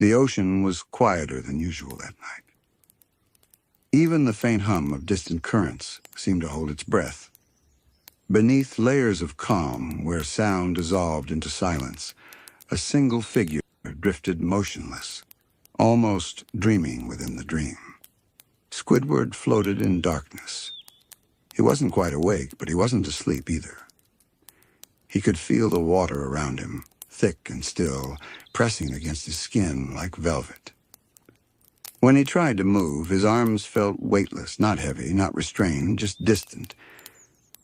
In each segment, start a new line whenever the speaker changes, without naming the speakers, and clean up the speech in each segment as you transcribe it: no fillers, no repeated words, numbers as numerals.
The ocean was quieter than usual that night. Even the faint hum of distant currents seemed to hold its breath. Beneath layers of calm, where sound dissolved into silence, a single figure drifted motionless, almost dreaming within the dream. Squidward floated in darkness. He wasn't quite awake, but he wasn't asleep either. He could feel the water around him, thick and still, pressing against his skin like velvet. When he tried to move, his arms felt weightless, not heavy, not restrained, just distant,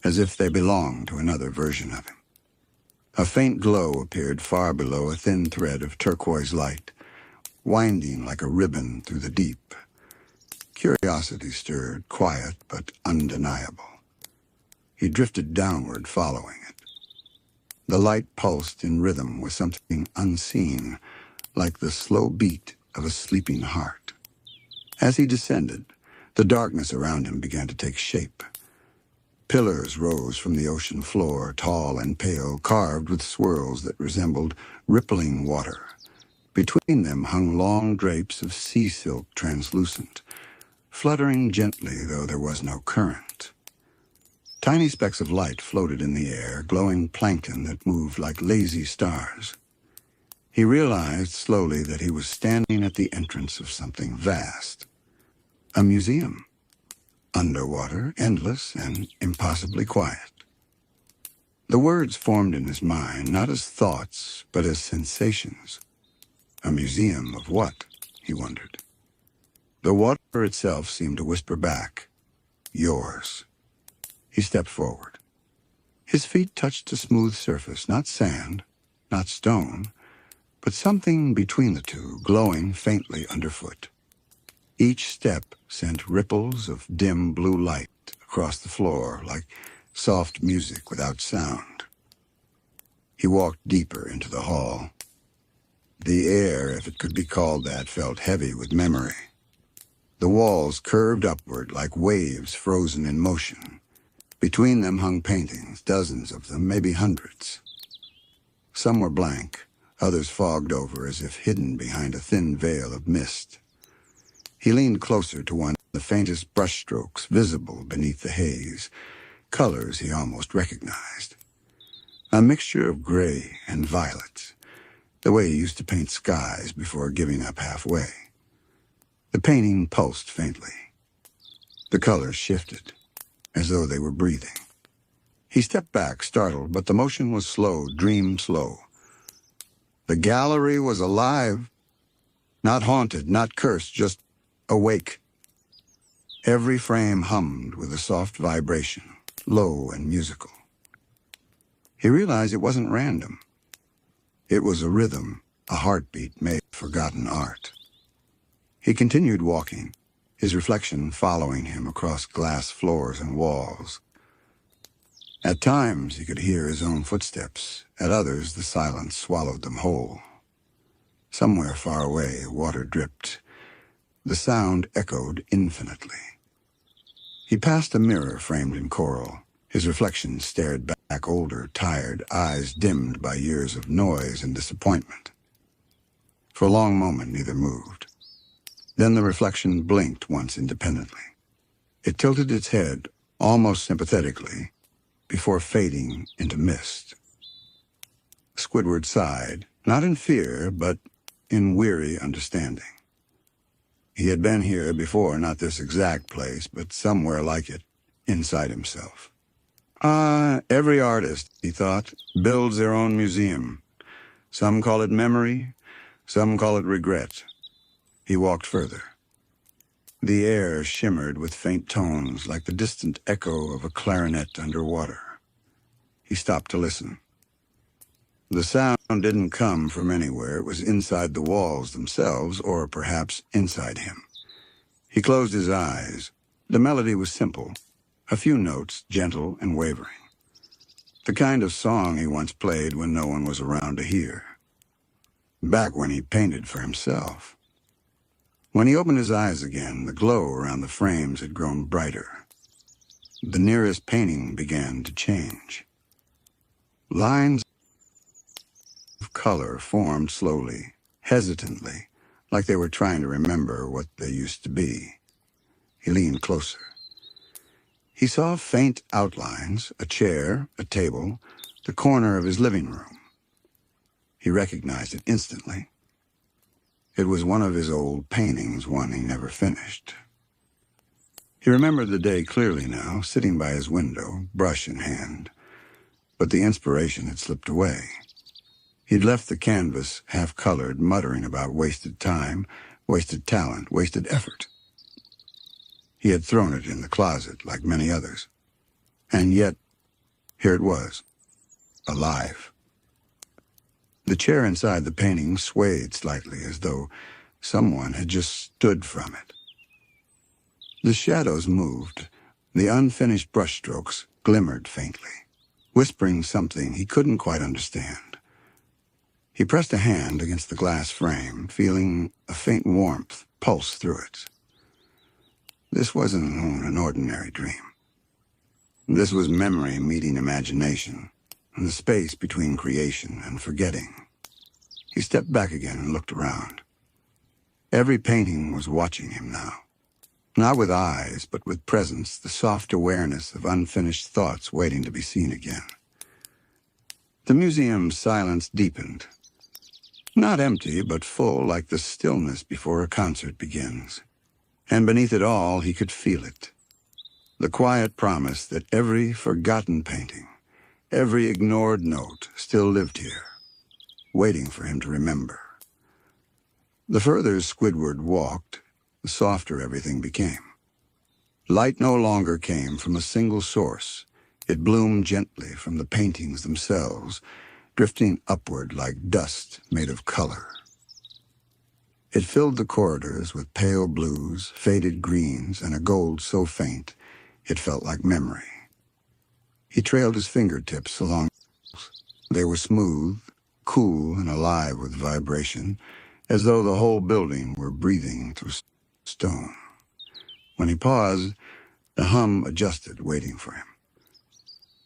as if they belonged to another version of him. A faint glow appeared far below a thin thread of turquoise light, winding like a ribbon through the deep. Curiosity stirred, quiet but undeniable. He drifted downward, following it. The light pulsed in rhythm with something unseen, like the slow beat of a sleeping heart. As he descended, the darkness around him began to take shape. Pillars rose from the ocean floor, tall and pale, carved with swirls that resembled rippling water. Between them hung long drapes of sea silk, translucent, fluttering gently, though there was no current. Tiny specks of light floated in the air, glowing plankton that moved like lazy stars. He realized slowly that he was standing at the entrance of something vast. A museum. Underwater, endless, and impossibly quiet. The words formed in his mind, not as thoughts, but as sensations. A museum of what, he wondered. The water itself seemed to whisper back, yours. He stepped forward. His feet touched a smooth surface, not sand, not stone, but something between the two, glowing faintly underfoot. Each step sent ripples of dim blue light across the floor, like soft music without sound. He walked deeper into the hall. The air, if it could be called that, felt heavy with memory. The walls curved upward like waves frozen in motion. Between them hung paintings, dozens of them, maybe hundreds. Some were blank, others fogged over as if hidden behind a thin veil of mist. He leaned closer to one, the faintest brushstrokes visible beneath the haze, colors he almost recognized. A mixture of gray and violet, the way he used to paint skies before giving up halfway. The painting pulsed faintly. The colors shifted, as though they were breathing. He stepped back, startled, but the motion was slow, dream slow. The gallery was alive, not haunted, not cursed, just awake. Every frame hummed with a soft vibration, low and musical. He realized it wasn't random. It was a rhythm, a heartbeat made of forgotten art. He continued walking, his reflection following him across glass floors and walls. At times he could hear his own footsteps, at others the silence swallowed them whole. Somewhere far away, water dripped. The sound echoed infinitely. He passed a mirror framed in coral. His reflection stared back, older, tired, eyes dimmed by years of noise and disappointment. For a long moment, neither moved. Then the reflection blinked once independently. It tilted its head, almost sympathetically, before fading into mist. Squidward sighed, not in fear, but in weary understanding. He had been here before, not this exact place, but somewhere like it, inside himself. Every artist, he thought, builds their own museum. Some call it memory, some call it regret. He walked further. The air shimmered with faint tones, like the distant echo of a clarinet underwater. He stopped to listen. The sound didn't come from anywhere. It was inside the walls themselves, or perhaps inside him. He closed his eyes. The melody was simple, a few notes, gentle and wavering. The kind of song he once played when no one was around to hear. Back when he painted for himself. When he opened his eyes again, the glow around the frames had grown brighter. The nearest painting began to change. Lines of color formed slowly, hesitantly, like they were trying to remember what they used to be. He leaned closer. He saw faint outlines, a chair, a table, the corner of his living room. He recognized it instantly. It was one of his old paintings, one he never finished. He remembered the day clearly now, sitting by his window, brush in hand. But the inspiration had slipped away. He'd left the canvas half-colored, muttering about wasted time, wasted talent, wasted effort. He had thrown it in the closet, like many others. And yet, here it was, alive. The chair inside the painting swayed slightly, as though someone had just stood from it. The shadows moved. The unfinished brushstrokes glimmered faintly, whispering something he couldn't quite understand. He pressed a hand against the glass frame, feeling a faint warmth pulse through it. This wasn't an ordinary dream. This was memory meeting imagination, and the space between creation and forgetting. He stepped back again and looked around. Every painting was watching him now. Not with eyes, but with presence, the soft awareness of unfinished thoughts waiting to be seen again. The museum's silence deepened. Not empty, but full, like the stillness before a concert begins. And beneath it all, he could feel it. The quiet promise that every forgotten painting, every ignored note still lived here, waiting for him to remember. The further Squidward walked, the softer everything became. Light no longer came from a single source. It bloomed gently from the paintings themselves, drifting upward like dust made of color. It filled the corridors with pale blues, faded greens, and a gold so faint it felt like memory. He trailed his fingertips along. They were smooth, cool, and alive with vibration, as though the whole building were breathing through stone. When he paused, the hum adjusted, waiting for him.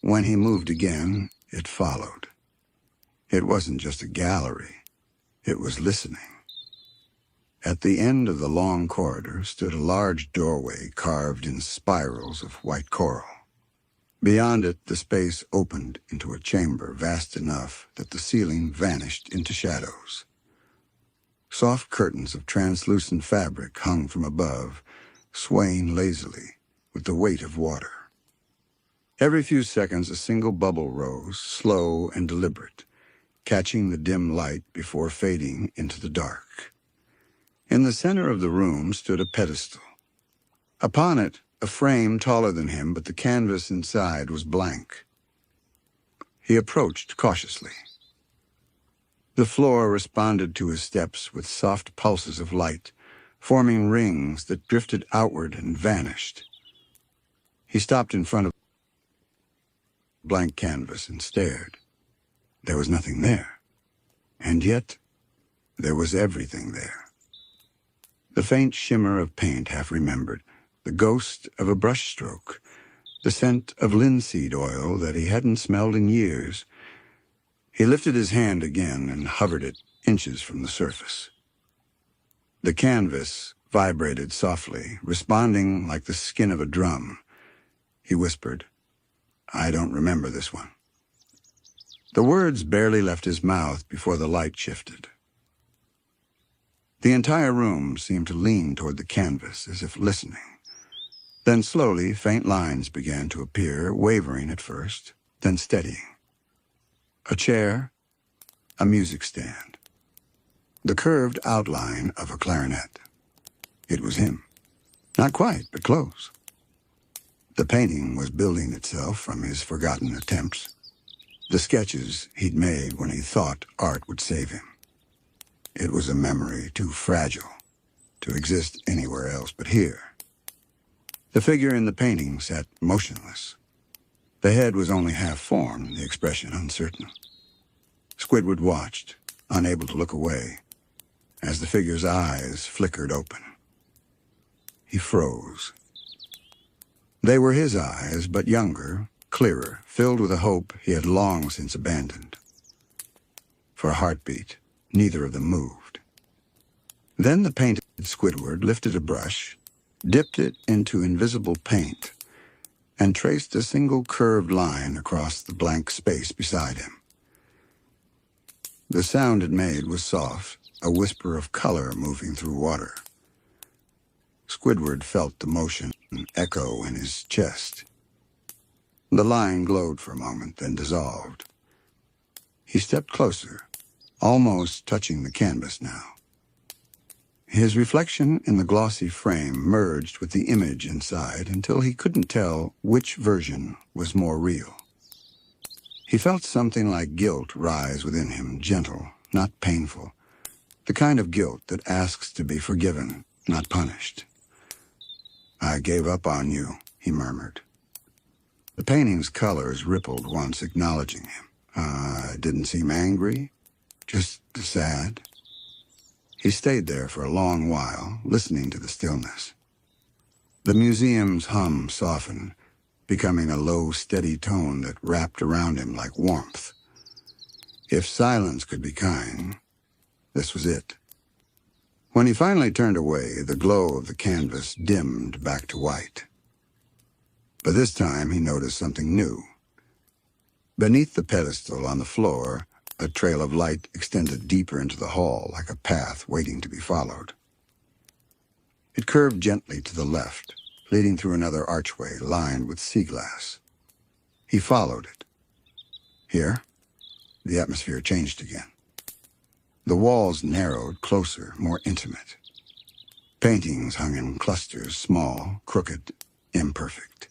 When he moved again, it followed. It wasn't just a gallery. It was listening. At the end of the long corridor stood a large doorway carved in spirals of white coral. Beyond it, the space opened into a chamber vast enough that the ceiling vanished into shadows. Soft curtains of translucent fabric hung from above, swaying lazily with the weight of water. Every few seconds, a single bubble rose, slow and deliberate, catching the dim light before fading into the dark. In the center of the room stood a pedestal. Upon it, a frame taller than him, but the canvas inside was blank. He approached cautiously. The floor responded to his steps with soft pulses of light, forming rings that drifted outward and vanished. He stopped in front of the blank canvas and stared. There was nothing there. And yet, there was everything there. The faint shimmer of paint half-remembered, the ghost of a brushstroke, the scent of linseed oil that he hadn't smelled in years. He lifted his hand again and hovered it inches from the surface. The canvas vibrated softly, responding like the skin of a drum. He whispered, "I don't remember this one." The words barely left his mouth before the light shifted. The entire room seemed to lean toward the canvas as if listening. Then slowly, faint lines began to appear, wavering at first, then steadying. A chair, a music stand, the curved outline of a clarinet. It was him. Not quite, but close. The painting was building itself from his forgotten attempts, the sketches he'd made when he thought art would save him. It was a memory too fragile to exist anywhere else but here. The figure in the painting sat motionless. The head was only half-formed, the expression uncertain. Squidward watched, unable to look away, as the figure's eyes flickered open. He froze. They were his eyes, but younger, clearer, filled with a hope he had long since abandoned. For a heartbeat, neither of them moved. Then the painted Squidward lifted a brush, dipped it into invisible paint, and traced a single curved line across the blank space beside him. The sound it made was soft, a whisper of color moving through water. Squidward felt the motion echo in his chest. The line glowed for a moment, then dissolved. He stepped closer, almost touching the canvas now. His reflection in the glossy frame merged with the image inside until he couldn't tell which version was more real. He felt something like guilt rise within him, gentle, not painful, the kind of guilt that asks to be forgiven, not punished. "I gave up on you," he murmured. The painting's colors rippled once, acknowledging him. It didn't seem angry, just sad. He stayed there for a long while, listening to the stillness. The museum's hum softened, becoming a low, steady tone that wrapped around him like warmth. If silence could be kind, this was it. When he finally turned away, the glow of the canvas dimmed back to white. But this time he noticed something new. Beneath the pedestal on the floor, a trail of light extended deeper into the hall like a path waiting to be followed. It curved gently to the left, leading through another archway lined with sea glass. He followed it. Here, the atmosphere changed again. The walls narrowed closer, more intimate. Paintings hung in clusters, small, crooked, imperfect.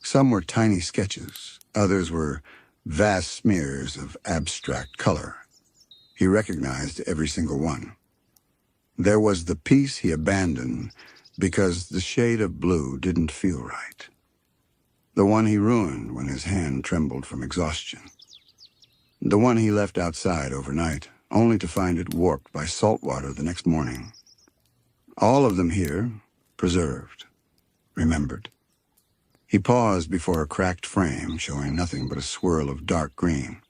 Some were tiny sketches, others were vast smears of abstract color. He recognized every single one. There was the piece he abandoned because the shade of blue didn't feel right. The one he ruined when his hand trembled from exhaustion. The one he left outside overnight, only to find it warped by salt water the next morning. All of them here, preserved, remembered. He paused before a cracked frame showing nothing but a swirl of dark green.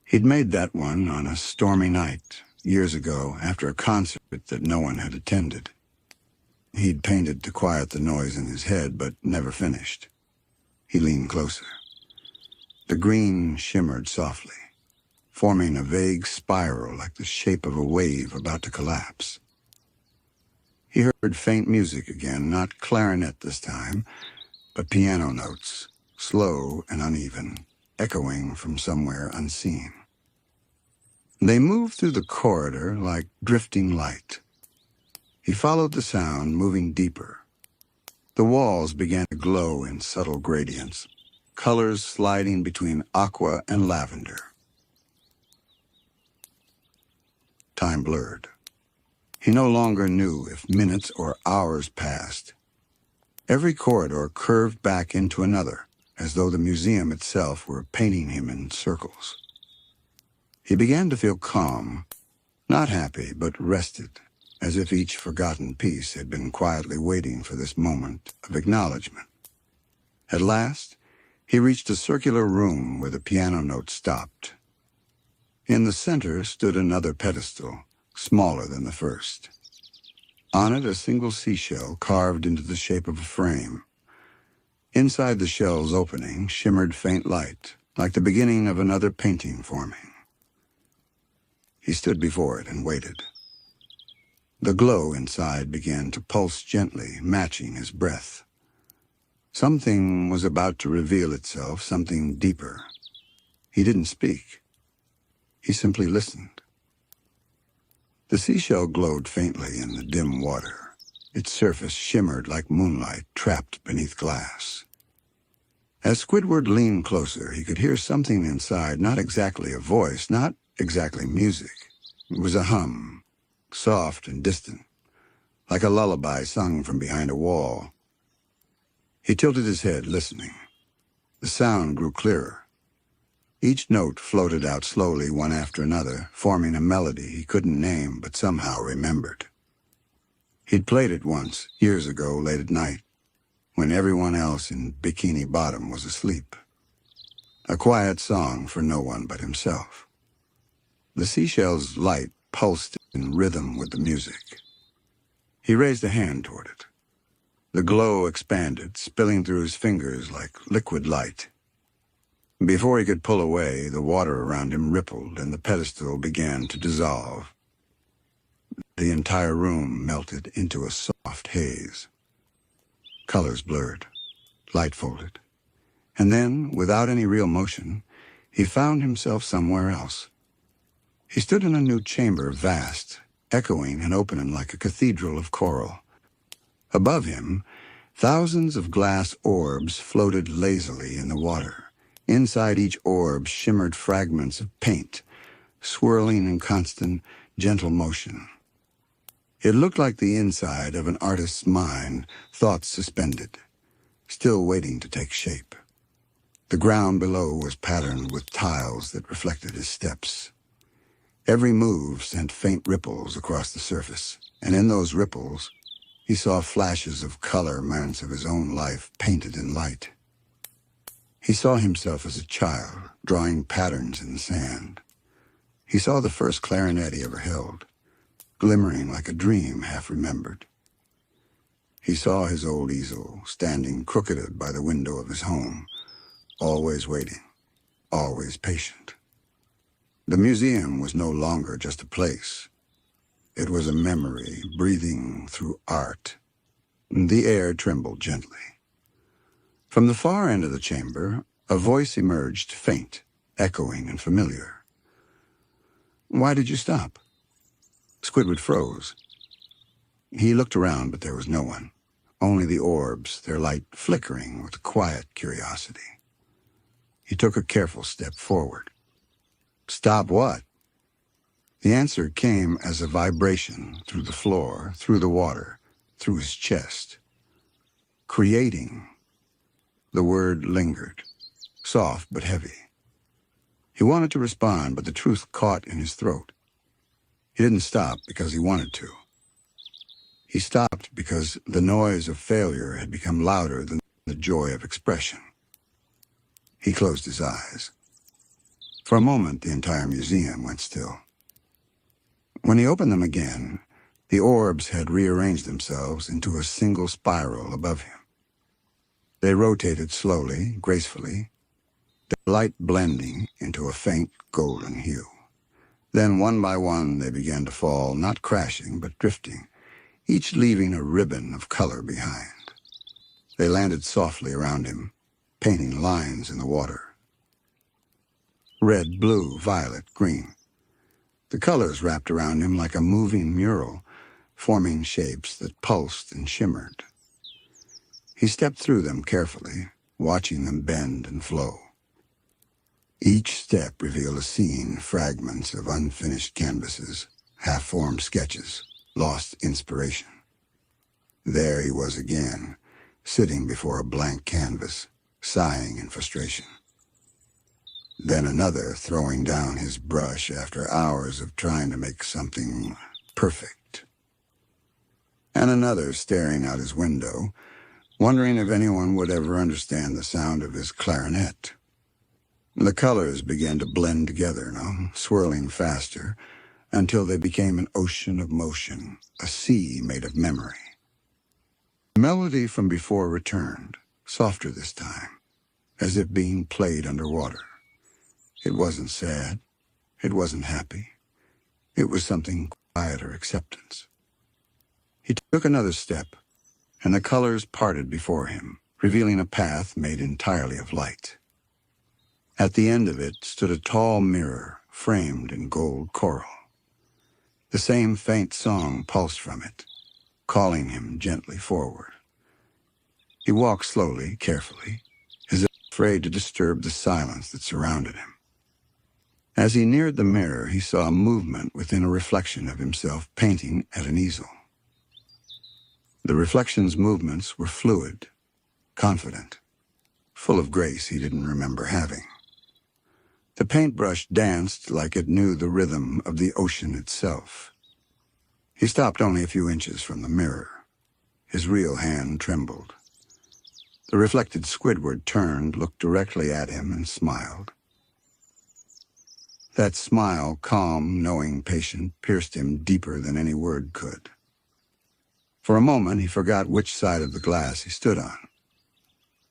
He'd made that one on a stormy night, years ago, after a concert that no one had attended. He'd painted to quiet the noise in his head, but never finished. He leaned closer. The green shimmered softly, forming a vague spiral like the shape of a wave about to collapse. He heard faint music again, not clarinet this time, but piano notes, slow and uneven, echoing from somewhere unseen. They moved through the corridor like drifting light. He followed the sound, moving deeper. The walls began to glow in subtle gradients, colors sliding between aqua and lavender. Time blurred. He no longer knew if minutes or hours passed. Every corridor curved back into another, as though the museum itself were painting him in circles. He began to feel calm, not happy, but rested, as if each forgotten piece had been quietly waiting for this moment of acknowledgement. At last, he reached a circular room where the piano notes stopped. In the center stood another pedestal, smaller than the first. On it, a single seashell carved into the shape of a frame. Inside the shell's opening shimmered faint light, like the beginning of another painting forming. He stood before it and waited. The glow inside began to pulse gently, matching his breath. Something was about to reveal itself, something deeper. He didn't speak. He simply listened. The seashell glowed faintly in the dim water. Its surface shimmered like moonlight trapped beneath glass. As Squidward leaned closer, he could hear something inside, not exactly a voice, not exactly music. It was a hum, soft and distant, like a lullaby sung from behind a wall. He tilted his head, listening. The sound grew clearer. Each note floated out slowly one after another, forming a melody he couldn't name but somehow remembered. He'd played it once, years ago, late at night, when everyone else in Bikini Bottom was asleep. A quiet song for no one but himself. The seashell's light pulsed in rhythm with the music. He raised a hand toward it. The glow expanded, spilling through his fingers like liquid light. Before he could pull away, the water around him rippled and the pedestal began to dissolve. The entire room melted into a soft haze. Colors blurred, light folded. And then, without any real motion, he found himself somewhere else. He stood in a new chamber, vast, echoing and opening like a cathedral of coral. Above him, thousands of glass orbs floated lazily in the water. Inside each orb shimmered fragments of paint, swirling in constant, gentle motion. It looked like the inside of an artist's mind, thoughts suspended, still waiting to take shape. The ground below was patterned with tiles that reflected his steps. Every move sent faint ripples across the surface, and in those ripples, he saw flashes of color, moments of his own life painted in light. He saw himself as a child, drawing patterns in the sand. He saw the first clarinet he ever held, glimmering like a dream half remembered. He saw his old easel, standing crooked by the window of his home, always waiting, always patient. The museum was no longer just a place. It was a memory breathing through art. The air trembled gently. From the far end of the chamber, a voice emerged, faint, echoing and familiar. "Why did you stop?" Squidward froze. He looked around, but there was no one. Only the orbs, their light flickering with quiet curiosity. He took a careful step forward. "Stop what?" The answer came as a vibration through the floor, through the water, through his chest. "Creating." The word lingered, soft but heavy. He wanted to respond, but the truth caught in his throat. He didn't stop because he wanted to. He stopped because the noise of failure had become louder than the joy of expression. He closed his eyes. For a moment, the entire museum went still. When he opened them again, the orbs had rearranged themselves into a single spiral above him. They rotated slowly, gracefully, the light blending into a faint golden hue. Then, one by one, they began to fall, not crashing, but drifting, each leaving a ribbon of color behind. They landed softly around him, painting lines in the water. Red, blue, violet, green. The colors wrapped around him like a moving mural, forming shapes that pulsed and shimmered. He stepped through them carefully, watching them bend and flow. Each step revealed a scene, fragments of unfinished canvases, half-formed sketches, lost inspiration. There he was again, sitting before a blank canvas, sighing in frustration. Then another throwing down his brush after hours of trying to make something perfect. And another staring out his window, wondering if anyone would ever understand the sound of his clarinet. The colors began to blend together now, swirling faster, until they became an ocean of motion, a sea made of memory. The melody from before returned, softer this time, as if being played underwater. It wasn't sad. It wasn't happy. It was something quieter, acceptance. He took another step, and the colors parted before him, revealing a path made entirely of light. At the end of it stood a tall mirror, framed in gold coral. The same faint song pulsed from it, calling him gently forward. He walked slowly, carefully, as if afraid to disturb the silence that surrounded him. As he neared the mirror, he saw a movement within a reflection of himself painting at an easel. The reflection's movements were fluid, confident, full of grace he didn't remember having. The paintbrush danced like it knew the rhythm of the ocean itself. He stopped only a few inches from the mirror. His real hand trembled. The reflected Squidward turned, looked directly at him, and smiled. That smile, calm, knowing, patient, pierced him deeper than any word could. For a moment, he forgot which side of the glass he stood on.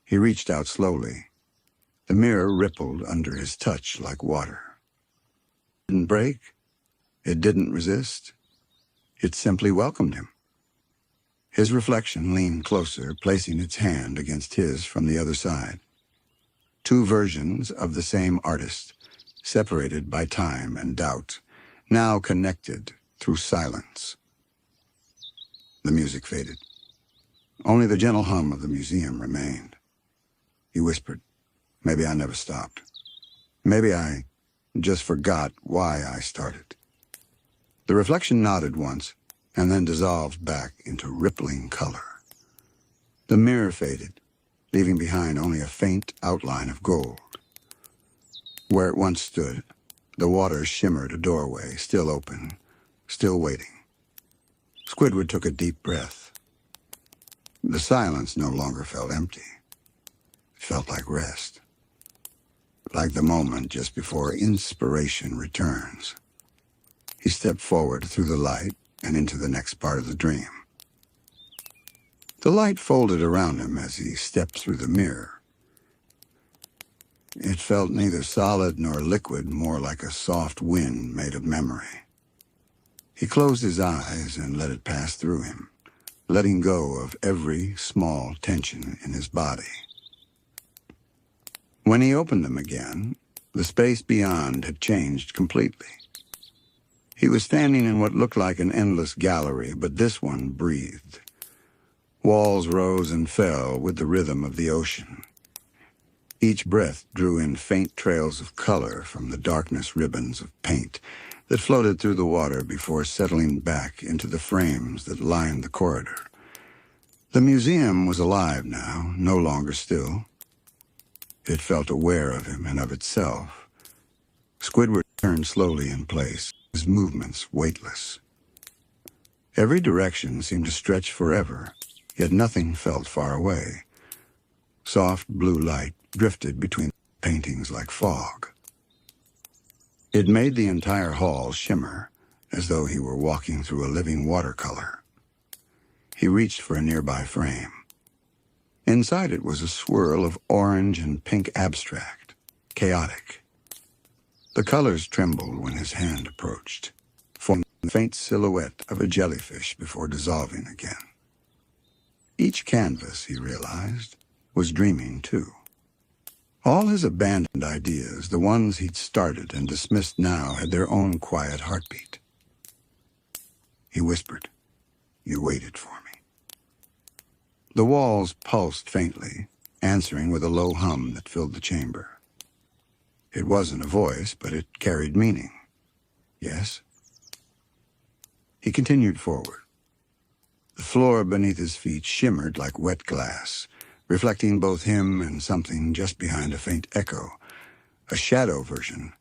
He reached out slowly. The mirror rippled under his touch like water. It didn't break. It didn't resist. It simply welcomed him. His reflection leaned closer, placing its hand against his from the other side. Two versions of the same artist, separated by time and doubt, now connected through silence. The music faded. Only the gentle hum of the museum remained. He whispered, "Maybe I never stopped. Maybe I just forgot why I started." The reflection nodded once, and then dissolved back into rippling color. The mirror faded, leaving behind only a faint outline of gold. Where it once stood, the water shimmered a doorway, still open, still waiting. Squidward took a deep breath. The silence no longer felt empty. It felt like rest. Like the moment just before inspiration returns. He stepped forward through the light and into the next part of the dream. The light folded around him as he stepped through the mirror. It felt neither solid nor liquid, more like a soft wind made of memory. He closed his eyes and let it pass through him, letting go of every small tension in his body. When he opened them again, the space beyond had changed completely. He was standing in what looked like an endless gallery, but this one breathed. Walls rose and fell with the rhythm of the ocean. Each breath drew in faint trails of color from the darkness ribbons of paint that floated through the water before settling back into the frames that lined the corridor. The museum was alive now, no longer still. It felt aware of him and of itself. Squidward turned slowly in place, his movements weightless. Every direction seemed to stretch forever, yet nothing felt far away. Soft blue light drifted between paintings like fog. It made the entire hall shimmer, as though he were walking through a living watercolor. He reached for a nearby frame. Inside it was a swirl of orange and pink abstract, chaotic. The colors trembled when his hand approached, forming the faint silhouette of a jellyfish before dissolving again. Each canvas, he realized, was dreaming too. All his abandoned ideas, the ones he'd started and dismissed now, had their own quiet heartbeat. He whispered, "You waited for me." The walls pulsed faintly, answering with a low hum that filled the chamber. It wasn't a voice, but it carried meaning. Yes? He continued forward. The floor beneath his feet shimmered like wet glass, reflecting both him and something just behind a faint echo, a shadow version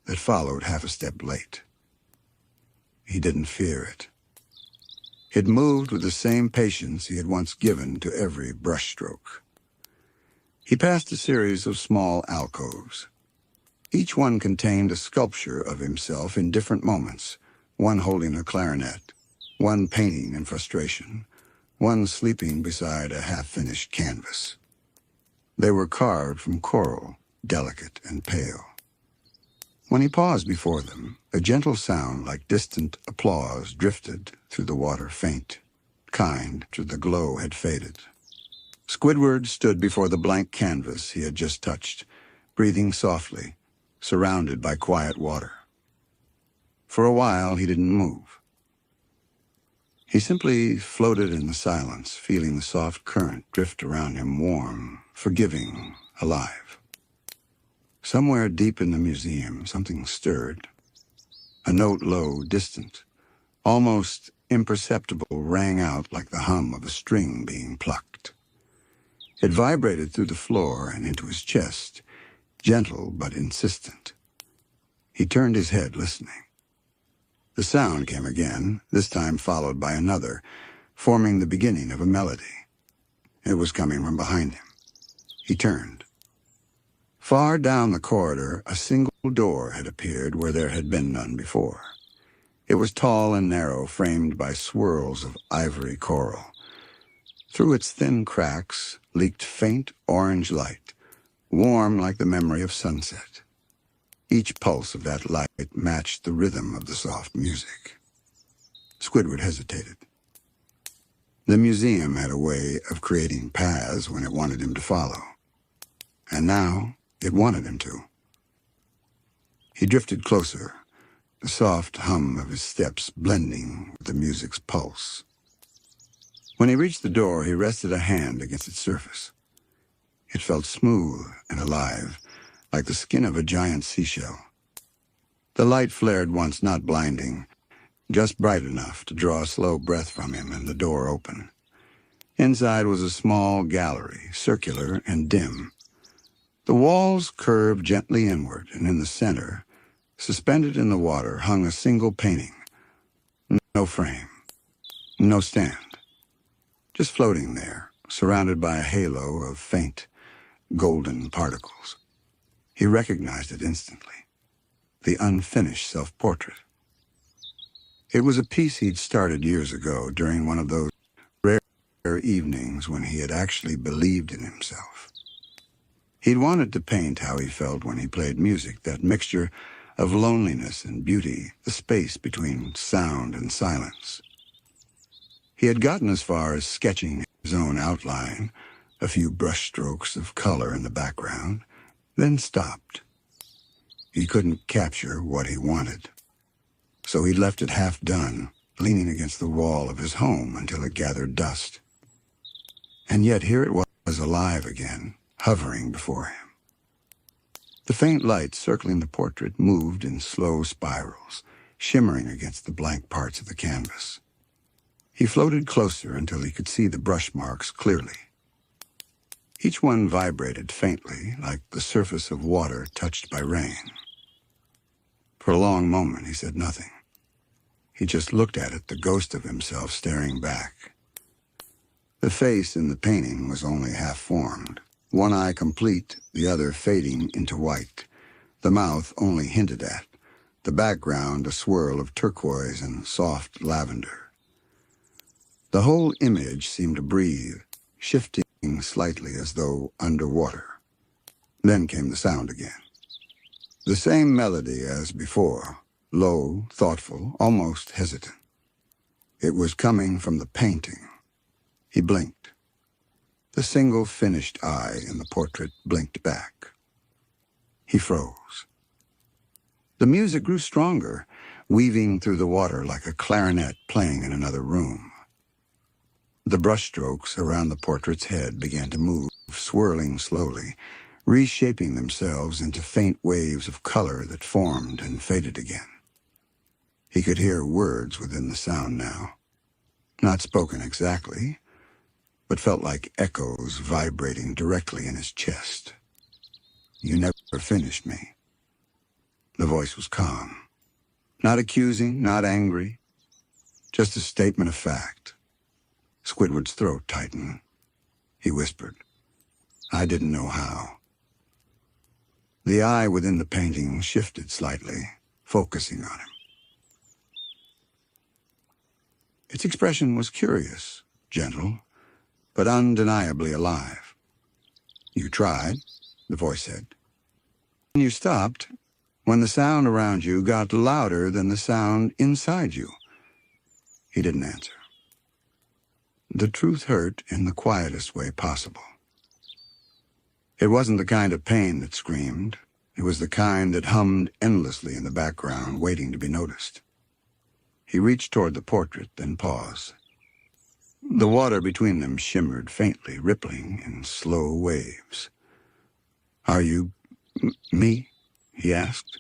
that followed half a step late. He didn't fear it. It moved with the same patience he had once given to every brushstroke. He passed a series of small alcoves. Each one contained a sculpture of himself in different moments, one holding a clarinet, one painting in frustration, one sleeping beside a half-finished canvas. They were carved from coral, delicate and pale. When he paused before them, a gentle sound like distant applause drifted through the water, faint, kind, till the glow had faded. Squidward stood before the blank canvas he had just touched, breathing softly, surrounded by quiet water. For a while, he didn't move. He simply floated in the silence, feeling the soft current drift around him, warm, forgiving, alive. Somewhere deep in the museum, something stirred. A note low, distant, almost imperceptible, rang out like the hum of a string being plucked. It vibrated through the floor and into his chest, gentle but insistent. He turned his head, listening. The sound came again, this time followed by another, forming the beginning of a melody. It was coming from behind him. He turned. Far down the corridor, a single door had appeared where there had been none before. It was tall and narrow, framed by swirls of ivory coral. Through its thin cracks leaked faint orange light, warm like the memory of sunset. Each pulse of that light matched the rhythm of the soft music. Squidward hesitated. The museum had a way of creating paths when it wanted him to follow. And now it wanted him to. He drifted closer, the soft hum of his steps blending with the music's pulse. When he reached the door, he rested a hand against its surface. It felt smooth and alive, like the skin of a giant seashell. The light flared once, not blinding, just bright enough to draw a slow breath from him, and the door opened. Inside was a small gallery, circular and dim. The walls curved gently inward, and in the center, suspended in the water, hung a single painting. No frame, no stand. Just floating there, surrounded by a halo of faint, golden particles. He recognized it instantly. The unfinished self-portrait. It was a piece he'd started years ago during one of those rare evenings when he had actually believed in himself. He'd wanted to paint how he felt when he played music, that mixture of loneliness and beauty, the space between sound and silence. He had gotten as far as sketching his own outline, a few brushstrokes of color in the background, then stopped. He couldn't capture what he wanted. So he left it half done, leaning against the wall of his home until it gathered dust. And yet here it was alive again, hovering before him. The faint light circling the portrait moved in slow spirals, shimmering against the blank parts of the canvas. He floated closer until he could see the brush marks clearly. Each one vibrated faintly, like the surface of water touched by rain. For a long moment, he said nothing. He just looked at it, the ghost of himself staring back. The face in the painting was only half-formed, one eye complete, the other fading into white, the mouth only hinted at, the background a swirl of turquoise and soft lavender. The whole image seemed to breathe, shifting slightly as though underwater. Then came the sound again. The same melody as before, low, thoughtful, almost hesitant. It was coming from the painting. He blinked. The single finished eye in the portrait blinked back. He froze. The music grew stronger, weaving through the water like a clarinet playing in another room. The brushstrokes around the portrait's head began to move, swirling slowly, reshaping themselves into faint waves of color that formed and faded again. He could hear words within the sound now, not spoken exactly, but felt like echoes vibrating directly in his chest. "You never finished me." The voice was calm, not accusing, not angry, just a statement of fact. Squidward's throat tightened. He whispered, "I didn't know how." The eye within the painting shifted slightly, focusing on him. Its expression was curious, gentle, but undeniably alive. "You tried," the voice said. "And you stopped when the sound around you got louder than the sound inside you." He didn't answer. The truth hurt in the quietest way possible. It wasn't the kind of pain that screamed. It was the kind that hummed endlessly in the background, waiting to be noticed. He reached toward the portrait, then paused. The water between them shimmered faintly, rippling in slow waves. "Are you me?" he asked.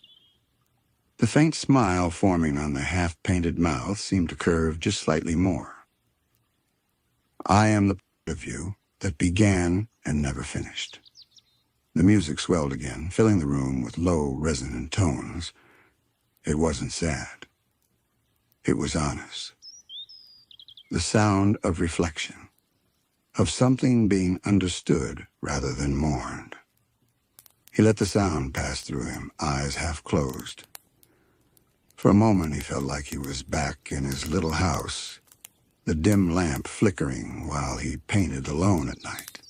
The faint smile forming on the half-painted mouth seemed to curve just slightly more. "I am the part of you that began and never finished." The music swelled again, filling the room with low, resonant tones. It wasn't sad. It was honest. The sound of reflection, of something being understood rather than mourned. He let the sound pass through him, eyes half closed. For a moment he felt like he was back in his little house, the dim lamp flickering while he painted alone at night.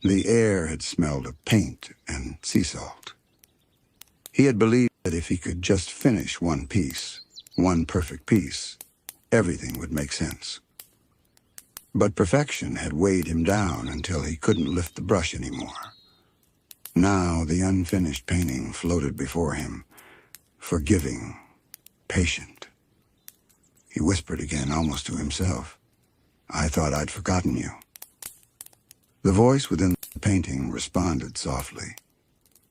The air had smelled of paint and sea salt. He had believed that if he could just finish one piece, one perfect piece, everything would make sense. But perfection had weighed him down until he couldn't lift the brush anymore. Now the unfinished painting floated before him, forgiving, patient. He whispered again, almost to himself, "I thought I'd forgotten you." The voice within the painting responded softly,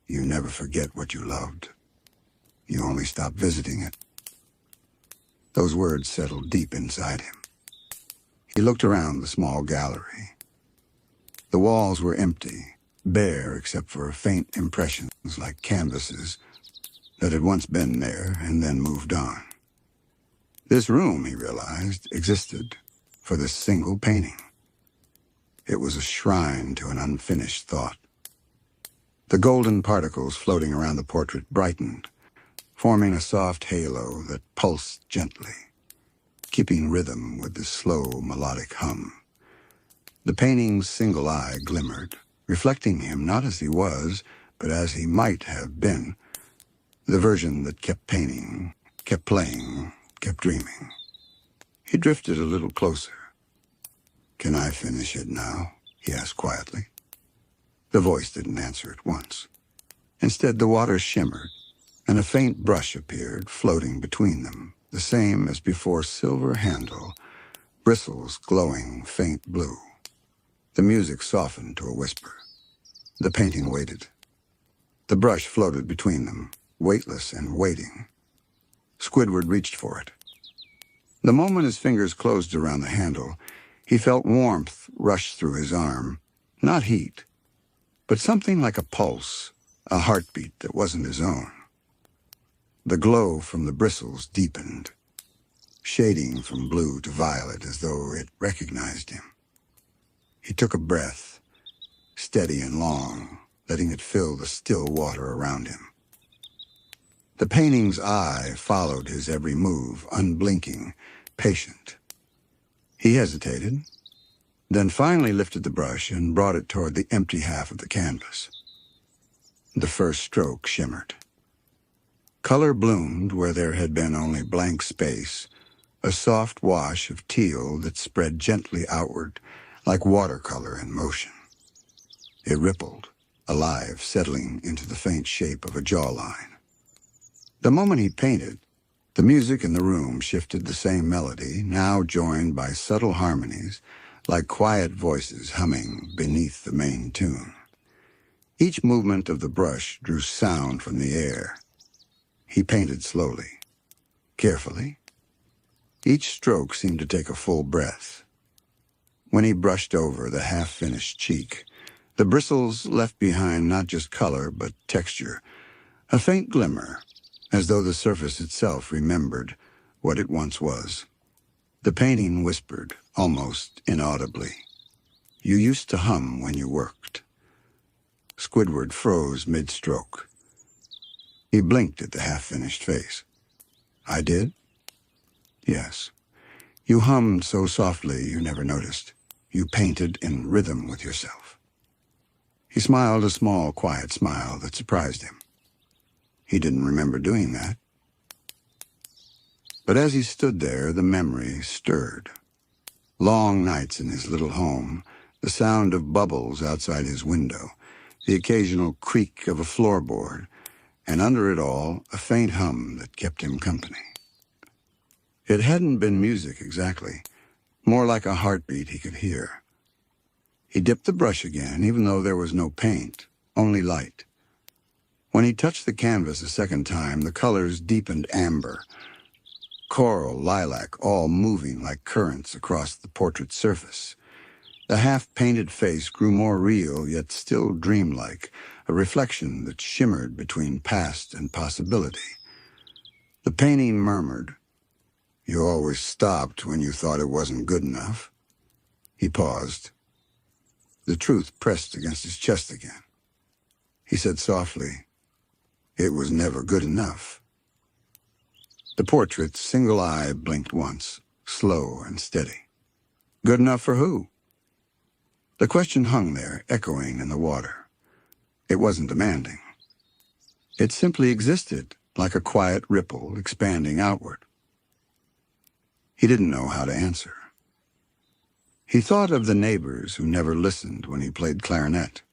"You never forget what you loved. You only stop visiting it." Those words settled deep inside him. He looked around the small gallery. The walls were empty, bare except for faint impressions like canvases that had once been there and then moved on. This room, he realized, existed for this single painting. It was a shrine to an unfinished thought. The golden particles floating around the portrait brightened, forming a soft halo that pulsed gently, keeping rhythm with the slow, melodic hum. The painting's single eye glimmered, reflecting him not as he was, but as he might have been, the version that kept painting, kept playing, kept dreaming. He drifted a little closer. "Can I finish it now?" he asked quietly. The voice didn't answer at once. Instead, the water shimmered, and a faint brush appeared, floating between them, the same as before, silver handle, bristles glowing faint blue. The music softened to a whisper. The painting waited. The brush floated between them, weightless and waiting. Squidward reached for it. The moment his fingers closed around the handle, he felt warmth rush through his arm. Not heat, but something like a pulse, a heartbeat that wasn't his own. The glow from the bristles deepened, shading from blue to violet as though it recognized him. He took a breath, steady and long, letting it fill the still water around him. The painting's eye followed his every move, unblinking, patient. He hesitated, then finally lifted the brush and brought it toward the empty half of the canvas. The first stroke shimmered. Color bloomed where there had been only blank space, a soft wash of teal that spread gently outward, like watercolor in motion. It rippled, alive, settling into the faint shape of a jawline. The moment he painted, the music in the room shifted the same melody, now joined by subtle harmonies, like quiet voices humming beneath the main tune. Each movement of the brush drew sound from the air. He painted slowly, carefully. Each stroke seemed to take a full breath. When he brushed over the half-finished cheek, the bristles left behind not just color, but texture, a faint glimmer, as though the surface itself remembered what it once was. The painting whispered, almost inaudibly, "You used to hum when you worked." Squidward froze mid-stroke. He blinked at the half-finished face. "I did?" "Yes. You hummed so softly you never noticed. You painted in rhythm with yourself." He smiled a small, quiet smile that surprised him. He didn't remember doing that. But as he stood there, the memory stirred. Long nights in his little home, the sound of bubbles outside his window, the occasional creak of a floorboard, and under it all, a faint hum that kept him company. It hadn't been music exactly, more like a heartbeat he could hear. He dipped the brush again, even though there was no paint, only light. When he touched the canvas a second time, the colors deepened amber, coral, lilac, all moving like currents across the portrait's surface. The half-painted face grew more real, yet still dreamlike, a reflection that shimmered between past and possibility. The painting murmured, "You always stopped when you thought it wasn't good enough." He paused. The truth pressed against his chest again. He said softly, "It was never good enough." The portrait's single eye blinked once, slow and steady. Good enough for who? The question hung there, echoing in the water. It wasn't demanding. It simply existed, like a quiet ripple expanding outward. He didn't know how to answer. He thought of the neighbors who never listened when he played clarinet.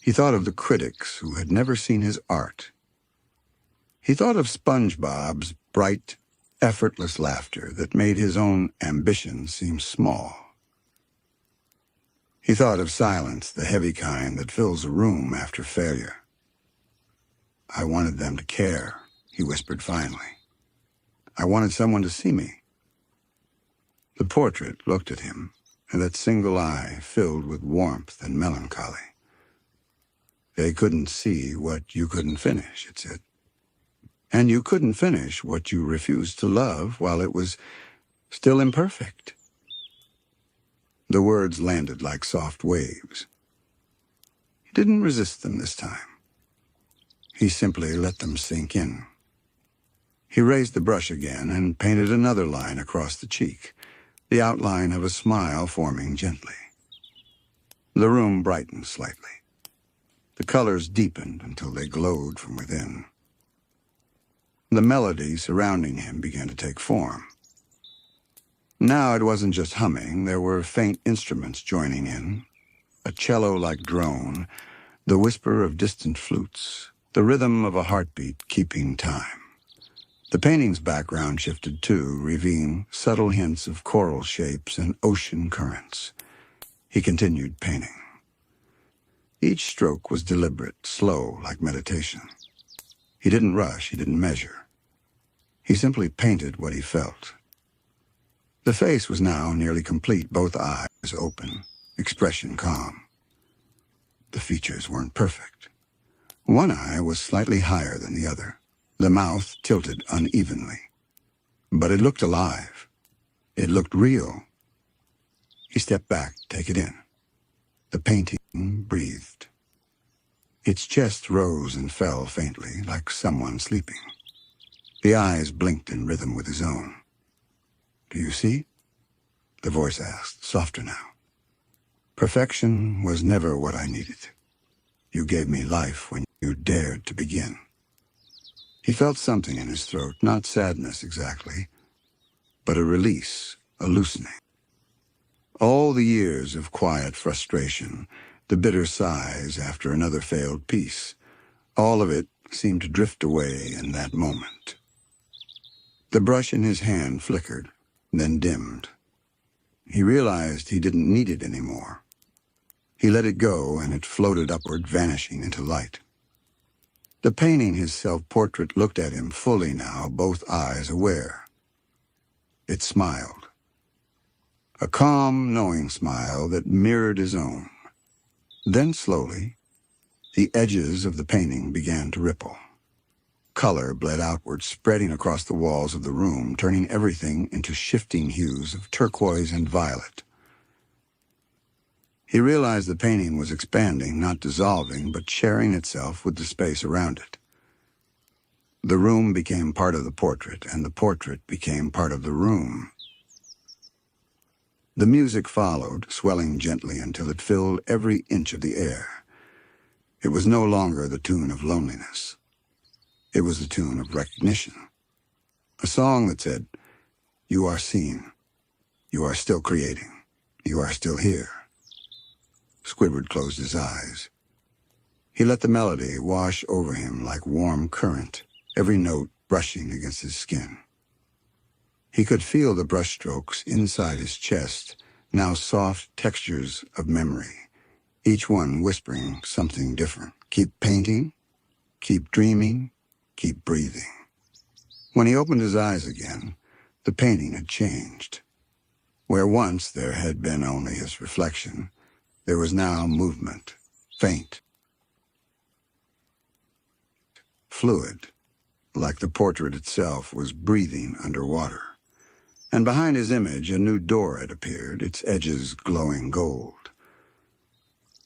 He thought of the critics who had never seen his art. He thought of SpongeBob's bright, effortless laughter that made his own ambition seem small. He thought of silence, the heavy kind that fills a room after failure. "I wanted them to care," he whispered finally. "I wanted someone to see me." The portrait looked at him, and that single eye filled with warmth and melancholy. "They couldn't see what you couldn't finish," it said. "And you couldn't finish what you refused to love while it was still imperfect." The words landed like soft waves. He didn't resist them this time. He simply let them sink in. He raised the brush again and painted another line across the cheek, the outline of a smile forming gently. The room brightened slightly. The colors deepened until they glowed from within. The melody surrounding him began to take form. Now it wasn't just humming, there were faint instruments joining in, a cello-like drone, the whisper of distant flutes, the rhythm of a heartbeat keeping time. The painting's background shifted too, revealing subtle hints of coral shapes and ocean currents. He continued painting. Each stroke was deliberate, slow, like meditation. He didn't rush, he didn't measure. He simply painted what he felt. The face was now nearly complete, both eyes open, expression calm. The features weren't perfect. One eye was slightly higher than the other, the mouth tilted unevenly. But it looked alive. It looked real. He stepped back to take it in. The painting breathed. Its chest rose and fell faintly, like someone sleeping. The eyes blinked in rhythm with his own. "Do you see?" the voice asked, softer now. "Perfection was never what I needed. You gave me life when you dared to begin." He felt something in his throat, not sadness exactly, but a release, a loosening. All the years of quiet frustration, the bitter sighs after another failed piece, all of it seemed to drift away in that moment. The brush in his hand flickered, then dimmed. He realized he didn't need it anymore. He let it go, and it floated upward, vanishing into light. The painting, his self-portrait, looked at him fully now, both eyes aware. It smiled. A calm, knowing smile that mirrored his own. Then slowly, the edges of the painting began to ripple. Color bled outward, spreading across the walls of the room, turning everything into shifting hues of turquoise and violet. He realized the painting was expanding, not dissolving, but sharing itself with the space around it. The room became part of the portrait, and the portrait became part of the room. The music followed, swelling gently until it filled every inch of the air. It was no longer the tune of loneliness. It was the tune of recognition. A song that said, "You are seen. You are still creating. You are still here." Squidward closed his eyes. He let the melody wash over him like warm current, every note brushing against his skin. He could feel the brushstrokes inside his chest, now soft textures of memory, each one whispering something different. Keep painting, keep dreaming, keep breathing. When he opened his eyes again, the painting had changed. Where once there had been only his reflection, there was now movement, faint, fluid, like the portrait itself was breathing underwater. And behind his image, a new door had appeared, its edges glowing gold.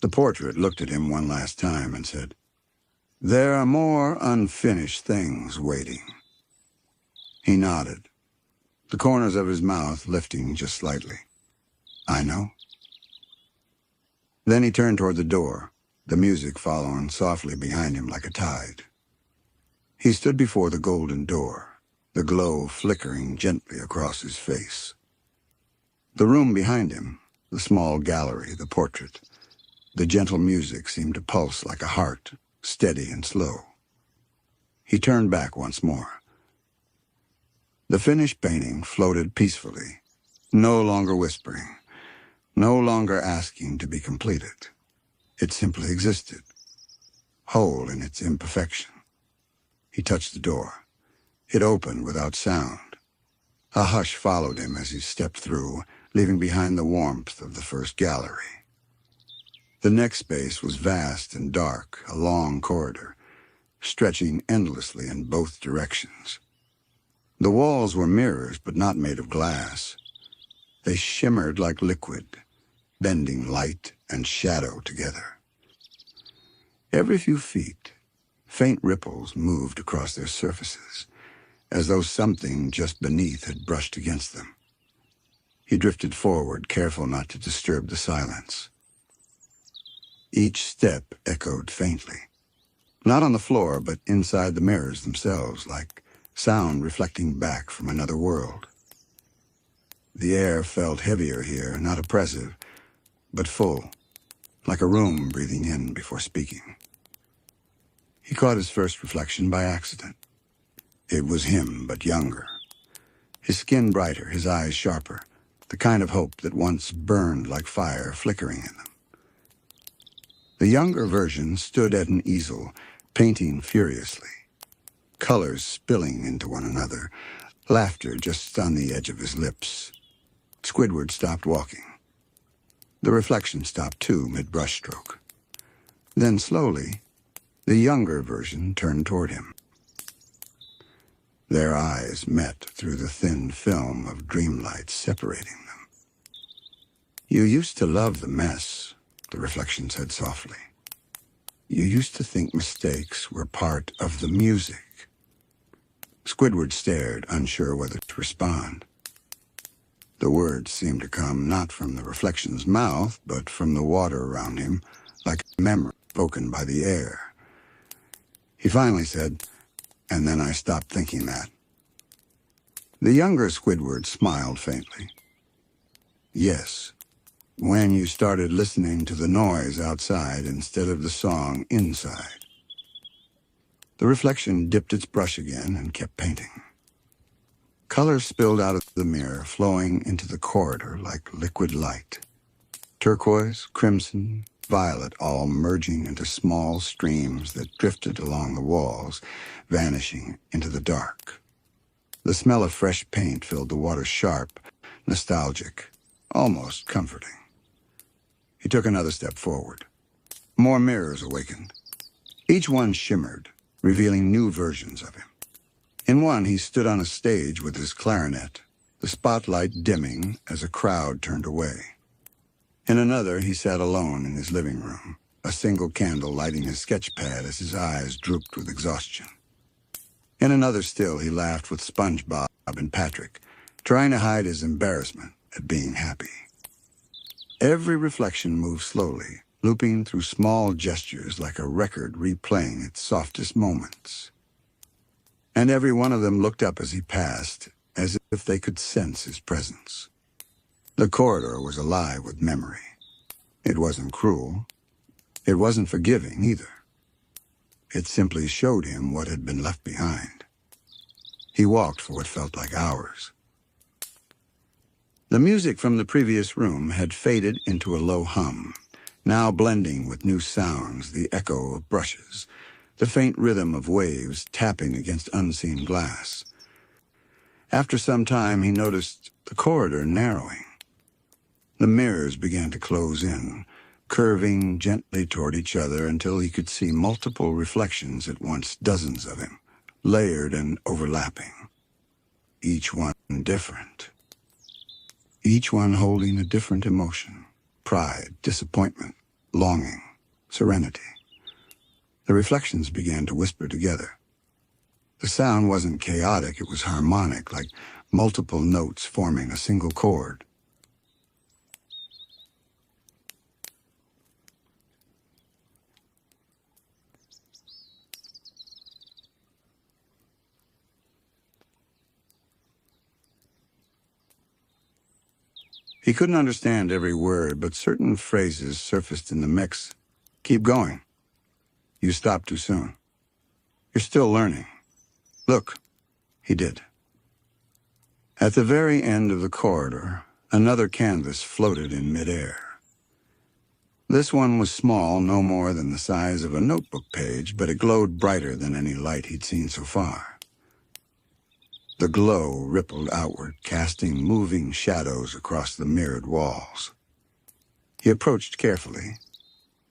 The portrait looked at him one last time and said, "There are more unfinished things waiting." He nodded, the corners of his mouth lifting just slightly. "I know." Then he turned toward the door, the music following softly behind him like a tide. He stood before the golden door, the glow flickering gently across his face. The room behind him, the small gallery, the portrait, the gentle music seemed to pulse like a heart, steady and slow. He turned back once more. The finished painting floated peacefully, no longer whispering, no longer asking to be completed. It simply existed, whole in its imperfection. He touched the door. It opened without sound. A hush followed him as he stepped through, leaving behind the warmth of the first gallery. The next space was vast and dark, a long corridor, stretching endlessly in both directions. The walls were mirrors, but not made of glass. They shimmered like liquid, bending light and shadow together. Every few feet, faint ripples moved across their surfaces, as though something just beneath had brushed against them. He drifted forward, careful not to disturb the silence. Each step echoed faintly, not on the floor, but inside the mirrors themselves, like sound reflecting back from another world. The air felt heavier here, not oppressive, but full, like a room breathing in before speaking. He caught his first reflection by accident. It was him, but younger. His skin brighter, his eyes sharper, the kind of hope that once burned like fire flickering in them. The younger version stood at an easel, painting furiously, colors spilling into one another, laughter just on the edge of his lips. Squidward stopped walking. The reflection stopped too, mid-brushstroke. Then slowly, the younger version turned toward him. Their eyes met through the thin film of dreamlight separating them. "You used to love the mess," the reflection said softly. "You used to think mistakes were part of the music." Squidward stared, unsure whether to respond. The words seemed to come not from the reflection's mouth, but from the water around him, like a memory spoken by the air. He finally said, "And then I stopped thinking that." The younger Squidward smiled faintly. "Yes, when you started listening to the noise outside instead of the song inside." The reflection dipped its brush again and kept painting. Color spilled out of the mirror, flowing into the corridor like liquid light. Turquoise, crimson, violet, all merging into small streams that drifted along the walls, vanishing into the dark. The smell of fresh paint filled the water sharp, nostalgic, almost comforting. He took another step forward. More mirrors awakened. Each one shimmered, revealing new versions of him. In one, he stood on a stage with his clarinet, the spotlight dimming as a crowd turned away. In another, he sat alone in his living room, a single candle lighting his sketch pad as his eyes drooped with exhaustion. In another still, he laughed with SpongeBob and Patrick, trying to hide his embarrassment at being happy. Every reflection moved slowly, looping through small gestures like a record replaying its softest moments. And every one of them looked up as he passed, as if they could sense his presence. The corridor was alive with memory. It wasn't cruel. It wasn't forgiving either. It simply showed him what had been left behind. He walked for what felt like hours. The music from the previous room had faded into a low hum, now blending with new sounds, the echo of brushes, the faint rhythm of waves tapping against unseen glass. After some time, he noticed the corridor narrowing. The mirrors began to close in, curving gently toward each other until he could see multiple reflections at once, dozens of him, layered and overlapping. Each one different. Each one holding a different emotion, pride, disappointment, longing, serenity. The reflections began to whisper together. The sound wasn't chaotic, it was harmonic, like multiple notes forming a single chord. He couldn't understand every word, but certain phrases surfaced in the mix. Keep going. You stopped too soon. You're still learning. Look, he did. At the very end of the corridor, another canvas floated in midair. This one was small, no more than the size of a notebook page, but it glowed brighter than any light he'd seen so far. The glow rippled outward, casting moving shadows across the mirrored walls. He approached carefully,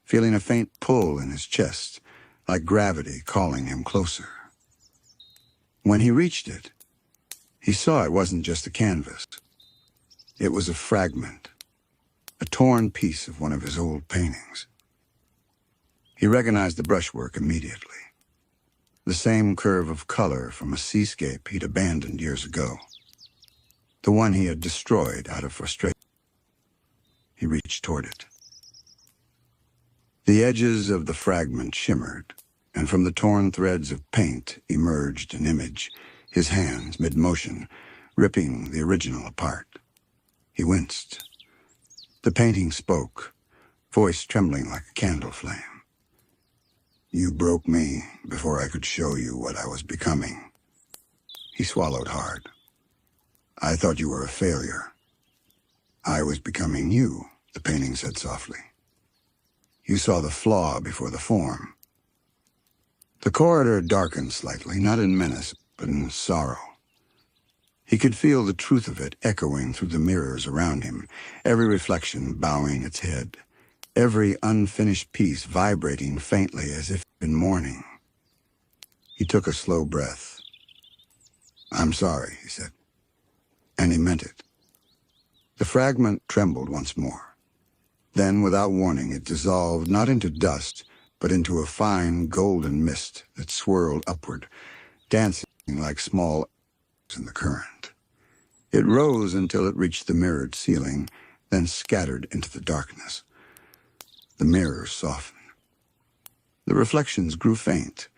feeling a faint pull in his chest, like gravity calling him closer. When he reached it, he saw it wasn't just a canvas. It was a fragment, a torn piece of one of his old paintings. He recognized the brushwork immediately. The same curve of color from a seascape he'd abandoned years ago. The one he had destroyed out of frustration. He reached toward it. The edges of the fragment shimmered, and from the torn threads of paint emerged an image, his hands mid-motion, ripping the original apart. He winced. The painting spoke, voice trembling like a candle flame. You broke me before I could show you what I was becoming. He swallowed hard. I thought you were a failure. I was becoming you, the painting said softly. You saw the flaw before the form. The corridor darkened slightly, not in menace, but in sorrow. He could feel the truth of it echoing through the mirrors around him, every reflection bowing its head, every unfinished piece vibrating faintly as if in mourning. He took a slow breath. I'm sorry, he said, and he meant it. The fragment trembled once more. Then, without warning, it dissolved not into dust, but into a fine golden mist that swirled upward, dancing like small in the current. It rose until it reached the mirrored ceiling, then scattered into the darkness. The mirrors softened. The reflections grew faint,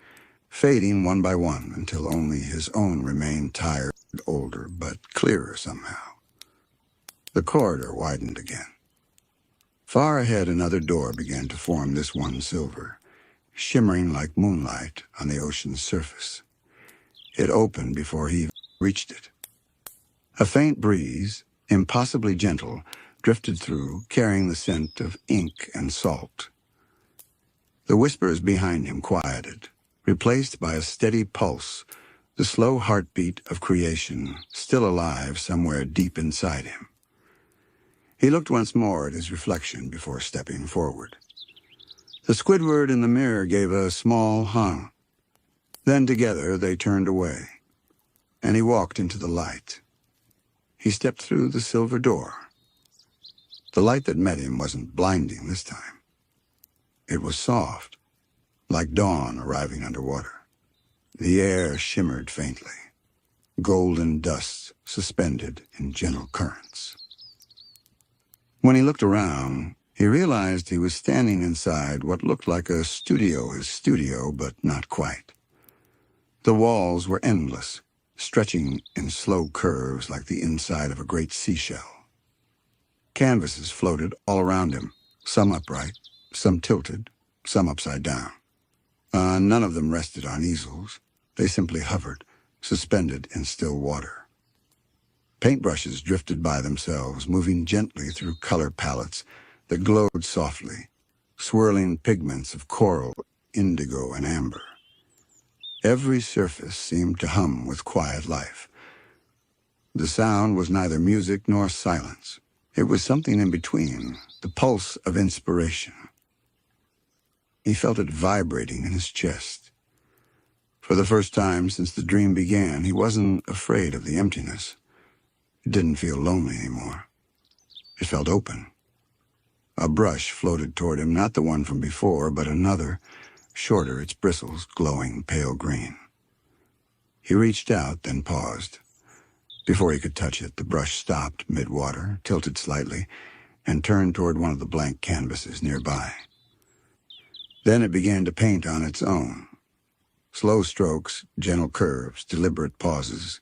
fading one by one until only his own remained tired, older, but clearer somehow. The corridor widened again. Far ahead, another door began to form, this one silver, shimmering like moonlight on the ocean's surface. It opened before he reached it. A faint breeze, impossibly gentle, drifted through, carrying the scent of ink and salt. The whispers behind him quieted, replaced by a steady pulse, the slow heartbeat of creation, still alive somewhere deep inside him. He looked once more at his reflection before stepping forward. The Squidward in the mirror gave a small hum. Then together they turned away, and he walked into the light. He stepped through the silver door. The light that met him wasn't blinding this time. It was soft, like dawn arriving underwater. The air shimmered faintly, golden dust suspended in gentle currents. When he looked around, he realized he was standing inside what looked like a studio, his studio, but not quite. The walls were endless, stretching in slow curves like the inside of a great seashell. Canvases floated all around him, some upright, some tilted, some upside down. None of them rested on easels. They simply hovered, suspended in still water. Paintbrushes drifted by themselves, moving gently through color palettes that glowed softly, swirling pigments of coral, indigo, and amber. Every surface seemed to hum with quiet life. The sound was neither music nor silence. It was something in between, the pulse of inspiration. He felt it vibrating in his chest. For the first time since the dream began, he wasn't afraid of the emptiness. It didn't feel lonely anymore. It felt open. A brush floated toward him, not the one from before, but another, shorter, its bristles glowing pale green. He reached out, then paused. Before he could touch it, the brush stopped mid-water, tilted slightly, and turned toward one of the blank canvases nearby. Then it began to paint on its own. Slow strokes, gentle curves, deliberate pauses.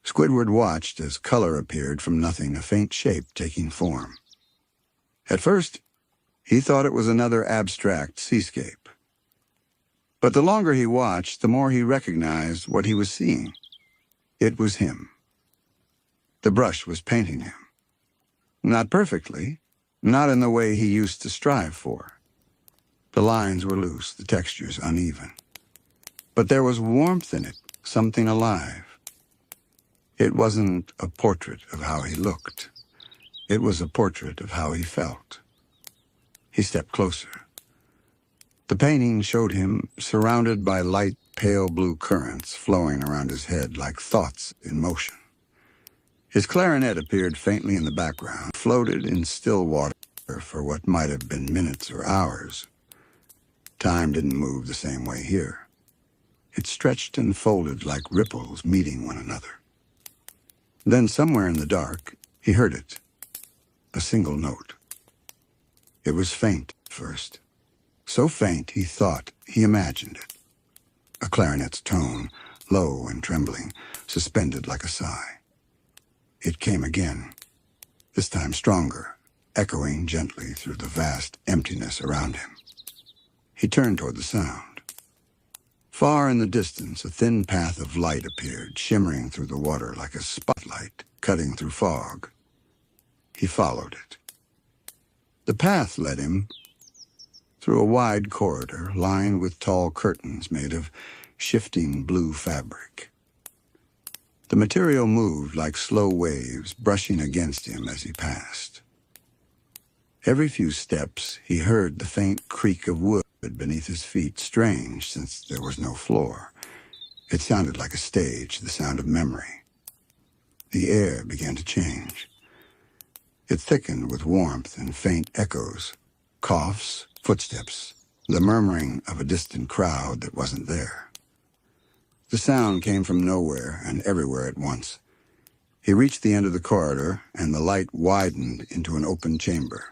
Squidward watched as color appeared from nothing, a faint shape taking form. At first, he thought it was another abstract seascape. But the longer he watched, the more he recognized what he was seeing. It was him. The brush was painting him. Not perfectly, not in the way he used to strive for. The lines were loose, the textures uneven. But there was warmth in it, something alive. It wasn't a portrait of how he looked. It was a portrait of how he felt. He stepped closer. The painting showed him surrounded by light, pale blue currents flowing around his head like thoughts in motion. His clarinet appeared faintly in the background, floated in still water for what might have been minutes or hours. Time didn't move the same way here. It stretched and folded like ripples meeting one another. Then somewhere in the dark, he heard it. A single note. It was faint at first. So faint he thought he imagined it. A clarinet's tone, low and trembling, suspended like a sigh. It came again, this time stronger, echoing gently through the vast emptiness around him. He turned toward the sound. Far in the distance, a thin path of light appeared, shimmering through the water like a spotlight cutting through fog. He followed it. The path led him through a wide corridor lined with tall curtains made of shifting blue fabric. The material moved like slow waves, brushing against him as he passed. Every few steps, he heard the faint creak of wood beneath his feet, strange since there was no floor. It sounded like a stage, the sound of memory. The air began to change. It thickened with warmth and faint echoes, coughs, footsteps, the murmuring of a distant crowd that wasn't there. The sound came from nowhere and everywhere at once. He reached the end of the corridor, and the light widened into an open chamber.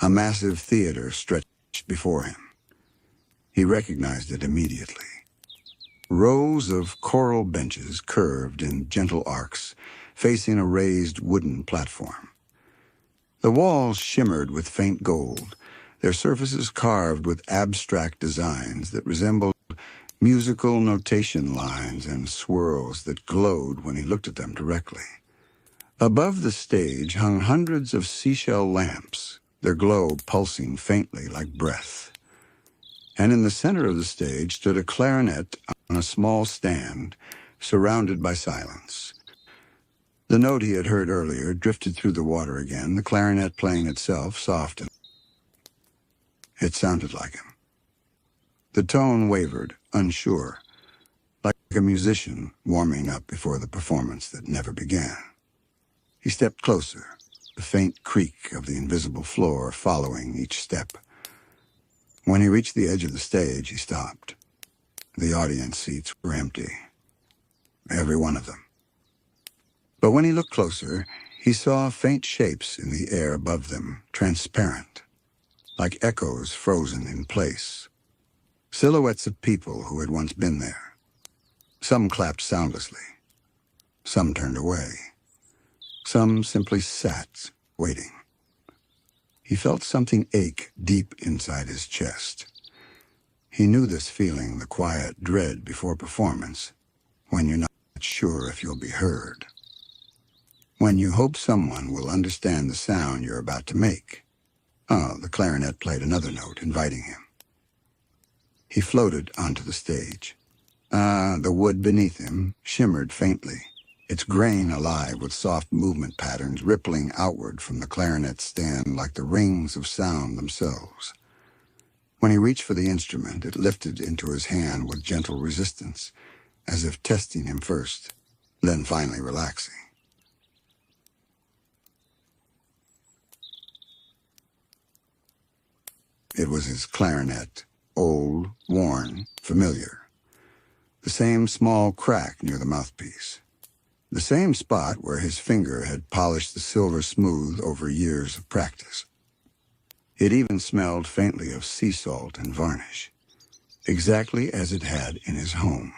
A massive theater stretched before him. He recognized it immediately. Rows of coral benches curved in gentle arcs, facing a raised wooden platform. The walls shimmered with faint gold, their surfaces carved with abstract designs that resembled musical notation lines and swirls that glowed when he looked at them directly. Above the stage hung hundreds of seashell lamps, their glow pulsing faintly like breath. And in the center of the stage stood a clarinet on a small stand, surrounded by silence. The note he had heard earlier drifted through the water again, the clarinet playing itself, soft and... It sounded like him. The tone wavered, unsure, like a musician warming up before the performance that never began. He stepped closer, the faint creak of the invisible floor following each step. When he reached the edge of the stage, he stopped. The audience seats were empty, every one of them. But when he looked closer, he saw faint shapes in the air above them, transparent, like echoes frozen in place. Silhouettes of people who had once been there. Some clapped soundlessly. Some turned away. Some simply sat, waiting. He felt something ache deep inside his chest. He knew this feeling, the quiet dread before performance, when you're not sure if you'll be heard. When you hope someone will understand the sound you're about to make. Oh, the clarinet played another note, inviting him. He floated onto the stage. The wood beneath him shimmered faintly, its grain alive with soft movement patterns rippling outward from the clarinet stand like the rings of sound themselves. When he reached for the instrument, it lifted into his hand with gentle resistance, as if testing him first, then finally relaxing. It was his clarinet, old, worn, familiar. The same small crack near the mouthpiece. The same spot where his finger had polished the silver smooth over years of practice. It even smelled faintly of sea salt and varnish, exactly as it had in his home.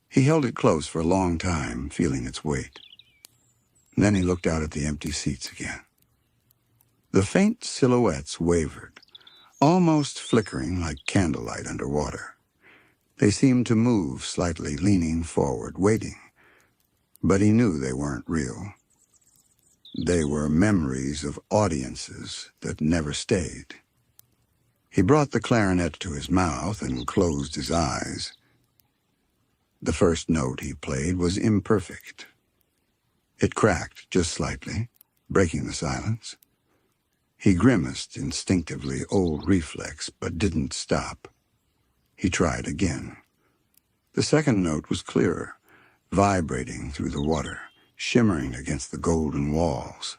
He held it close for a long time, feeling its weight. Then he looked out at the empty seats again. The faint silhouettes wavered, almost flickering like candlelight underwater. They seemed to move slightly, leaning forward, waiting. But he knew they weren't real. They were memories of audiences that never stayed. He brought the clarinet to his mouth and closed his eyes. The first note he played was imperfect. It cracked just slightly, breaking the silence. He grimaced instinctively, old reflex, but didn't stop. He tried again. The second note was clearer, vibrating through the water, shimmering against the golden walls.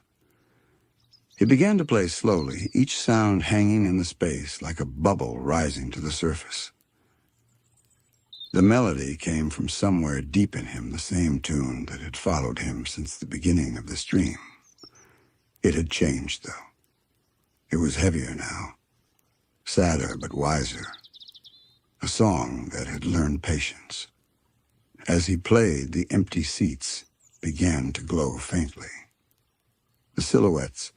He began to play slowly, each sound hanging in the space like a bubble rising to the surface. The melody came from somewhere deep in him, the same tune that had followed him since the beginning of this dream. It had changed, though. It was heavier now, sadder but wiser. A song that had learned patience. As he played, the empty seats began to glow faintly. The silhouettes,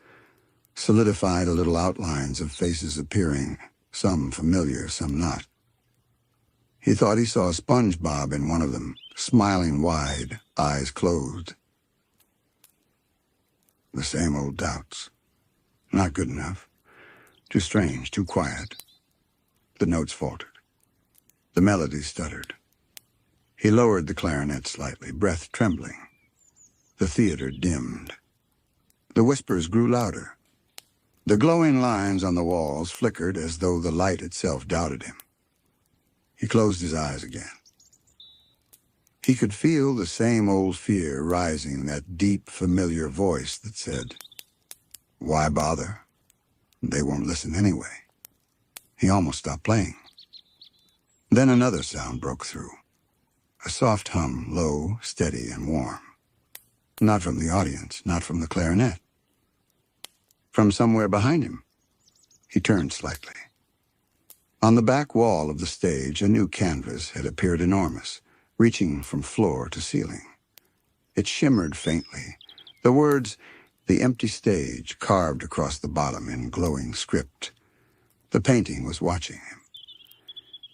solidified little outlines of faces appearing, some familiar, some not. He thought he saw SpongeBob in one of them, smiling wide, eyes closed. The same old doubts. Not good enough. Too strange, too quiet. The notes faltered. The melody stuttered. He lowered the clarinet slightly, breath trembling. The theater dimmed. The whispers grew louder. The glowing lines on the walls flickered as though the light itself doubted him. He closed his eyes again. He could feel the same old fear rising, that deep, familiar voice that said, "Why bother? They won't listen anyway." He almost stopped playing. Then another sound broke through. A soft hum, low, steady, and warm. Not from the audience, not from the clarinet. From somewhere behind him. He turned slightly. On the back wall of the stage, a new canvas had appeared enormous, reaching from floor to ceiling. It shimmered faintly. The words, "The empty stage," carved across the bottom in glowing script. The painting was watching him.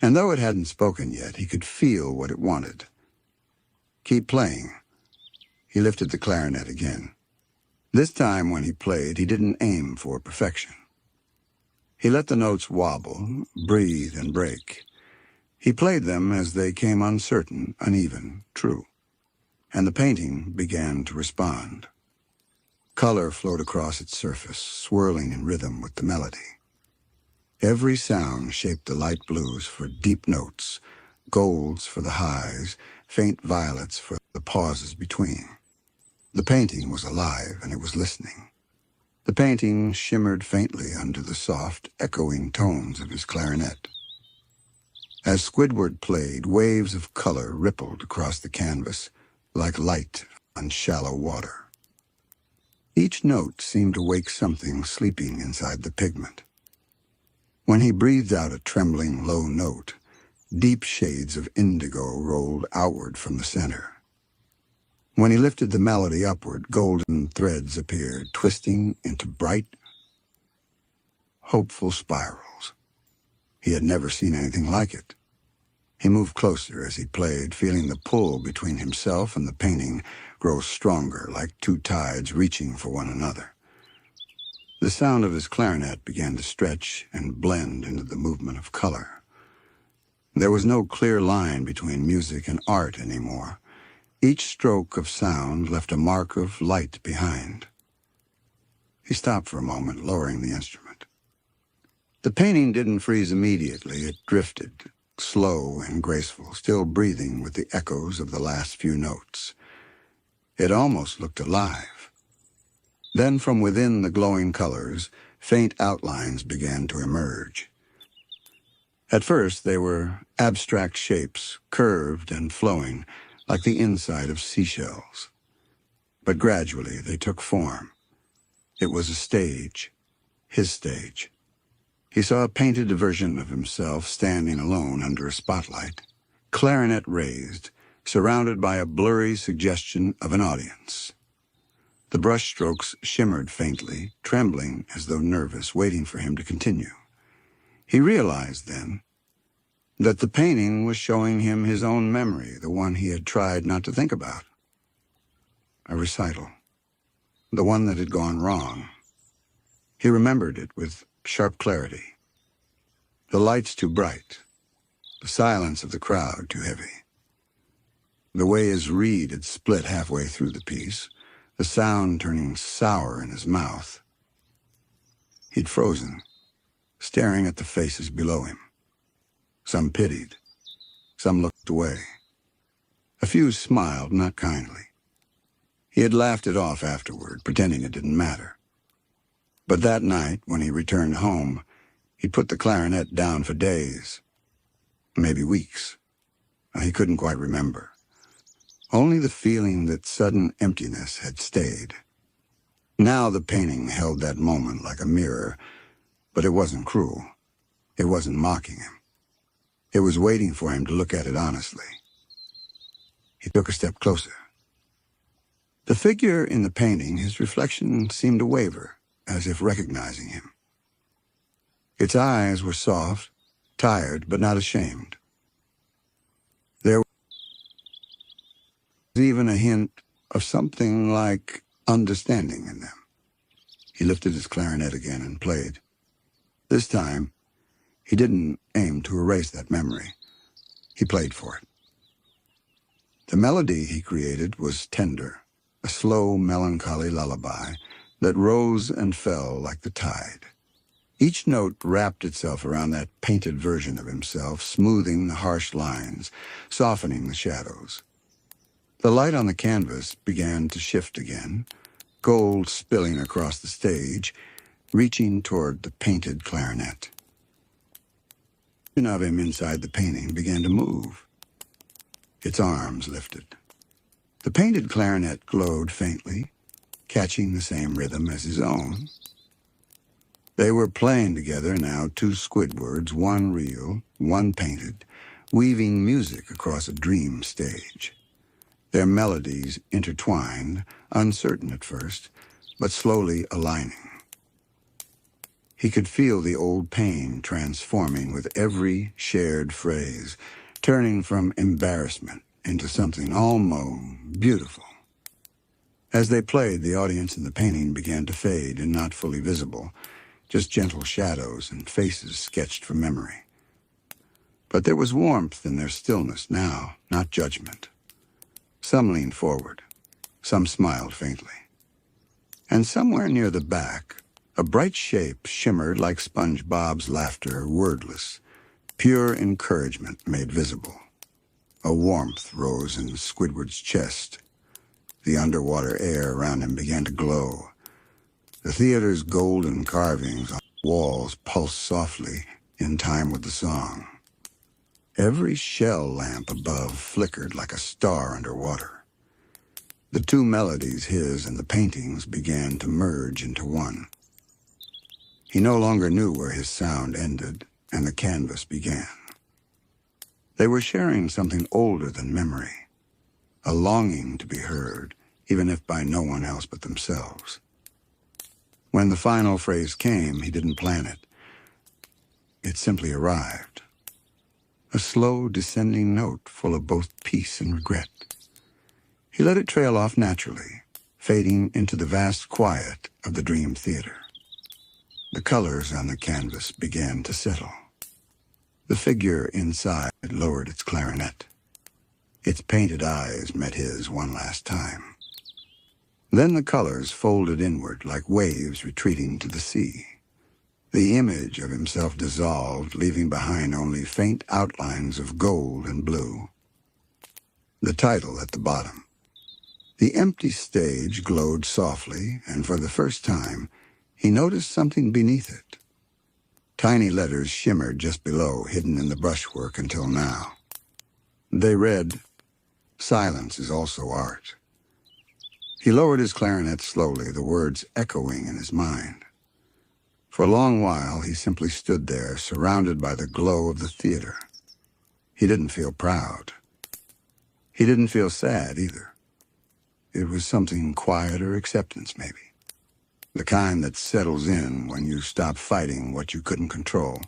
And though it hadn't spoken yet, he could feel what it wanted. Keep playing. He lifted the clarinet again. This time when he played, he didn't aim for perfection. He let the notes wobble, breathe, and break. He played them as they came uncertain, uneven, true. And the painting began to respond. Color flowed across its surface, swirling in rhythm with the melody. Every sound shaped the light blues for deep notes, golds for the highs, faint violets for the pauses between. The painting was alive, and it was listening. The painting shimmered faintly under the soft, echoing tones of his clarinet. As Squidward played, waves of color rippled across the canvas, like light on shallow water. Each note seemed to wake something sleeping inside the pigment. When he breathed out a trembling, low note, deep shades of indigo rolled outward from the center. When he lifted the melody upward, golden threads appeared, twisting into bright, hopeful spirals. He had never seen anything like it. He moved closer as he played, feeling the pull between himself and the painting grow stronger, like two tides reaching for one another. The sound of his clarinet began to stretch and blend into the movement of color. There was no clear line between music and art anymore. Each stroke of sound left a mark of light behind. He stopped for a moment, lowering the instrument. The painting didn't freeze immediately. It drifted, slow and graceful, still breathing with the echoes of the last few notes. It almost looked alive. Then from within the glowing colors, faint outlines began to emerge. At first, they were abstract shapes, curved and flowing, like the inside of seashells. But gradually, they took form. It was a stage, his stage. He saw a painted version of himself standing alone under a spotlight, clarinet raised, surrounded by a blurry suggestion of an audience. The brushstrokes shimmered faintly, trembling as though nervous, waiting for him to continue. He realized then that the painting was showing him his own memory, the one he had tried not to think about. A recital, the one that had gone wrong. He remembered it with sharp clarity. The lights too bright, the silence of the crowd too heavy. The way his reed had split halfway through the piece, the sound turning sour in his mouth. He'd frozen, staring at the faces below him. Some pitied, some looked away. A few smiled, not kindly. He had laughed it off afterward, pretending it didn't matter. But that night, when he returned home, he'd put the clarinet down for days, maybe weeks. He couldn't quite remember. Only the feeling that sudden emptiness had stayed. Now the painting held that moment like a mirror, but it wasn't cruel. It wasn't mocking him. It was waiting for him to look at it honestly. He took a step closer. The figure in the painting, his reflection seemed to waver, as if recognizing him. Its eyes were soft, tired, but not ashamed. There was even a hint of something like understanding in them. He lifted his clarinet again and played. This time, he didn't aim to erase that memory. He played for it. The melody he created was tender, a slow, melancholy lullaby that rose and fell like the tide. Each note wrapped itself around that painted version of himself, smoothing the harsh lines, softening the shadows. The light on the canvas began to shift again, gold spilling across the stage, reaching toward the painted clarinet. The vision of him inside the painting began to move. Its arms lifted. The painted clarinet glowed faintly, catching the same rhythm as his own. They were playing together now, two Squidwards, one real, one painted, weaving music across a dream stage. Their melodies intertwined, uncertain at first, but slowly aligning. He could feel the old pain transforming with every shared phrase, turning from embarrassment into something almost beautiful. As they played, the audience in the painting began to fade and not fully visible, just gentle shadows and faces sketched from memory. But there was warmth in their stillness now, not judgment. Some leaned forward, some smiled faintly. And somewhere near the back, a bright shape shimmered like SpongeBob's laughter, wordless, pure encouragement made visible. A warmth rose in Squidward's chest. The underwater air around him began to glow. The theater's golden carvings on the walls pulsed softly in time with the song. Every shell lamp above flickered like a star underwater. The two melodies, his and the painting's, began to merge into one. He no longer knew where his sound ended and the canvas began. They were sharing something older than memory, a longing to be heard, even if by no one else but themselves. When the final phrase came, he didn't plan it. It simply arrived. A slow, descending note full of both peace and regret. He let it trail off naturally, fading into the vast quiet of the dream theater. The colors on the canvas began to settle. The figure inside lowered its clarinet. Its painted eyes met his one last time. Then the colors folded inward like waves retreating to the sea. The image of himself dissolved, leaving behind only faint outlines of gold and blue. The title at the bottom, The empty stage glowed softly, and for the first time, he noticed something beneath it. Tiny letters shimmered just below, hidden in the brushwork until now. They read, "Silence is also art." He lowered his clarinet slowly, the words echoing in his mind. For a long while, he simply stood there, surrounded by the glow of the theater. He didn't feel proud. He didn't feel sad, either. It was something quiet or acceptance, maybe. The kind that settles in when you stop fighting what you couldn't control.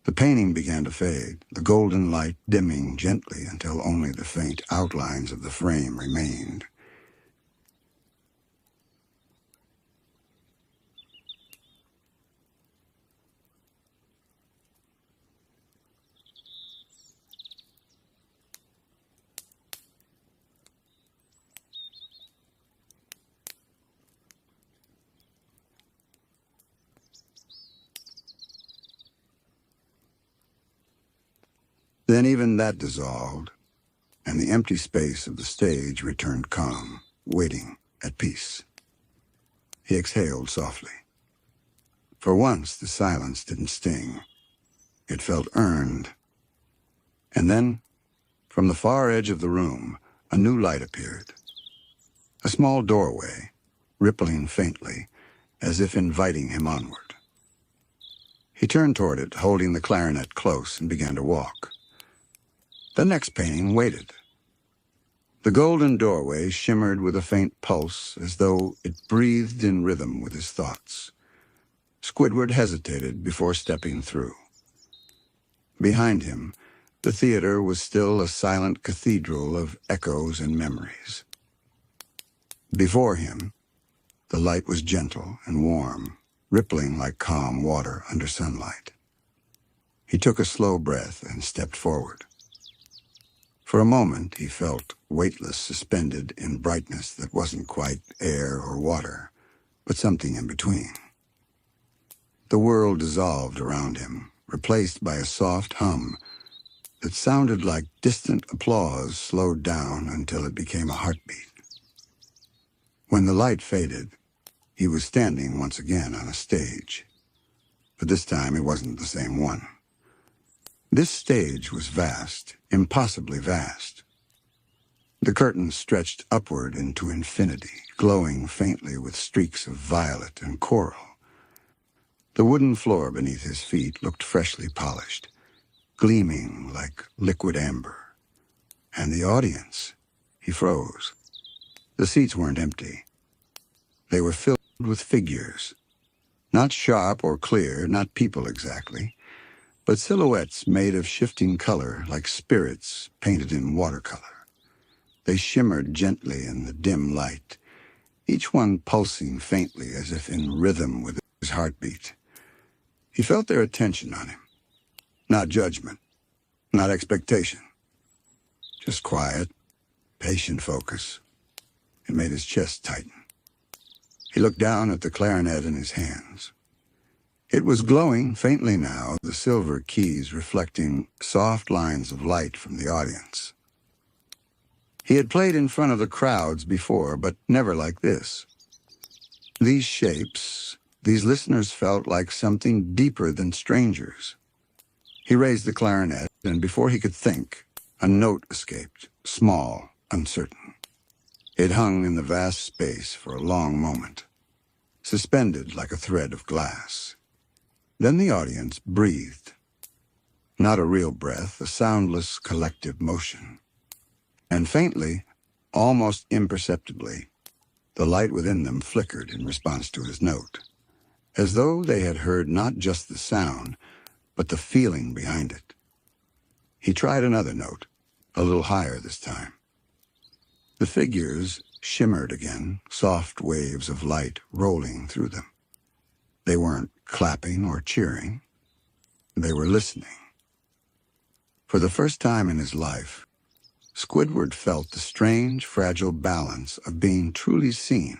The painting began to fade, the golden light dimming gently until only the faint outlines of the frame remained. Then even that dissolved, and the empty space of the stage returned calm, waiting, at peace. He exhaled softly. For once, the silence didn't sting. It felt earned. And then, from the far edge of the room, a new light appeared. A small doorway, rippling faintly, as if inviting him onward. He turned toward it, holding the clarinet close, and began to walk. The next painting waited. The golden doorway shimmered with a faint pulse, as though it breathed in rhythm with his thoughts. Squidward hesitated before stepping through. Behind him, the theater was still a silent cathedral of echoes and memories. Before him, the light was gentle and warm, rippling like calm water under sunlight. He took a slow breath and stepped forward. For a moment, he felt weightless, suspended in brightness that wasn't quite air or water, but something in between. The world dissolved around him, replaced by a soft hum that sounded like distant applause slowed down until it became a heartbeat. When the light faded, he was standing once again on a stage. But this time it wasn't the same one. This stage was vast, impossibly vast. The curtains stretched upward into infinity, glowing faintly with streaks of violet and coral. The wooden floor beneath his feet looked freshly polished, gleaming like liquid amber. And the audience, he froze. The seats weren't empty. They were filled with figures. Not sharp or clear, not people exactly, but silhouettes made of shifting color like spirits painted in watercolor. They shimmered gently in the dim light, each one pulsing faintly as if in rhythm with his heartbeat. He felt their attention on him. Not judgment, not expectation. Just quiet, patient focus. It made his chest tighten. He looked down at the clarinet in his hands. It was glowing faintly now, the silver keys reflecting soft lines of light from the audience. He had played in front of the crowds before, but never like this. These shapes, these listeners felt like something deeper than strangers. He raised the clarinet, and before he could think, a note escaped, small, uncertain. It hung in the vast space for a long moment, suspended like a thread of glass. Then the audience breathed. Not a real breath, a soundless collective motion. And faintly, almost imperceptibly, the light within them flickered in response to his note, as though they had heard not just the sound, but the feeling behind it. He tried another note, a little higher this time. The figures shimmered again, soft waves of light rolling through them. They weren't clapping or cheering. They were listening. For the first time in his life, Squidward felt the strange, fragile balance of being truly seen,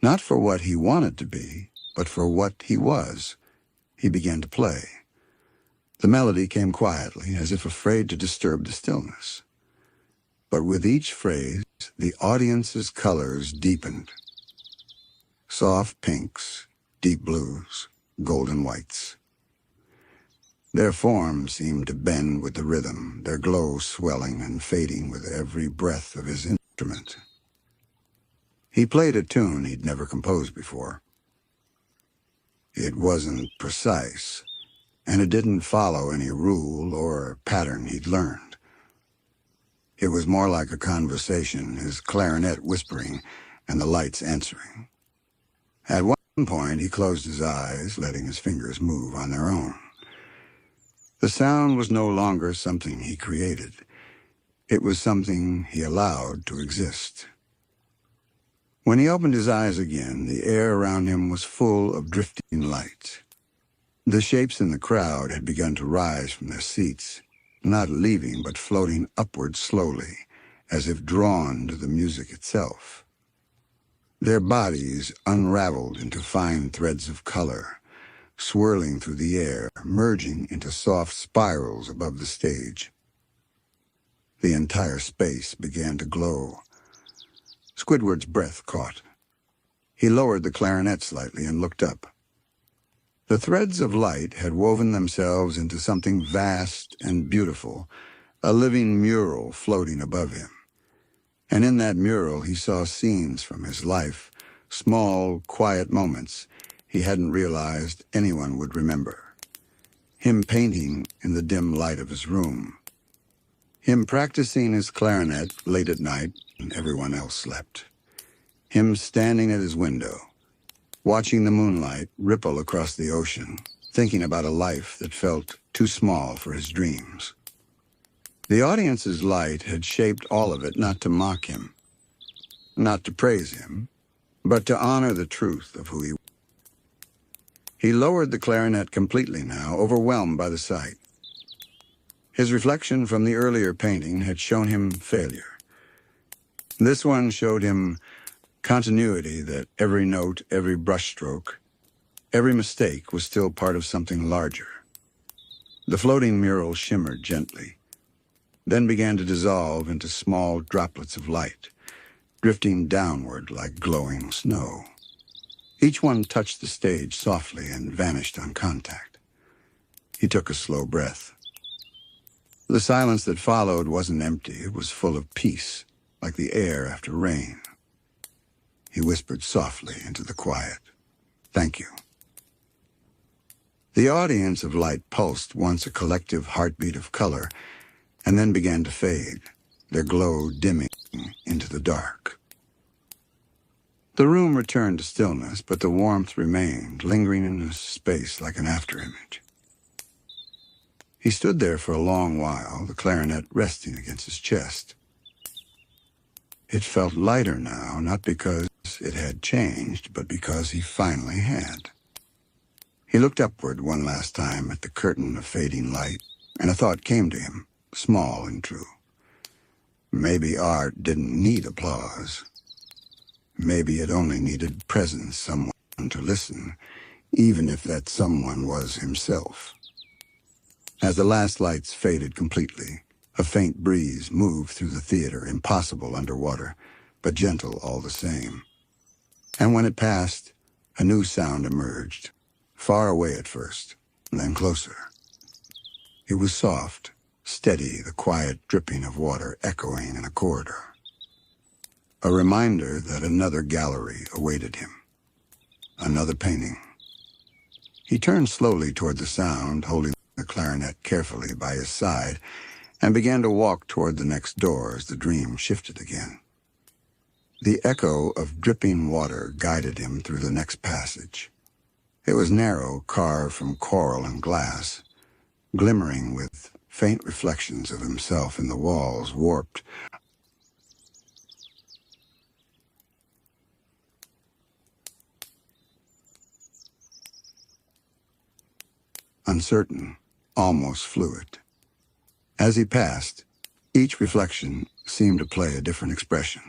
not for what he wanted to be, but for what he was. He began to play. The melody came quietly, as if afraid to disturb the stillness. But with each phrase, the audience's colors deepened. Soft pinks, deep blues, golden whites. Their forms seemed to bend with the rhythm, their glow swelling and fading with every breath of his instrument. He played a tune he'd never composed before. It wasn't precise, and it didn't follow any rule or pattern he'd learned. It was more like a conversation, his clarinet whispering and the lights answering. At one point, he closed his eyes, letting his fingers move on their own. The sound was no longer something he created. It was something he allowed to exist. When he opened his eyes again, the air around him was full of drifting light. The shapes in the crowd had begun to rise from their seats, not leaving but floating upward slowly, as if drawn to the music itself. Their bodies unraveled into fine threads of color, swirling through the air, merging into soft spirals above the stage. The entire space began to glow. Squidward's breath caught. He lowered the clarinet slightly and looked up. The threads of light had woven themselves into something vast and beautiful, a living mural floating above him. And in that mural he saw scenes from his life, small, quiet moments he hadn't realized anyone would remember. Him painting in the dim light of his room. Him practicing his clarinet late at night when everyone else slept. Him standing at his window, watching the moonlight ripple across the ocean, thinking about a life that felt too small for his dreams. The audience's light had shaped all of it not to mock him, not to praise him, but to honor the truth of who he was. He lowered the clarinet completely now, overwhelmed by the sight. His reflection from the earlier painting had shown him failure. This one showed him continuity, that every note, every brushstroke, every mistake was still part of something larger. The floating mural shimmered gently, then began to dissolve into small droplets of light, drifting downward like glowing snow. Each one touched the stage softly and vanished on contact. He took a slow breath. The silence that followed wasn't empty. It was full of peace, like the air after rain. He whispered softly into the quiet, "Thank you." The audience of light pulsed once a collective heartbeat of color, and then began to fade, their glow dimming into the dark. The room returned to stillness, but the warmth remained, lingering in the space like an afterimage. He stood there for a long while, the clarinet resting against his chest. It felt lighter now, not because it had changed, but because he finally had. He looked upward one last time at the curtain of fading light, and a thought came to him, small and true. Maybe art didn't need applause. Maybe it only needed presence, someone to listen, even if that someone was himself. As the last lights faded completely, a faint breeze moved through the theater, impossible underwater, but gentle all the same. And when it passed, a new sound emerged, far away at first, then closer. It was soft, steady, the quiet dripping of water echoing in a corridor. A reminder that another gallery awaited him, another painting. He turned slowly toward the sound, holding the clarinet carefully by his side, and began to walk toward the next door as the dream shifted again. The echo of dripping water guided him through the next passage. It was narrow, carved from coral and glass, glimmering with faint reflections of himself in the walls, warped. Uncertain, almost fluid. As he passed, each reflection seemed to play a different expression.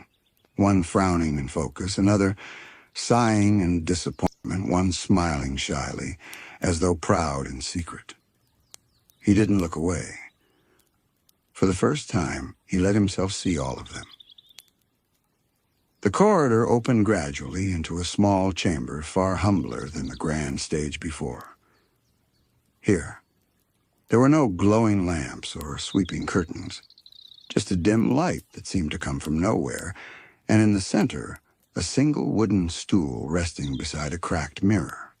One frowning in focus, another sighing in disappointment, one smiling shyly, as though proud in secret. He didn't look away. For the first time, he let himself see all of them. The corridor opened gradually into a small chamber far humbler than the grand stage before. Here, there were no glowing lamps or sweeping curtains, just a dim light that seemed to come from nowhere, and in the center, a single wooden stool resting beside a cracked mirror.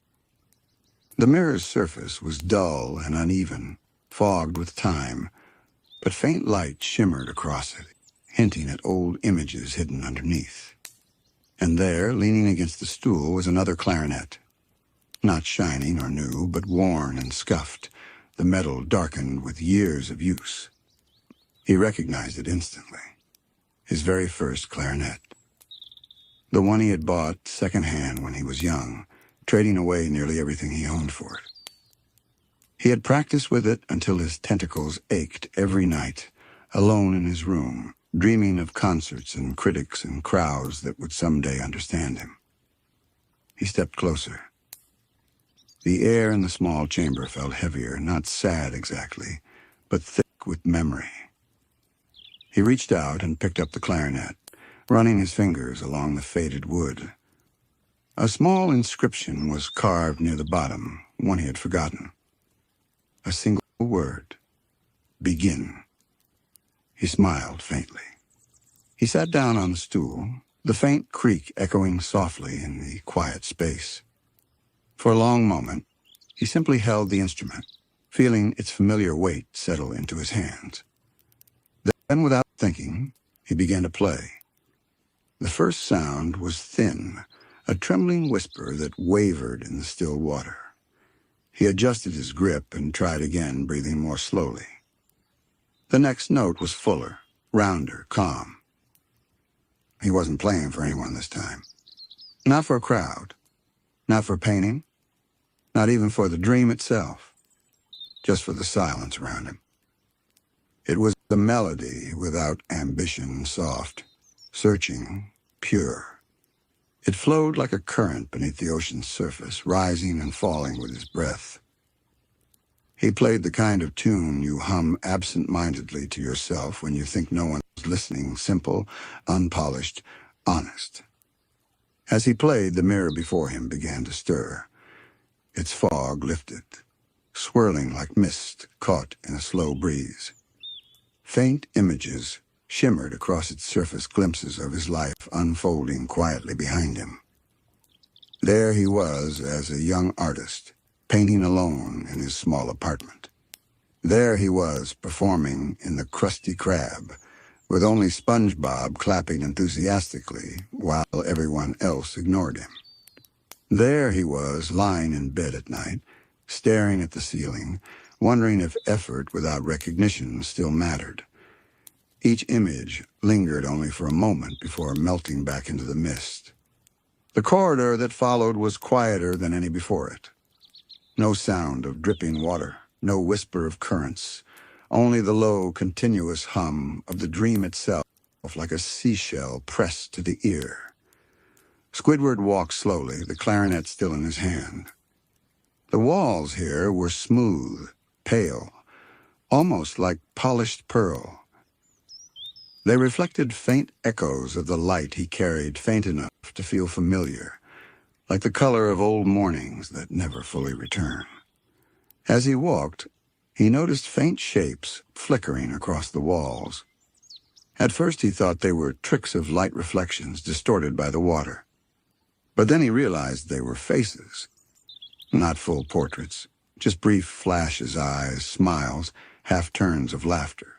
The mirror's surface was dull and uneven, fogged with time, but faint light shimmered across it, hinting at old images hidden underneath. And there, leaning against the stool, was another clarinet. Not shining or new, but worn and scuffed, the metal darkened with years of use. He recognized it instantly. His very first clarinet. The one he had bought secondhand when he was young, trading away nearly everything he owned for it. He had practiced with it until his tentacles ached every night, alone in his room, dreaming of concerts and critics and crowds that would someday understand him. He stepped closer. The air in the small chamber felt heavier, not sad exactly, but thick with memory. He reached out and picked up the clarinet, running his fingers along the faded wood. A small inscription was carved near the bottom, one he had forgotten. A single word. Begin. He smiled faintly. He sat down on the stool, the faint creak echoing softly in the quiet space. For a long moment, he simply held the instrument, feeling its familiar weight settle into his hands. Then, without thinking, he began to play. The first sound was thin, a trembling whisper that wavered in the still water. He adjusted his grip and tried again, breathing more slowly. The next note was fuller, rounder, calm. He wasn't playing for anyone this time. Not for a crowd. Not for painting. Not even for the dream itself. Just for the silence around him. It was a melody without ambition, soft, searching, pure. It flowed like a current beneath the ocean's surface, rising and falling with his breath. He played the kind of tune you hum absent-mindedly to yourself when you think no one's listening, simple, unpolished, honest. As he played, the mirror before him began to stir. Its fog lifted, swirling like mist caught in a slow breeze. Faint images shimmered across its surface, glimpses of his life unfolding quietly behind him. There he was as a young artist, painting alone in his small apartment. There he was performing in the Krusty Krab, with only SpongeBob clapping enthusiastically while everyone else ignored him. There he was lying in bed at night, staring at the ceiling, wondering if effort without recognition still mattered. Each image lingered only for a moment before melting back into the mist. The corridor that followed was quieter than any before it. No sound of dripping water, no whisper of currents, only the low, continuous hum of the dream itself, like a seashell pressed to the ear. Squidward walked slowly, the clarinet still in his hand. The walls here were smooth, pale, almost like polished pearl. They reflected faint echoes of the light he carried, faint enough to feel familiar, like the color of old mornings that never fully return. As he walked, he noticed faint shapes flickering across the walls. At first he thought they were tricks of light reflections distorted by the water. But then he realized they were faces, not full portraits, just brief flashes, eyes, smiles, half-turns of laughter.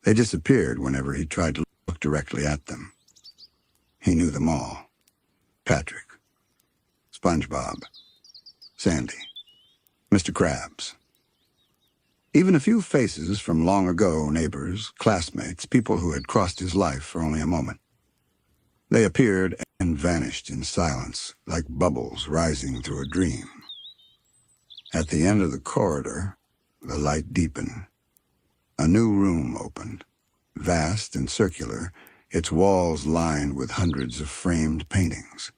They disappeared whenever he tried to look directly at them. He knew them all. Patrick, SpongeBob, Sandy, Mr. Krabs. Even a few faces from long ago, neighbors, classmates, people who had crossed his life for only a moment. They appeared and vanished in silence, like bubbles rising through a dream. At the end of the corridor, the light deepened. A new room opened, vast and circular, its walls lined with hundreds of framed paintings.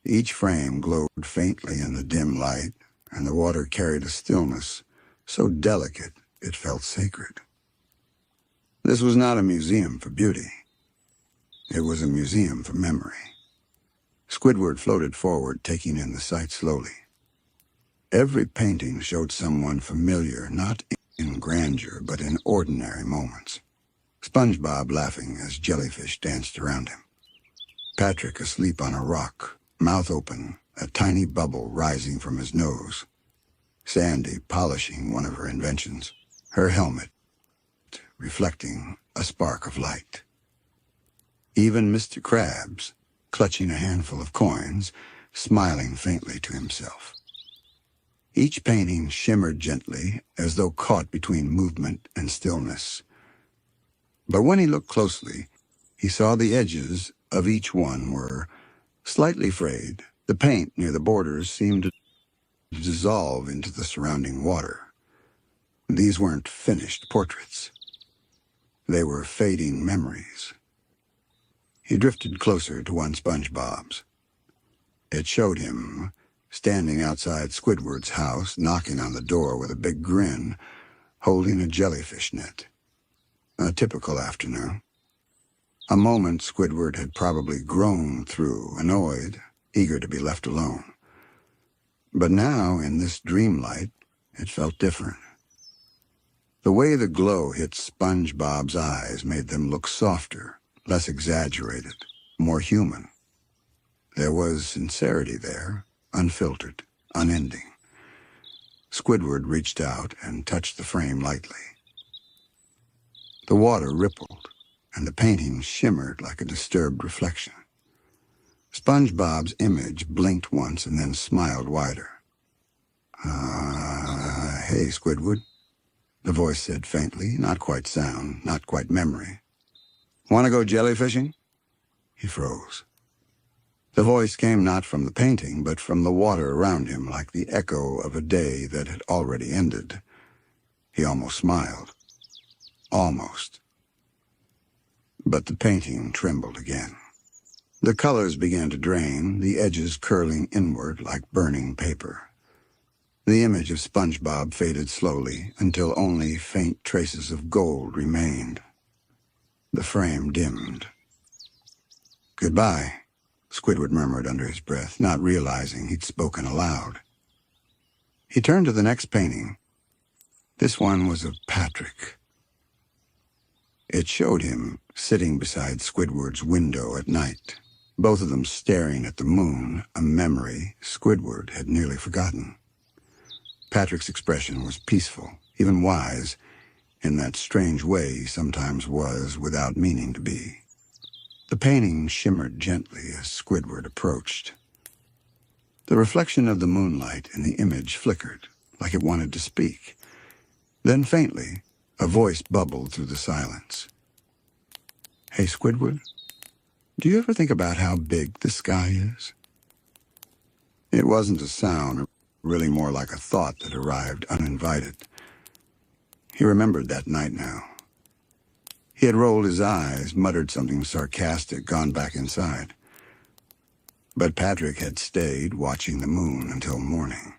Each frame glowed faintly in the dim light, and the water carried a stillness so delicate it felt sacred. This was not a museum for beauty. It was a museum for memory. Squidward floated forward, taking in the sight slowly. Every painting showed someone familiar, not in grandeur, but in ordinary moments. SpongeBob laughing as jellyfish danced around him. Patrick asleep on a rock, mouth open, a tiny bubble rising from his nose. Sandy polishing one of her inventions, her helmet reflecting a spark of light. Even Mr. Krabs, clutching a handful of coins, smiling faintly to himself. Each painting shimmered gently, as though caught between movement and stillness. But when he looked closely, he saw the edges of each one were slightly frayed. The paint near the borders seemed to dissolve into the surrounding water. These weren't finished portraits. They were fading memories. He drifted closer to one SpongeBob's. It showed him standing outside Squidward's house, knocking on the door with a big grin, holding a jellyfish net. A typical afternoon. A moment Squidward had probably groaned through, annoyed, eager to be left alone. But now, in this dreamlight, it felt different. The way the glow hit SpongeBob's eyes made them look softer, less exaggerated, more human. There was sincerity there, unfiltered, unending. Squidward reached out and touched the frame lightly. The water rippled, and the painting shimmered like a disturbed reflection. SpongeBob's image blinked once and then smiled wider. Hey, Squidward," the voice said faintly, not quite sound, not quite memory. "Want to go jellyfishing?" He froze. The voice came not from the painting, but from the water around him, like the echo of a day that had already ended. He almost smiled. Almost. But the painting trembled again. The colors began to drain, the edges curling inward like burning paper. The image of SpongeBob faded slowly until only faint traces of gold remained. The frame dimmed. "Goodbye," Squidward murmured under his breath, not realizing he'd spoken aloud. He turned to the next painting. This one was of Patrick. It showed him sitting beside Squidward's window at night, both of them staring at the moon, a memory Squidward had nearly forgotten. Patrick's expression was peaceful, even wise, in that strange way he sometimes was without meaning to be. The painting shimmered gently as Squidward approached. The reflection of the moonlight in the image flickered, like it wanted to speak. Then faintly, a voice bubbled through the silence. "Hey, Squidward, do you ever think about how big the sky is?" It wasn't a sound, really more like a thought that arrived uninvited. He remembered that night now. He had rolled his eyes, muttered something sarcastic, gone back inside. But Patrick had stayed watching the moon until morning.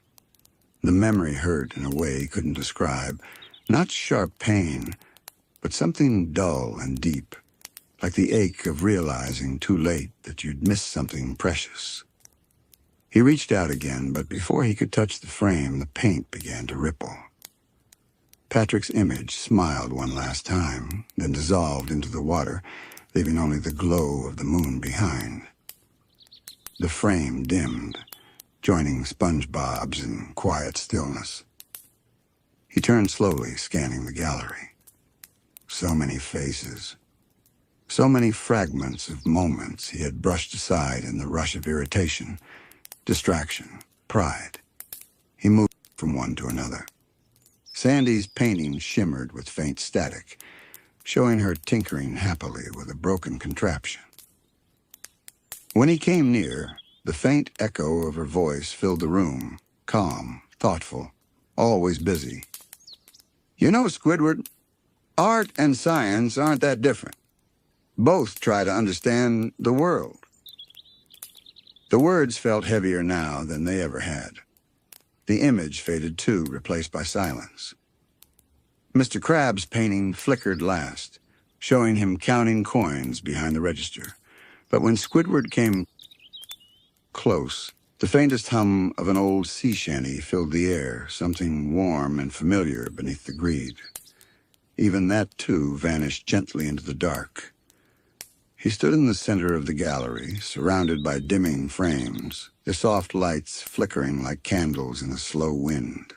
The memory hurt in a way he couldn't describe. Not sharp pain, but something dull and deep, like the ache of realizing too late that you'd missed something precious. He reached out again, but before he could touch the frame, the paint began to ripple. Patrick's image smiled one last time, then dissolved into the water, leaving only the glow of the moon behind. The frame dimmed, joining SpongeBob's in quiet stillness. He turned slowly, scanning the gallery. So many faces. So many fragments of moments he had brushed aside in the rush of irritation, distraction, pride. He moved from one to another. Sandy's painting shimmered with faint static, showing her tinkering happily with a broken contraption. When he came near, the faint echo of her voice filled the room, calm, thoughtful, always busy. "You know, Squidward, art and science aren't that different. Both try to understand the world." The words felt heavier now than they ever had. The image faded too, replaced by silence. Mr. Krabs' painting flickered last, showing him counting coins behind the register. But when Squidward came close, the faintest hum of an old sea shanty filled the air, something warm and familiar beneath the greed. Even that, too, vanished gently into the dark. He stood in the center of the gallery, surrounded by dimming frames, their soft lights flickering like candles in a slow wind.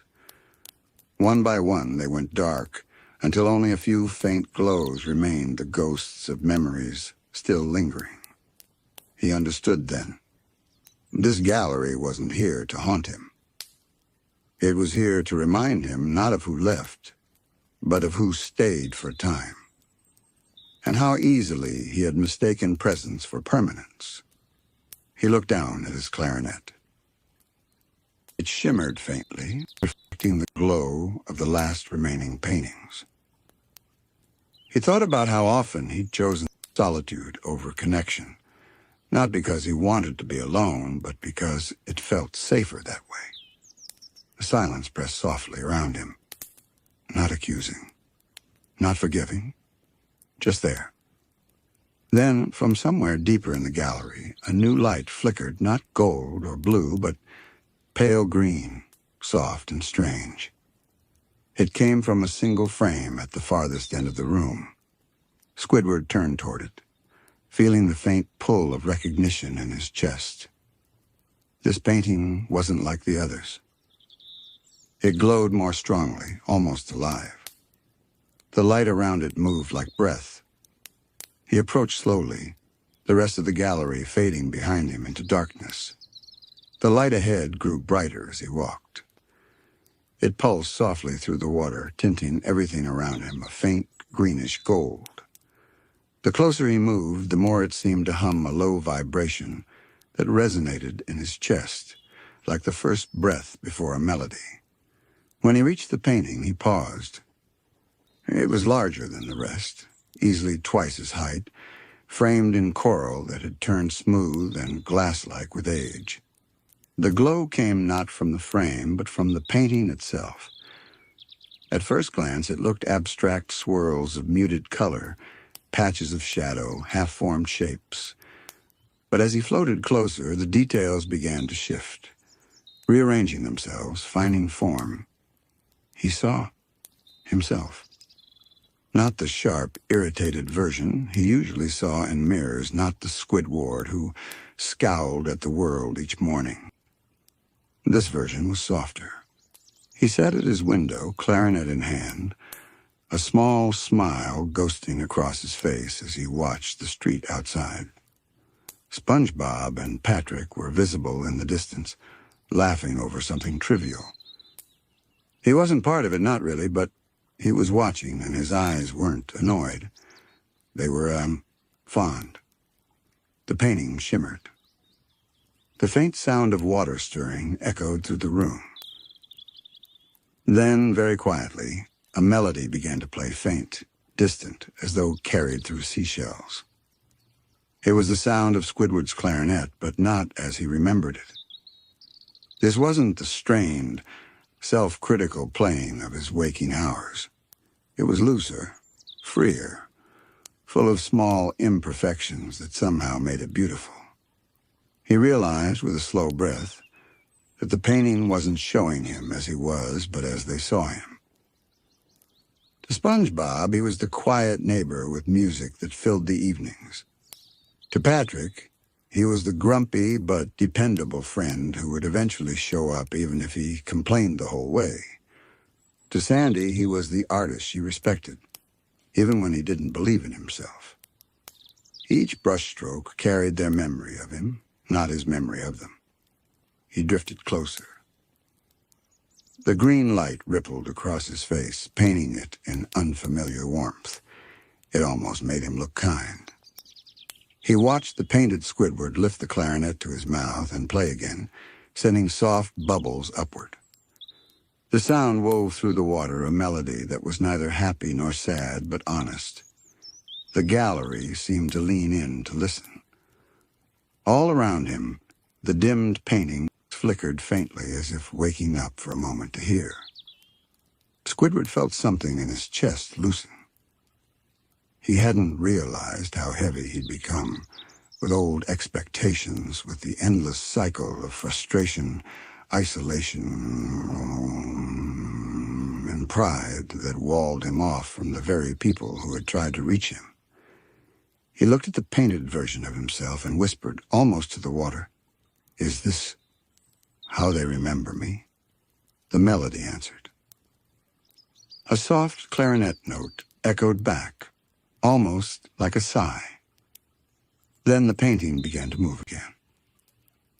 One by one, they went dark, until only a few faint glows remained, the ghosts of memories still lingering. He understood then. This gallery wasn't here to haunt him. It was here to remind him not of who left, but of who stayed for time, and how easily he had mistaken presence for permanence. He looked down at his clarinet. It shimmered faintly, reflecting the glow of the last remaining paintings. He thought about how often he'd chosen solitude over connection, not because he wanted to be alone, but because it felt safer that way. The silence pressed softly around him, not accusing, not forgiving, just there. Then, from somewhere deeper in the gallery, a new light flickered, not gold or blue, but pale green, soft and strange. It came from a single frame at the farthest end of the room. Squidward turned toward it, feeling the faint pull of recognition in his chest. This painting wasn't like the others. It glowed more strongly, almost alive. The light around it moved like breath. He approached slowly, the rest of the gallery fading behind him into darkness. The light ahead grew brighter as he walked. It pulsed softly through the water, tinting everything around him a faint greenish gold. The closer he moved, the more it seemed to hum a low vibration that resonated in his chest, like the first breath before a melody. When he reached the painting, he paused. It was larger than the rest, easily twice his height, framed in coral that had turned smooth and glass-like with age. The glow came not from the frame, but from the painting itself. At first glance, it looked abstract swirls of muted color, patches of shadow, half-formed shapes. But as he floated closer, the details began to shift, rearranging themselves, finding form. He saw himself. Not the sharp, irritated version he usually saw in mirrors, not the Squidward who scowled at the world each morning. This version was softer. He sat at his window, clarinet in hand, a small smile ghosting across his face as he watched the street outside. SpongeBob and Patrick were visible in the distance, laughing over something trivial. He wasn't part of it, not really, but he was watching, and his eyes weren't annoyed. They were, fond. The painting shimmered. The faint sound of water stirring echoed through the room. Then, very quietly, a melody began to play, faint, distant, as though carried through seashells. It was the sound of Squidward's clarinet, but not as he remembered it. This wasn't the strained, self-critical playing of his waking hours. It was looser, freer, full of small imperfections that somehow made it beautiful. He realized, with a slow breath, that the painting wasn't showing him as he was, but as they saw him. To SpongeBob, he was the quiet neighbor with music that filled the evenings. To Patrick, he was the grumpy but dependable friend who would eventually show up even if he complained the whole way. To Sandy, he was the artist she respected, even when he didn't believe in himself. Each brushstroke carried their memory of him, not his memory of them. He drifted closer. The green light rippled across his face, painting it in unfamiliar warmth. It almost made him look kind. He watched the painted Squidward lift the clarinet to his mouth and play again, sending soft bubbles upward. The sound wove through the water a melody that was neither happy nor sad, but honest. The gallery seemed to lean in to listen. All around him, the dimmed painting flickered faintly as if waking up for a moment to hear. Squidward felt something in his chest loosen. He hadn't realized how heavy he'd become with old expectations, with the endless cycle of frustration, isolation, and pride that walled him off from the very people who had tried to reach him. He looked at the painted version of himself and whispered, almost to the water, "Is this how they remember me?" The melody answered. A soft clarinet note echoed back, almost like a sigh. Then the painting began to move again.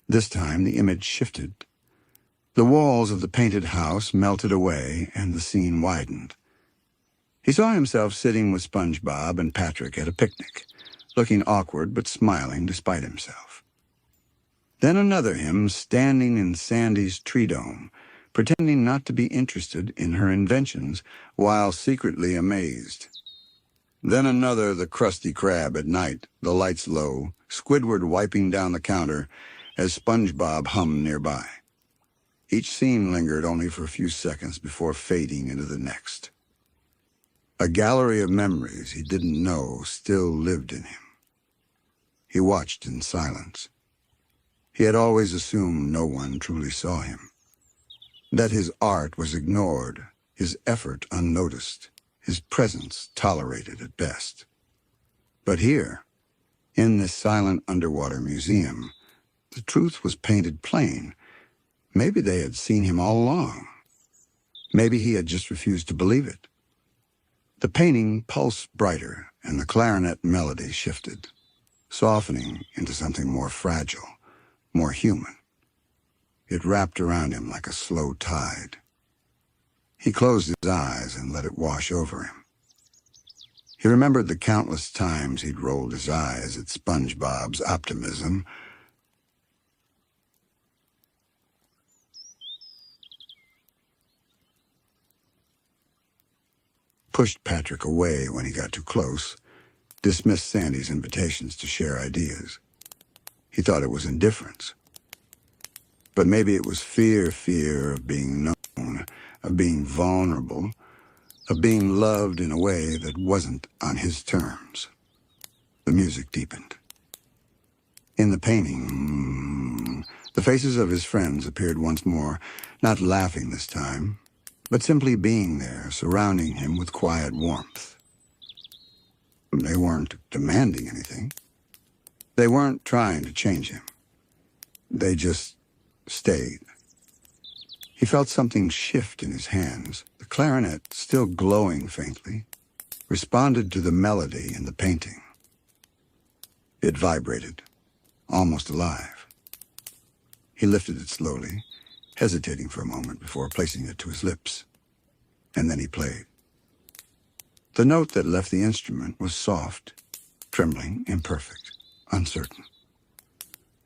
This time the image shifted. The walls of the painted house melted away and the scene widened. He saw himself sitting with SpongeBob and Patrick at a picnic, looking awkward but smiling despite himself. Then another him standing in Sandy's tree dome, pretending not to be interested in her inventions while secretly amazed. Then another the Krusty Krab at night, the lights low, Squidward wiping down the counter as SpongeBob hummed nearby. Each scene lingered only for a few seconds before fading into the next. A gallery of memories he didn't know still lived in him. He watched in silence. He had always assumed no one truly saw him, that his art was ignored, his effort unnoticed, his presence tolerated at best. But here, in this silent underwater museum, the truth was painted plain. Maybe they had seen him all along. Maybe he had just refused to believe it. The painting pulsed brighter, and the clarinet melody shifted, softening into something more fragile, more human. It wrapped around him like a slow tide. He closed his eyes and let it wash over him. He remembered the countless times he'd rolled his eyes at SpongeBob's optimism, pushed Patrick away when he got too close, dismissed Sandy's invitations to share ideas. He thought it was indifference. But maybe it was fear of being known, of being vulnerable, of being loved in a way that wasn't on his terms. The music deepened. In the painting, the faces of his friends appeared once more, not laughing this time, but simply being there, surrounding him with quiet warmth. They weren't demanding anything. They weren't trying to change him. They just stayed. He felt something shift in his hands. The clarinet, still glowing faintly, responded to the melody in the painting. It vibrated, almost alive. He lifted it slowly, hesitating for a moment before placing it to his lips. And then he played. The note that left the instrument was soft, trembling, imperfect, uncertain.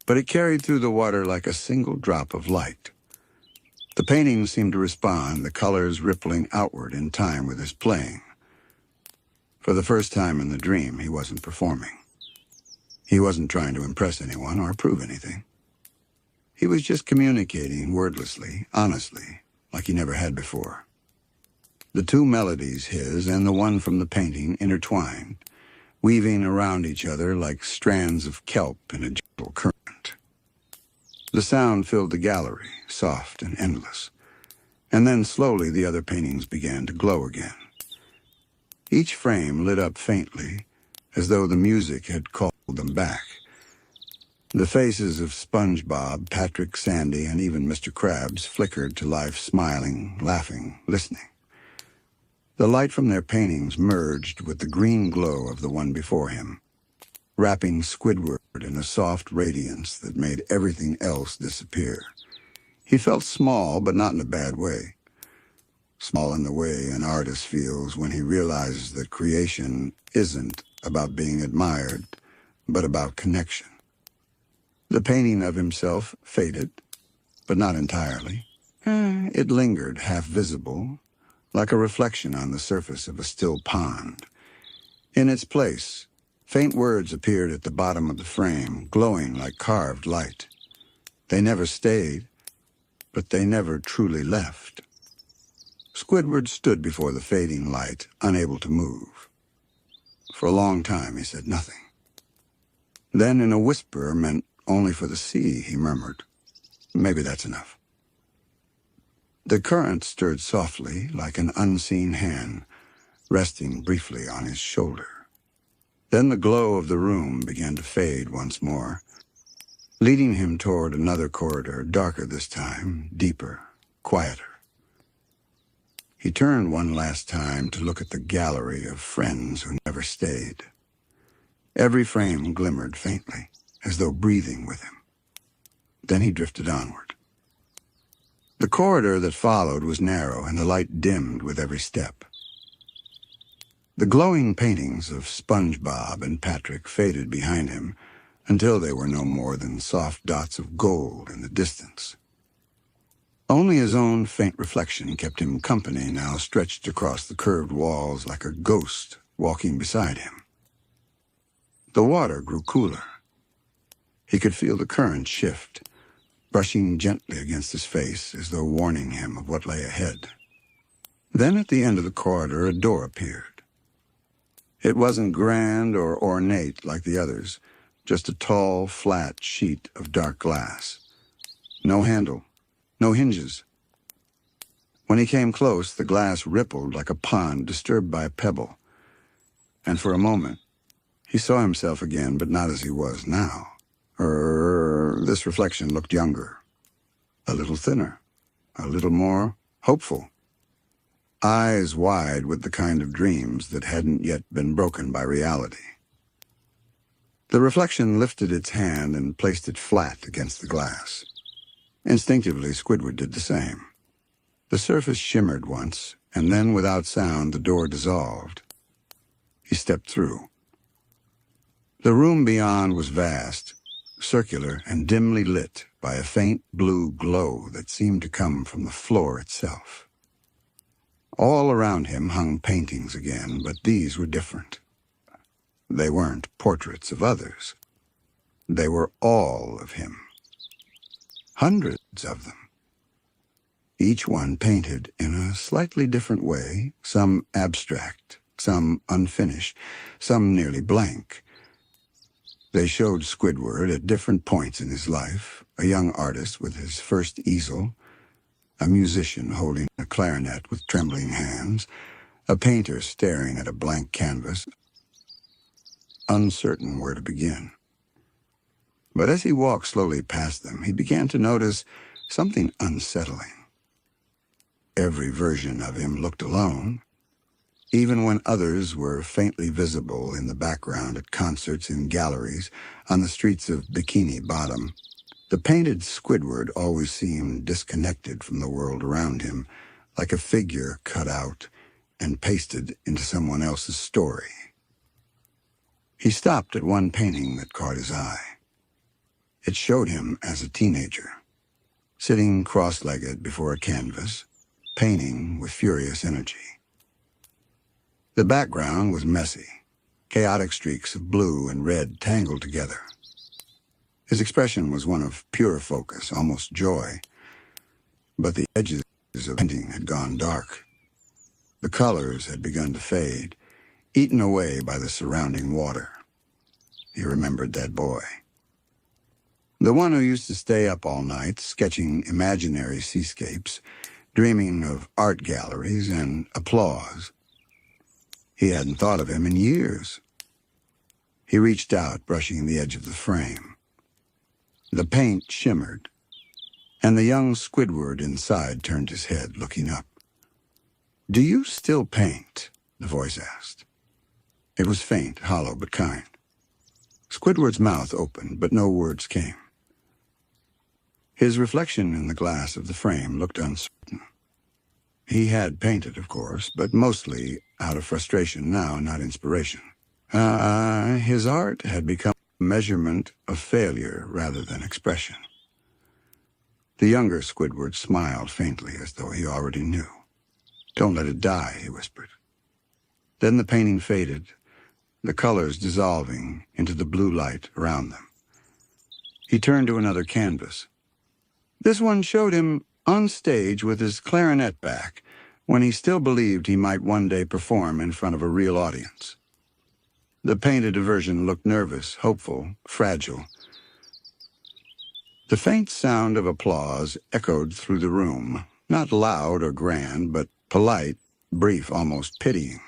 But it carried through the water like a single drop of light. The painting seemed to respond, the colors rippling outward in time with his playing. For the first time in the dream, he wasn't performing. He wasn't trying to impress anyone or prove anything. He was just communicating wordlessly, honestly, like he never had before. The two melodies, his and the one from the painting, intertwined, weaving around each other like strands of kelp in a gentle current. The sound filled the gallery, soft and endless, and then slowly the other paintings began to glow again. Each frame lit up faintly, as though the music had called them back. The faces of SpongeBob, Patrick, Sandy, and even Mr. Krabs flickered to life, smiling, laughing, listening. The light from their paintings merged with the green glow of the one before him, wrapping Squidward in a soft radiance that made everything else disappear. He felt small, but not in a bad way. Small in the way an artist feels when he realizes that creation isn't about being admired, but about connection. The painting of himself faded, but not entirely. It lingered, half visible, like a reflection on the surface of a still pond. In its place, faint words appeared at the bottom of the frame, glowing like carved light. They never stayed, but they never truly left. Squidward stood before the fading light, unable to move. For a long time, he said nothing. Then, in a whisper meant only for the sea, he murmured, "Maybe that's enough." The current stirred softly, like an unseen hand, resting briefly on his shoulder. Then the glow of the room began to fade once more, leading him toward another corridor, darker this time, deeper, quieter. He turned one last time to look at the gallery of friends who never stayed. Every frame glimmered faintly, as though breathing with him. Then he drifted onward. The corridor that followed was narrow, and the light dimmed with every step. The glowing paintings of SpongeBob and Patrick faded behind him until they were no more than soft dots of gold in the distance. Only his own faint reflection kept him company, now stretched across the curved walls like a ghost walking beside him. The water grew cooler. He could feel the current shift, brushing gently against his face as though warning him of what lay ahead. Then at the end of the corridor, a door appeared. It wasn't grand or ornate like the others, just a tall, flat sheet of dark glass. No handle, no hinges. When he came close, the glass rippled like a pond disturbed by a pebble. And for a moment, he saw himself again, but not as he was now. This reflection looked younger, a little thinner, a little more hopeful. Eyes wide with the kind of dreams that hadn't yet been broken by reality. The reflection lifted its hand and placed it flat against the glass. Instinctively, Squidward did the same. The surface shimmered once, and then without sound the door dissolved. He stepped through. The room beyond was vast, circular and dimly lit by a faint blue glow that seemed to come from the floor itself. All around him hung paintings again, but these were different. They weren't portraits of others. They were all of him. Hundreds of them. Each one painted in a slightly different way, some abstract, some unfinished, some nearly blank. They showed Squidward at different points in his life, a young artist with his first easel, a musician holding a clarinet with trembling hands, a painter staring at a blank canvas, uncertain where to begin. But as he walked slowly past them, he began to notice something unsettling. Every version of him looked alone, even when others were faintly visible in the background at concerts in galleries on the streets of Bikini Bottom. The painted Squidward always seemed disconnected from the world around him, like a figure cut out and pasted into someone else's story. He stopped at one painting that caught his eye. It showed him as a teenager, sitting cross-legged before a canvas, painting with furious energy. The background was messy, chaotic streaks of blue and red tangled together. His expression was one of pure focus, almost joy, but the edges of the painting had gone dark. The colors had begun to fade, eaten away by the surrounding water. He remembered that boy. The one who used to stay up all night, sketching imaginary seascapes, dreaming of art galleries and applause. He hadn't thought of him in years. He reached out, brushing the edge of the frame. The paint shimmered, and the young Squidward inside turned his head, looking up. "Do you still paint?" the voice asked. It was faint, hollow, but kind. Squidward's mouth opened, but no words came. His reflection in the glass of the frame looked uncertain. He had painted, of course, but mostly out of frustration now, not inspiration. His art had become a measurement of failure rather than expression. The younger Squidward smiled faintly as though he already knew. "Don't let it die," he whispered. Then the painting faded, the colors dissolving into the blue light around them. He turned to another canvas. This one showed him on stage with his clarinet back, when he still believed he might one day perform in front of a real audience. The painted version looked nervous, hopeful, fragile. The faint sound of applause echoed through the room, not loud or grand, but polite, brief, almost pitying.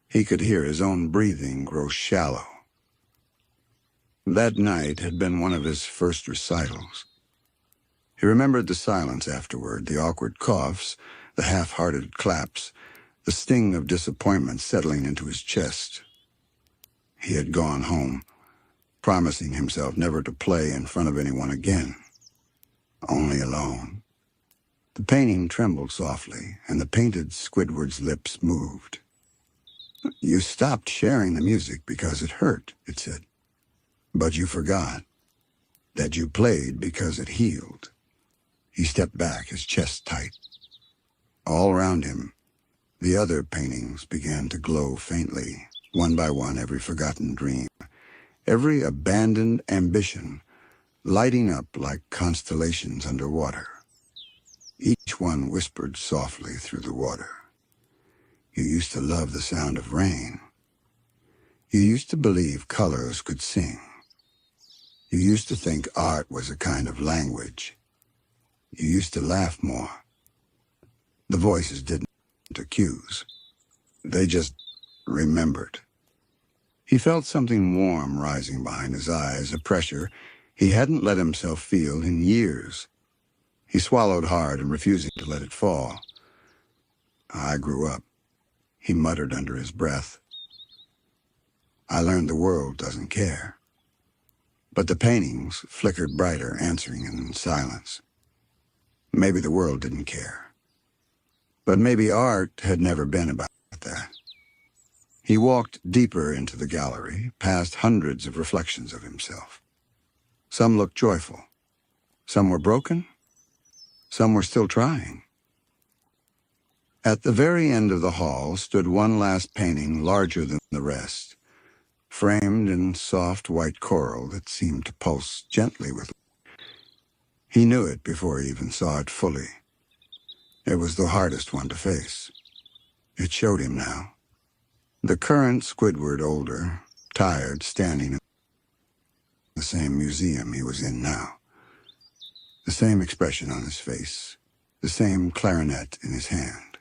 He could hear his own breathing grow shallow. That night had been one of his first recitals. He remembered the silence afterward, the awkward coughs, the half-hearted claps, the sting of disappointment settling into his chest. He had gone home, promising himself never to play in front of anyone again, only alone. The painting trembled softly, and the painted Squidward's lips moved. "You stopped sharing the music because it hurt," it said. "But you forgot that you played because it healed." He stepped back, his chest tight. All around him, the other paintings began to glow faintly, one by one, every forgotten dream, every abandoned ambition lighting up like constellations underwater. Each one whispered softly through the water. "You used to love the sound of rain. You used to believe colors could sing. You used to think art was a kind of language. You used to laugh more." The voices didn't accuse. They just remembered. He felt something warm rising behind his eyes, a pressure he hadn't let himself feel in years. He swallowed hard and refusing to let it fall. "I grew up," he muttered under his breath. "I learned the world doesn't care." But the paintings flickered brighter, answering in silence. Maybe the world didn't care. But maybe art had never been about that. He walked deeper into the gallery, past hundreds of reflections of himself. Some looked joyful. Some were broken. Some were still trying. At the very end of the hall stood one last painting larger than the rest, framed in soft white coral that seemed to pulse gently with light. He knew it before he even saw it fully. It was the hardest one to face. It showed him now. The current Squidward, older, tired, standing in the same museum he was in now. The same expression on his face, the same clarinet in his hand.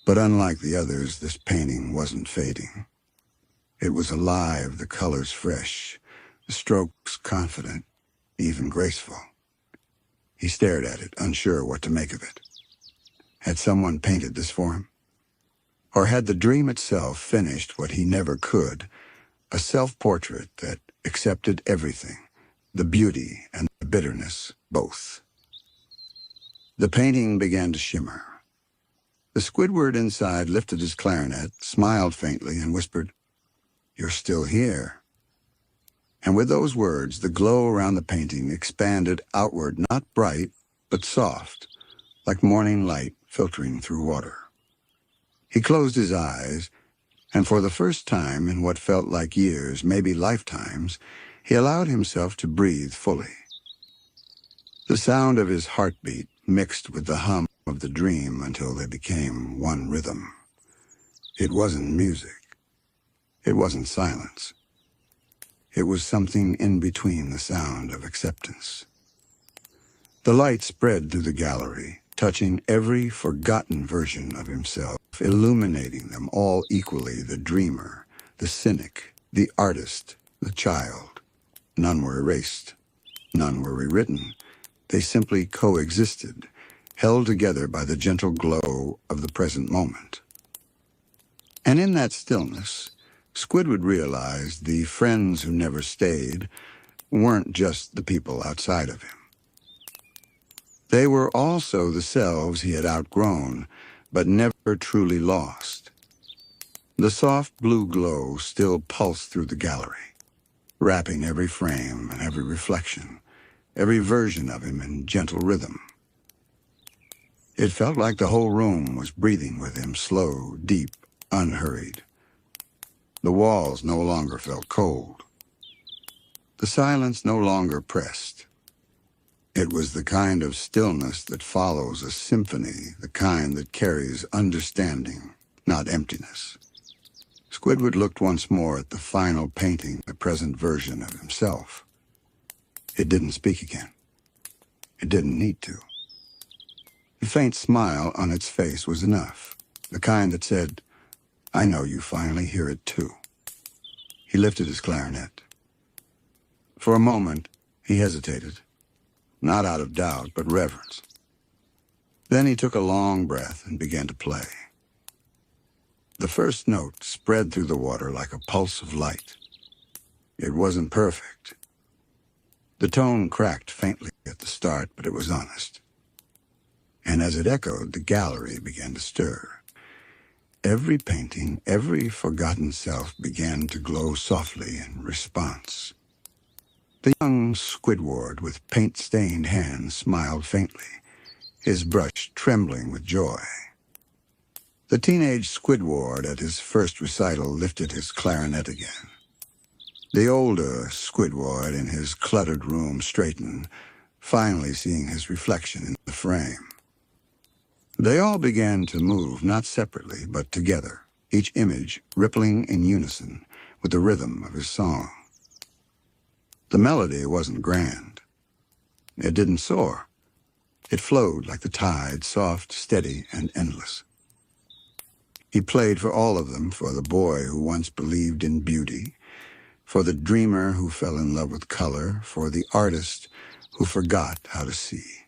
But unlike the others, this painting wasn't fading. It was alive, the colors fresh, the strokes confident, even graceful. He stared at it, unsure what to make of it. Had someone painted this for him? Or had the dream itself finished what he never could, a self-portrait that accepted everything, the beauty and the bitterness, both? The painting began to shimmer. The Squidward inside lifted his clarinet, smiled faintly, and whispered, "You're still here." And with those words, the glow around the painting expanded outward, not bright, but soft, like morning light filtering through water. He closed his eyes, and for the first time in what felt like years, maybe lifetimes, he allowed himself to breathe fully. The sound of his heartbeat mixed with the hum of the dream until they became one rhythm. It wasn't music. It wasn't silence. It was something in between, the sound of acceptance. The light spread through the gallery, touching every forgotten version of himself, illuminating them all equally, the dreamer, the cynic, the artist, the child. None were erased. None were rewritten. They simply coexisted, held together by the gentle glow of the present moment. And in that stillness, Squidward realized the friends who never stayed weren't just the people outside of him. They were also the selves he had outgrown, but never truly lost. The soft blue glow still pulsed through the gallery, wrapping every frame and every reflection, every version of him in gentle rhythm. It felt like the whole room was breathing with him, slow, deep, unhurried. The walls no longer felt cold. The silence no longer pressed. It was the kind of stillness that follows a symphony, the kind that carries understanding, not emptiness. Squidward looked once more at the final painting, the present version of himself. It didn't speak again. It didn't need to. The faint smile on its face was enough, the kind that said, "I know you finally hear it too." He lifted his clarinet. For a moment, he hesitated, not out of doubt, but reverence. Then he took a long breath and began to play. The first note spread through the water like a pulse of light. It wasn't perfect. The tone cracked faintly at the start, but it was honest. And as it echoed, the gallery began to stir. Every painting, every forgotten self began to glow softly in response. The young Squidward, with paint-stained hands, smiled faintly, his brush trembling with joy. The teenage Squidward at his first recital lifted his clarinet again. The older Squidward in his cluttered room straightened, finally seeing his reflection in the frame. They all began to move, not separately, but together, each image rippling in unison with the rhythm of his song. The melody wasn't grand. It didn't soar. It flowed like the tide, soft, steady, and endless. He played for all of them, for the boy who once believed in beauty, for the dreamer who fell in love with color, for the artist who forgot how to see.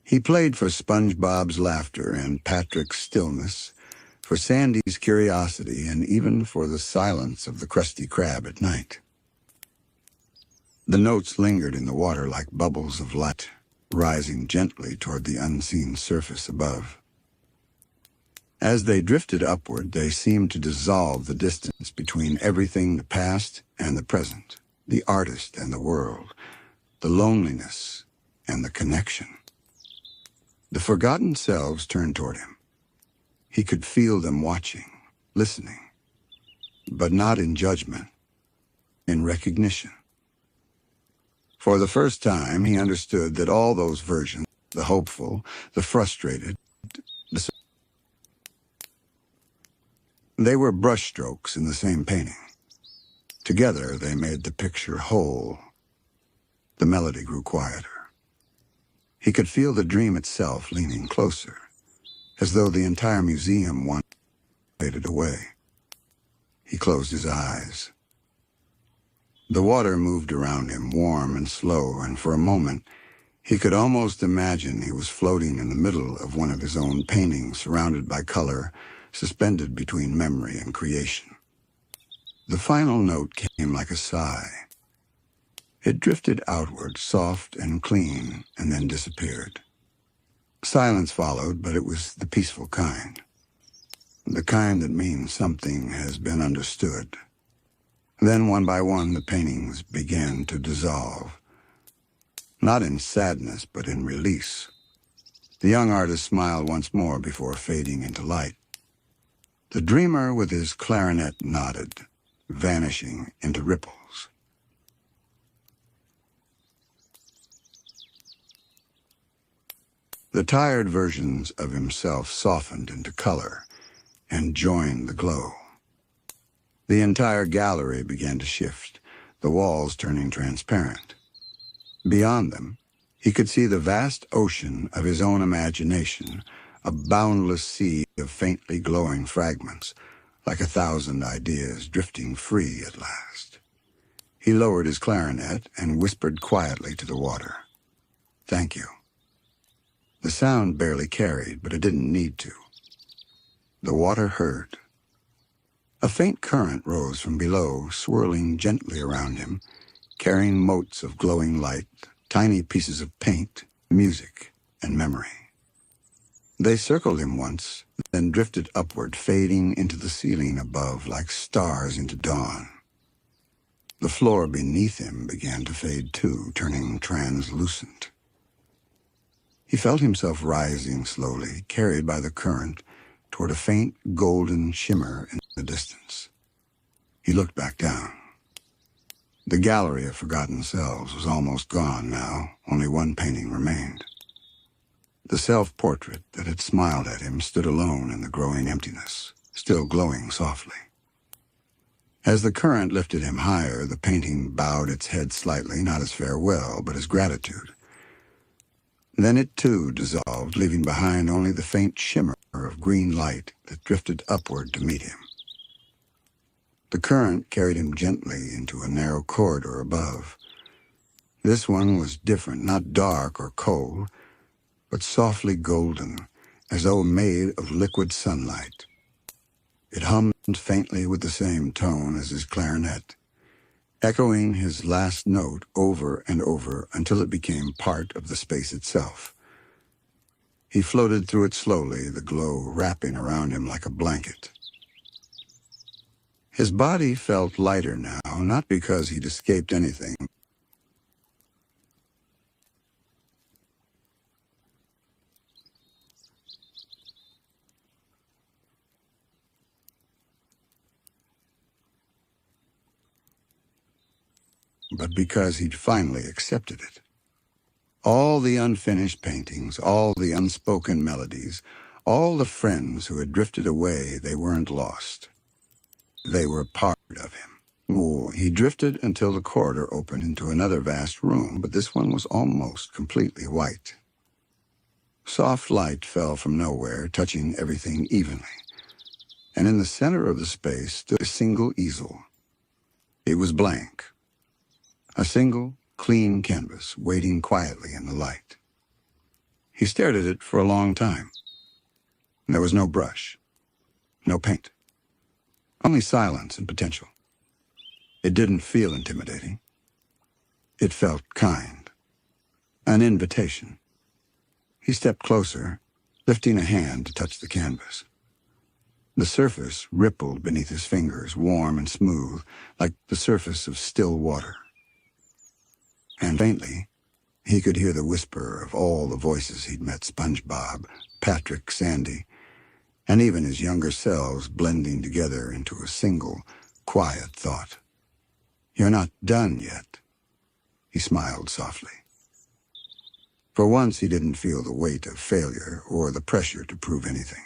He played for SpongeBob's laughter and Patrick's stillness, for Sandy's curiosity, and even for the silence of the Krusty Krab at night. The notes lingered in the water like bubbles of light, rising gently toward the unseen surface above. As they drifted upward, they seemed to dissolve the distance between everything, the past and the present, the artist and the world, the loneliness and the connection. The forgotten selves turned toward him. He could feel them watching, listening, but not in judgment, in recognition. For the first time, he understood that all those versions, the hopeful, the frustrated, they were brushstrokes in the same painting. Together, they made the picture whole. The melody grew quieter. He could feel the dream itself leaning closer, as though the entire museum faded away. He closed his eyes. The water moved around him, warm and slow, and for a moment, he could almost imagine he was floating in the middle of one of his own paintings, surrounded by color, suspended between memory and creation. The final note came like a sigh. It drifted outward, soft and clean, and then disappeared. Silence followed, but it was the peaceful kind. The kind that means something has been understood. Then, one by one, the paintings began to dissolve. Not in sadness, but in release. The young artist smiled once more before fading into light. The dreamer with his clarinet nodded, vanishing into ripples. The tired versions of himself softened into color and joined the glow. The entire gallery began to shift, the walls turning transparent. Beyond them, he could see the vast ocean of his own imagination, a boundless sea of faintly glowing fragments, like 1,000 ideas drifting free at last. He lowered his clarinet and whispered quietly to the water, "Thank you." The sound barely carried, but it didn't need to. The water heard. A faint current rose from below, swirling gently around him, carrying motes of glowing light, tiny pieces of paint, music, and memory. They circled him once, then drifted upward, fading into the ceiling above like stars into dawn. The floor beneath him began to fade too, turning translucent. He felt himself rising slowly, carried by the current, toward a faint golden shimmer in the distance. He looked back down. The gallery of forgotten selves was almost gone now. Only one painting remained. The self-portrait that had smiled at him stood alone in the growing emptiness, still glowing softly. As the current lifted him higher, the painting bowed its head slightly, not as farewell, but as gratitude. Then it too dissolved, leaving behind only the faint shimmer of green light that drifted upward to meet him. The current carried him gently into a narrow corridor above. This one was different, not dark or cold, but softly golden, as though made of liquid sunlight. It hummed faintly with the same tone as his clarinet, echoing his last note over and over until it became part of the space itself. He floated through it slowly, the glow wrapping around him like a blanket. His body felt lighter now, not because he'd escaped anything, but because he'd finally accepted it. All the unfinished paintings, all the unspoken melodies, all the friends who had drifted away, they weren't lost. They were part of him. Oh, he drifted until the corridor opened into another vast room, but this one was almost completely white. Soft light fell from nowhere, touching everything evenly. And in the center of the space stood a single easel. It was blank. A single, clean canvas waiting quietly in the light. He stared at it for a long time. There was no brush, no paint, only silence and potential. It didn't feel intimidating. It felt kind, an invitation. He stepped closer, lifting a hand to touch the canvas. The surface rippled beneath his fingers, warm and smooth, like the surface of still water. And faintly, he could hear the whisper of all the voices he'd met: SpongeBob, Patrick, Sandy, and even his younger selves blending together into a single, quiet thought. "You're not done yet," he smiled softly. For once, he didn't feel the weight of failure or the pressure to prove anything.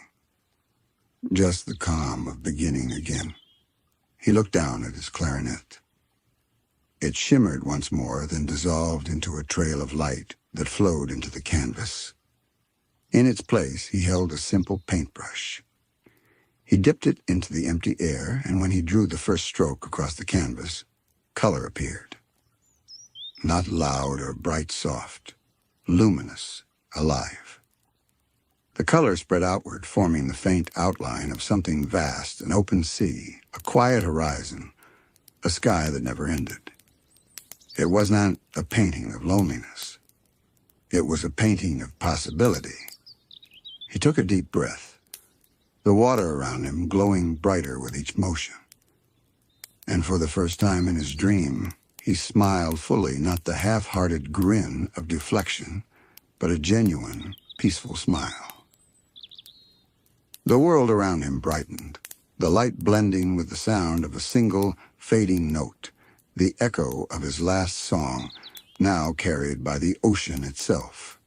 Just the calm of beginning again. He looked down at his clarinet. It shimmered once more, then dissolved into a trail of light that flowed into the canvas. In its place, he held a simple paintbrush. He dipped it into the empty air, and when he drew the first stroke across the canvas, color appeared. Not loud or bright soft, luminous, alive. The color spread outward, forming the faint outline of something vast, an open sea, a quiet horizon, a sky that never ended. It was not a painting of loneliness. It was a painting of possibility. He took a deep breath, the water around him glowing brighter with each motion. And for the first time in his dream, he smiled fully, not the half-hearted grin of deflection, but a genuine, peaceful smile. The world around him brightened, the light blending with the sound of a single, fading note, the echo of his last song, now carried by the ocean itself.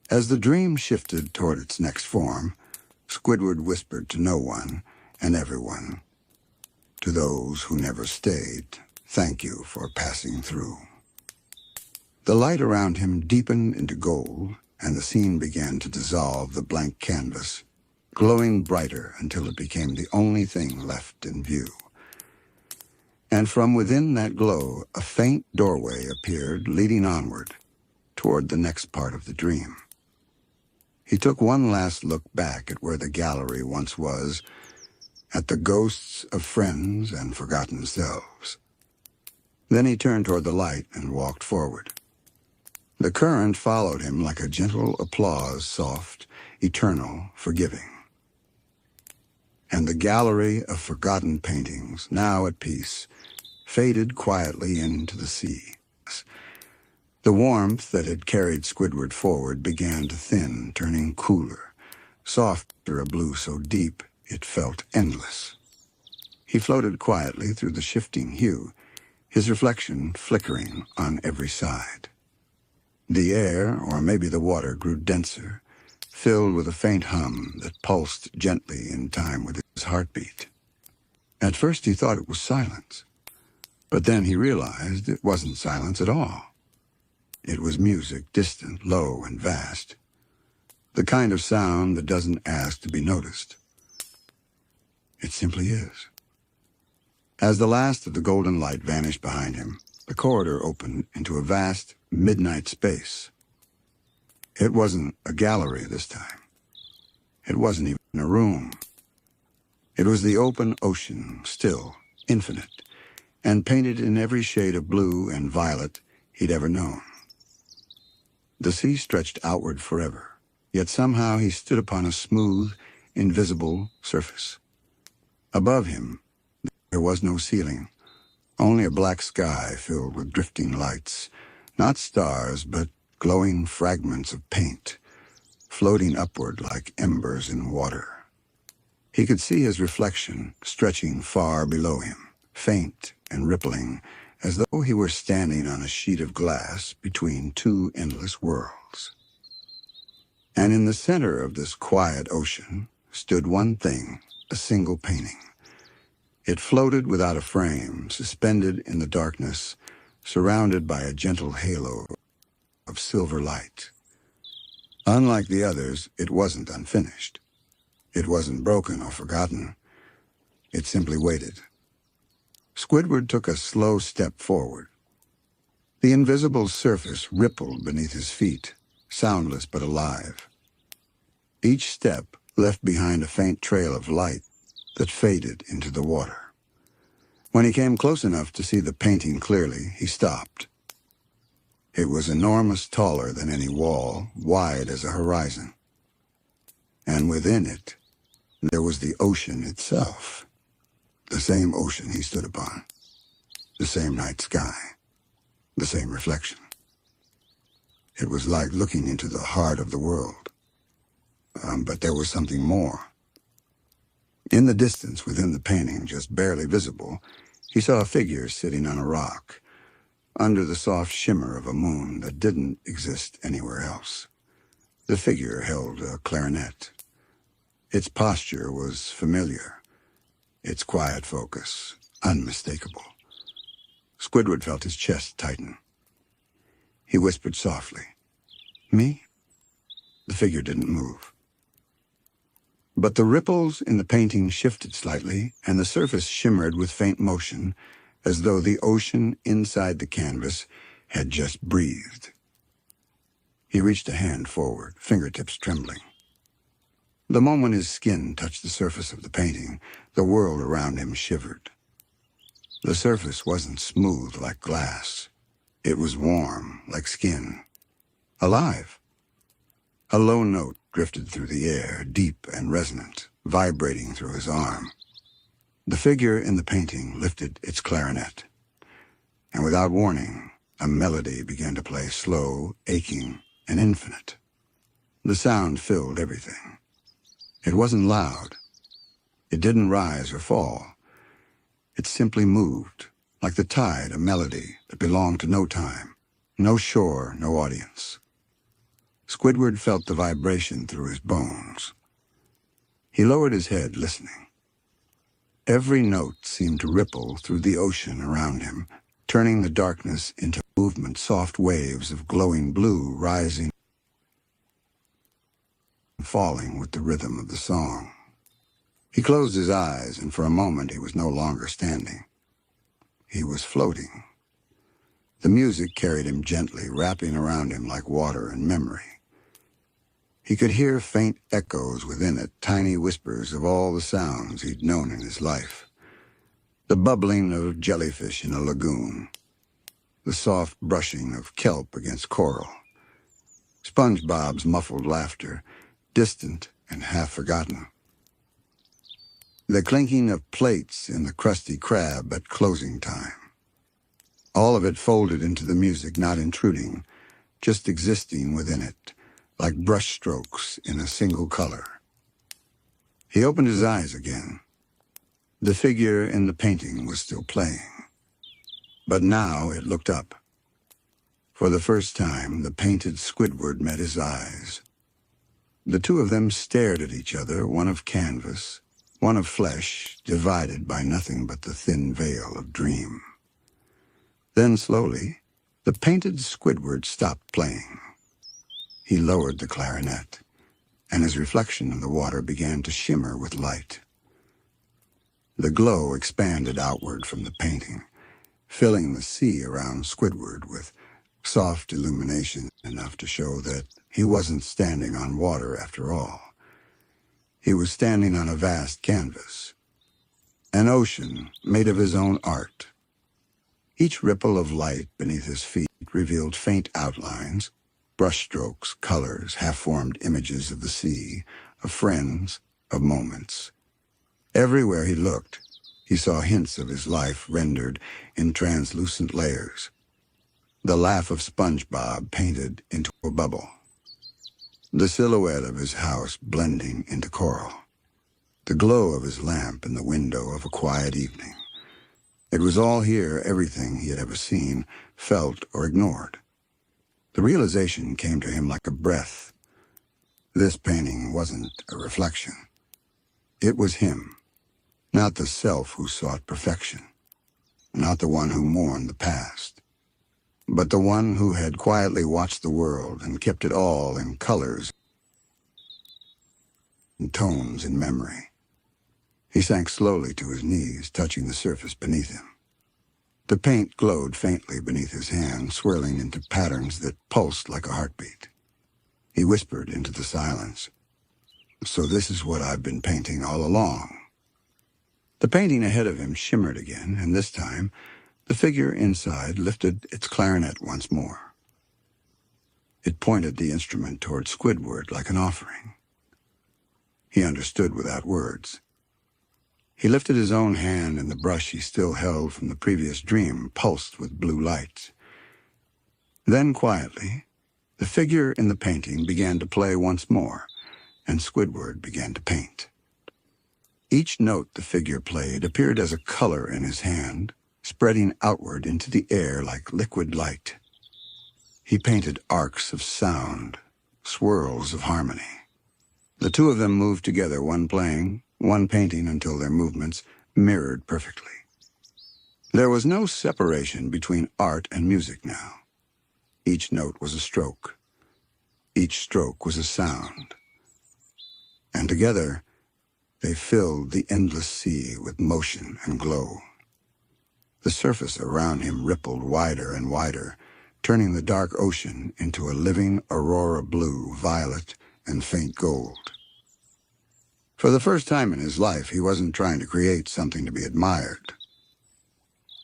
As the dream shifted toward its next form, Squidward whispered to no one and everyone, "To those who never stayed, thank you for passing through." The light around him deepened into gold, and the scene began to dissolve the blank canvas, glowing brighter until it became the only thing left in view. And from within that glow, a faint doorway appeared, leading onward, toward the next part of the dream. He took one last look back at where the gallery once was, at the ghosts of friends and forgotten selves. Then he turned toward the light and walked forward. The current followed him like a gentle applause, soft, eternal, forgiving. And the gallery of forgotten paintings, now at peace, faded quietly into the sea. The warmth that had carried Squidward forward began to thin, turning cooler, softer, a blue so deep it felt endless. He floated quietly through the shifting hue, his reflection flickering on every side. The air, or maybe the water, grew denser, filled with a faint hum that pulsed gently in time with his heartbeat. At first he thought it was silence, but then he realized it wasn't silence at all. It was music, distant, low, and vast. The kind of sound that doesn't ask to be noticed. It simply is. As the last of the golden light vanished behind him, the corridor opened into a vast midnight space. It wasn't a gallery this time. It wasn't even a room. It was the open ocean, still, infinite, and painted in every shade of blue and violet he'd ever known. The sea stretched outward forever, yet somehow he stood upon a smooth, invisible surface. Above him, there was no ceiling, only a black sky filled with drifting lights, not stars, but glowing fragments of paint, floating upward like embers in water. He could see his reflection stretching far below him, faint and rippling, as though he were standing on a sheet of glass between two endless worlds. And in the center of this quiet ocean stood one thing, a single painting. It floated without a frame, suspended in the darkness, surrounded by a gentle halo of silver light. Unlike the others, it wasn't unfinished. It wasn't broken or forgotten. It simply waited. Squidward took a slow step forward. The invisible surface rippled beneath his feet, soundless but alive. Each step left behind a faint trail of light that faded into the water. When he came close enough to see the painting clearly, he stopped. It was enormous, taller than any wall, wide as a horizon. And within it, there was the ocean itself. The same ocean he stood upon. The same night sky. The same reflection. It was like looking into the heart of the world. But there was something more. In the distance within the painting, just barely visible, he saw a figure sitting on a rock, under the soft shimmer of a moon that didn't exist anywhere else. The figure held a clarinet. Its posture was familiar, its quiet focus unmistakable. Squidward felt his chest tighten. He whispered softly, "Me?" The figure didn't move. But the ripples in the painting shifted slightly, and the surface shimmered with faint motion, as though the ocean inside the canvas had just breathed. He reached a hand forward, fingertips trembling. The moment his skin touched the surface of the painting, the world around him shivered. The surface wasn't smooth like glass. It was warm, like skin. Alive. A low note drifted through the air, deep and resonant, vibrating through his arm. The figure in the painting lifted its clarinet, and without warning, a melody began to play, slow, aching, and infinite. The sound filled everything. It wasn't loud. It didn't rise or fall. It simply moved, like the tide, a melody that belonged to no time, no shore, no audience. Squidward felt the vibration through his bones. He lowered his head, listening. Every note seemed to ripple through the ocean around him, turning the darkness into movement, soft waves of glowing blue rising and falling with the rhythm of the song. He closed his eyes, and for a moment he was no longer standing. He was floating. The music carried him gently, wrapping around him like water and memory. He could hear faint echoes within it, tiny whispers of all the sounds he'd known in his life. The bubbling of jellyfish in a lagoon. The soft brushing of kelp against coral. SpongeBob's muffled laughter, distant and half forgotten. The clinking of plates in the Krusty Krab at closing time. All of it folded into the music, not intruding, just existing within it, like brushstrokes in a single color. He opened his eyes again. The figure in the painting was still playing. But now it looked up. For the first time, the painted Squidward met his eyes. The two of them stared at each other, one of canvas, one of flesh divided by nothing but the thin veil of dream. Then slowly, the painted Squidward stopped playing. He lowered the clarinet, and his reflection in the water began to shimmer with light. The glow expanded outward from the painting, filling the sea around Squidward with soft illumination enough to show that he wasn't standing on water after all. He was standing on a vast canvas, an ocean made of his own art. Each ripple of light beneath his feet revealed faint outlines, brushstrokes, colors, half-formed images of the sea, of friends, of moments. Everywhere he looked, he saw hints of his life rendered in translucent layers. The laugh of SpongeBob painted into a bubble. The silhouette of his house blending into coral. The glow of his lamp in the window of a quiet evening. It was all here, everything he had ever seen, felt, or ignored. The realization came to him like a breath. This painting wasn't a reflection. It was him, not the self who sought perfection, not the one who mourned the past, but the one who had quietly watched the world and kept it all in colors and tones in memory. He sank slowly to his knees, touching the surface beneath him. The paint glowed faintly beneath his hand, swirling into patterns that pulsed like a heartbeat. He whispered into the silence, "So this is what I've been painting all along." The painting ahead of him shimmered again, and this time, the figure inside lifted its clarinet once more. It pointed the instrument toward Squidward like an offering. He understood without words. He lifted his own hand, and the brush he still held from the previous dream pulsed with blue light. Then, quietly, the figure in the painting began to play once more, and Squidward began to paint. Each note the figure played appeared as a color in his hand, spreading outward into the air like liquid light. He painted arcs of sound, swirls of harmony. The two of them moved together, one playing, one painting, until their movements mirrored perfectly. There was no separation between art and music now. Each note was a stroke. Each stroke was a sound. And together, they filled the endless sea with motion and glow. The surface around him rippled wider and wider, turning the dark ocean into a living aurora blue, violet, and faint gold. For the first time in his life, he wasn't trying to create something to be admired.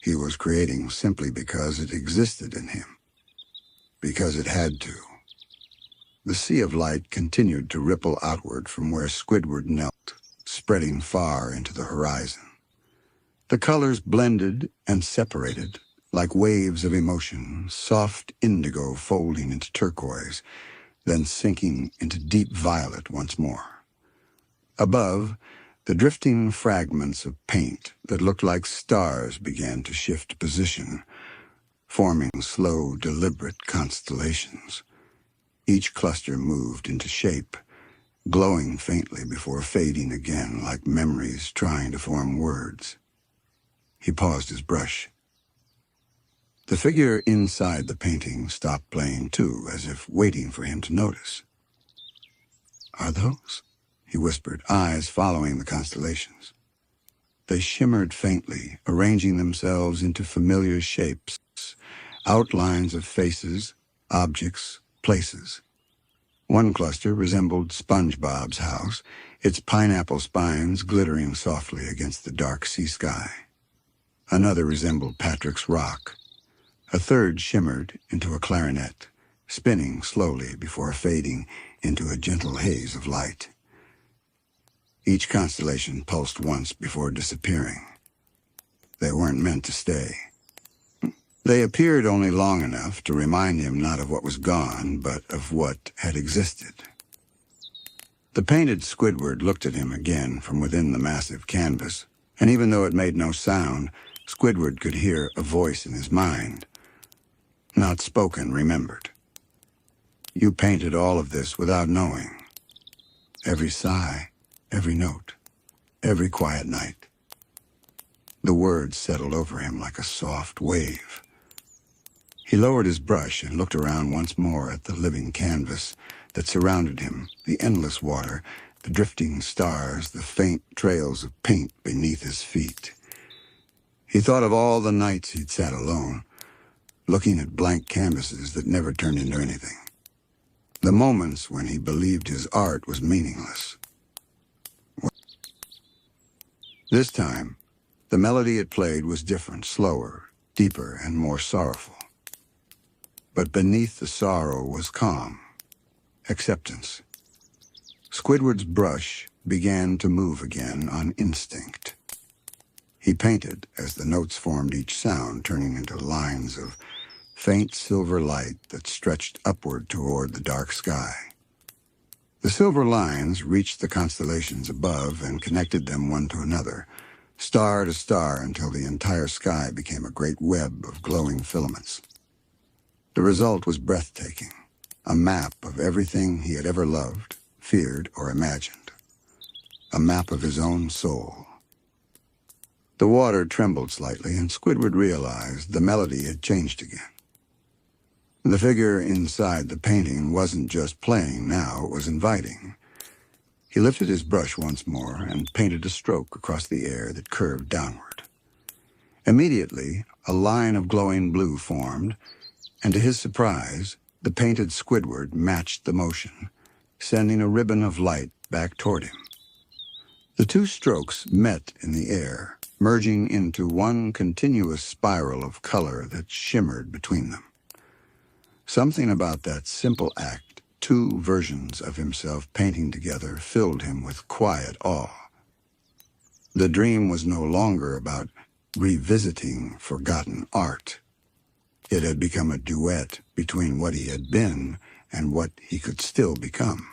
He was creating simply because it existed in him, because it had to. The sea of light continued to ripple outward from where Squidward knelt, spreading far into the horizon. The colors blended and separated like waves of emotion, soft indigo folding into turquoise, then sinking into deep violet once more. Above, the drifting fragments of paint that looked like stars began to shift position, forming slow, deliberate constellations. Each cluster moved into shape, glowing faintly before fading again like memories trying to form words. He paused his brush. The figure inside the painting stopped playing too, as if waiting for him to notice. "Are those?" he whispered, eyes following the constellations. They shimmered faintly, arranging themselves into familiar shapes, outlines of faces, objects, places. One cluster resembled SpongeBob's house, its pineapple spines glittering softly against the dark sea sky. Another resembled Patrick's rock. A third shimmered into a clarinet, spinning slowly before fading into a gentle haze of light. Each constellation pulsed once before disappearing. They weren't meant to stay. They appeared only long enough to remind him not of what was gone, but of what had existed. The painted Squidward looked at him again from within the massive canvas, and even though it made no sound, Squidward could hear a voice in his mind. Not spoken, remembered. "You painted all of this without knowing. Every sigh, every note, every quiet night. The words settled over him like a soft wave. He lowered his brush and looked around once more at the living canvas that surrounded him, the endless water, the drifting stars, the faint trails of paint beneath his feet. He thought of all the nights he'd sat alone, looking at blank canvases that never turned into anything. The moments when he believed his art was meaningless. This time, the melody it played was different, slower, deeper, and more sorrowful. But beneath the sorrow was calm, acceptance. Squidward's brush began to move again on instinct. He painted as the notes formed each sound, turning into lines of faint silver light that stretched upward toward the dark sky. The silver lines reached the constellations above and connected them one to another, star to star, until the entire sky became a great web of glowing filaments. The result was breathtaking, a map of everything he had ever loved, feared, or imagined. A map of his own soul. The water trembled slightly, and Squidward realized the melody had changed again. The figure inside the painting wasn't just playing now, it was inviting. He lifted his brush once more and painted a stroke across the air that curved downward. Immediately, a line of glowing blue formed, and to his surprise, the painted Squidward matched the motion, sending a ribbon of light back toward him. The two strokes met in the air, merging into one continuous spiral of color that shimmered between them. Something about that simple act, two versions of himself painting together, filled him with quiet awe. The dream was no longer about revisiting forgotten art. It had become a duet between what he had been and what he could still become.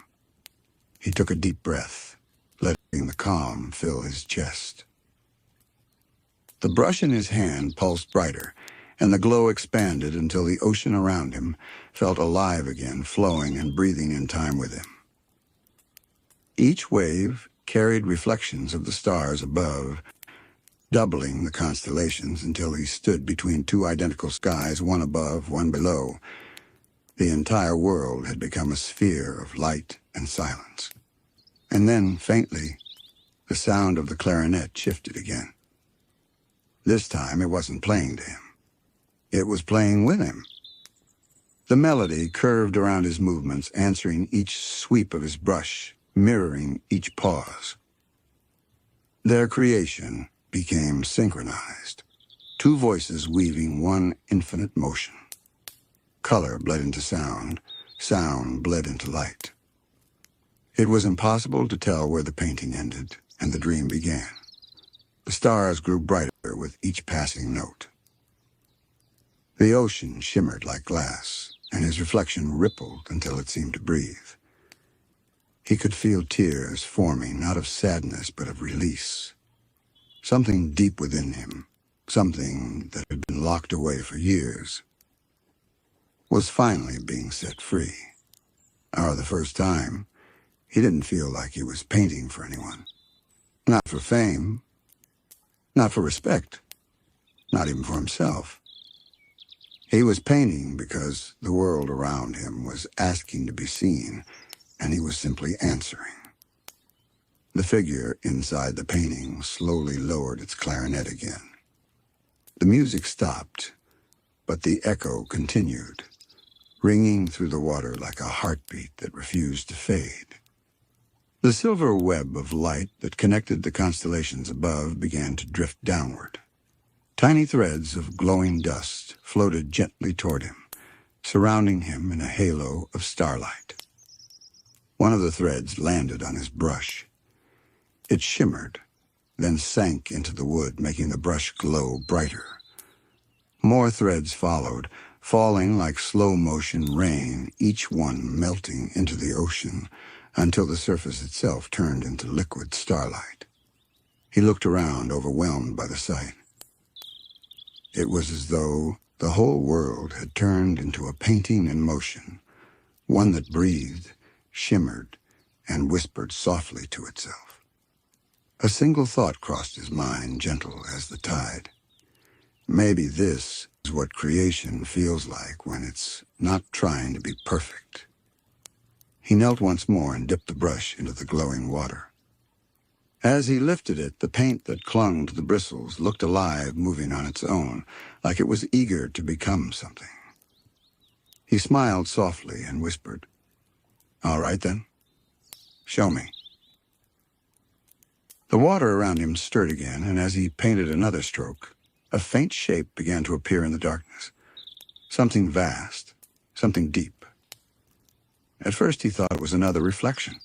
He took a deep breath, letting the calm fill his chest. The brush in his hand pulsed brighter, and the glow expanded until the ocean around him felt alive again, flowing and breathing in time with him. Each wave carried reflections of the stars above, doubling the constellations until he stood between two identical skies, one above, one below. The entire world had become a sphere of light and silence. And then, faintly, the sound of the clarinet shifted again. This time it wasn't playing to him. It was playing with him. The melody curved around his movements, answering each sweep of his brush, mirroring each pause. Their creation became synchronized, two voices weaving one infinite motion. Color bled into sound, sound bled into light. It was impossible to tell where the painting ended and the dream began. The stars grew brighter with each passing note. The ocean shimmered like glass, and his reflection rippled until it seemed to breathe. He could feel tears forming, not of sadness, but of release. Something deep within him, something that had been locked away for years, was finally being set free. For the first time, he didn't feel like he was painting for anyone. Not for fame, not for respect, not even for himself. He was painting because the world around him was asking to be seen, and he was simply answering. The figure inside the painting slowly lowered its clarinet again. The music stopped, but the echo continued, ringing through the water like a heartbeat that refused to fade. The silver web of light that connected the constellations above began to drift downward. Tiny threads of glowing dust floated gently toward him, surrounding him in a halo of starlight. One of the threads landed on his brush. It shimmered, then sank into the wood, making the brush glow brighter. More threads followed, falling like slow-motion rain, each one melting into the ocean until the surface itself turned into liquid starlight. He looked around, overwhelmed by the sight. It was as though the whole world had turned into a painting in motion, one that breathed, shimmered, and whispered softly to itself. A single thought crossed his mind, gentle as the tide. Maybe this is what creation feels like when it's not trying to be perfect. He knelt once more and dipped the brush into the glowing water. As he lifted it, the paint that clung to the bristles looked alive, moving on its own, like it was eager to become something. He smiled softly and whispered, "All right, then. Show me." The water around him stirred again, and as he painted another stroke, a faint shape began to appear in the darkness. Something vast, something deep. At first he thought it was another reflection.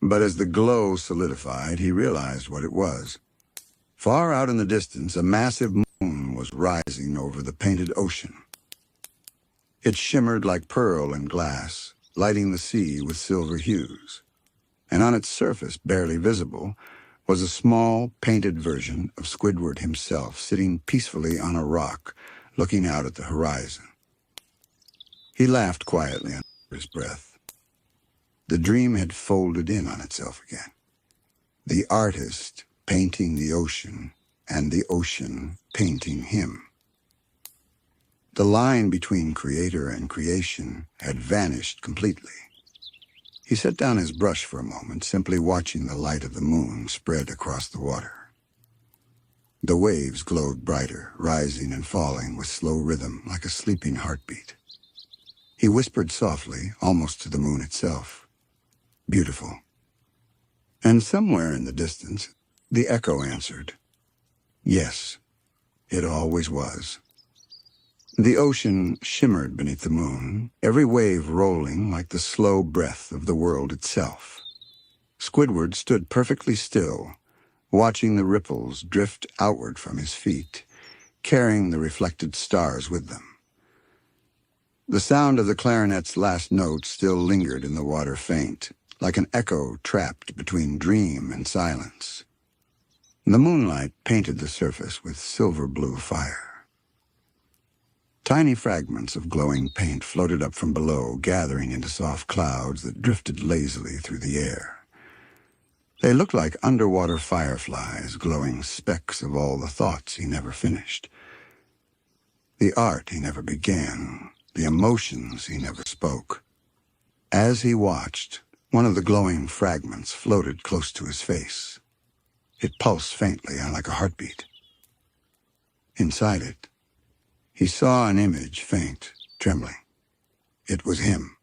But as the glow solidified, he realized what it was. Far out in the distance, a massive moon was rising over the painted ocean. It shimmered like pearl and glass, lighting the sea with silver hues. And on its surface, barely visible, was a small, painted version of Squidward himself, sitting peacefully on a rock, looking out at the horizon. He laughed quietly under his breath. The dream had folded in on itself again. The artist painting the ocean, and the ocean painting him. The line between creator and creation had vanished completely. He set down his brush for a moment, simply watching the light of the moon spread across the water. The waves glowed brighter, rising and falling with slow rhythm like a sleeping heartbeat. He whispered softly, almost to the moon itself, "Beautiful." And somewhere in the distance, the echo answered, "Yes, it always was." The ocean shimmered beneath the moon, every wave rolling like the slow breath of the world itself. Squidward stood perfectly still, watching the ripples drift outward from his feet, carrying the reflected stars with them. The sound of the clarinet's last note still lingered in the water faint, like an echo trapped between dream and silence. The moonlight painted the surface with silver-blue fire. Tiny fragments of glowing paint floated up from below, gathering into soft clouds that drifted lazily through the air. They looked like underwater fireflies, glowing specks of all the thoughts he never finished, the art he never began, the emotions he never spoke. As he watched, one of the glowing fragments floated close to his face. It pulsed faintly, like a heartbeat. Inside it, he saw an image, faint, trembling. It was him,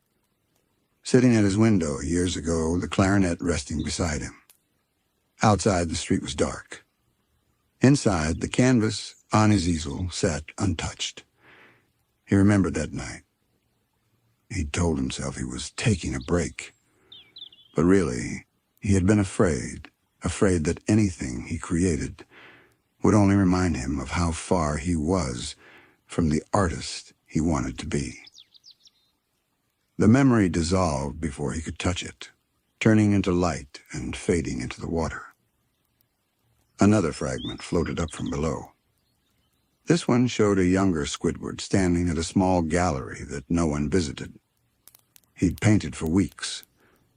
sitting at his window years ago, the clarinet resting beside him. Outside, the street was dark. Inside, the canvas on his easel sat untouched. He remembered that night. He'd told himself he was taking a break. But really, he had been afraid that anything he created would only remind him of how far he was from the artist he wanted to be. The memory dissolved before he could touch it, turning into light and fading into the water. Another fragment floated up from below. This one showed a younger Squidward standing at a small gallery that no one visited. He'd painted for weeks,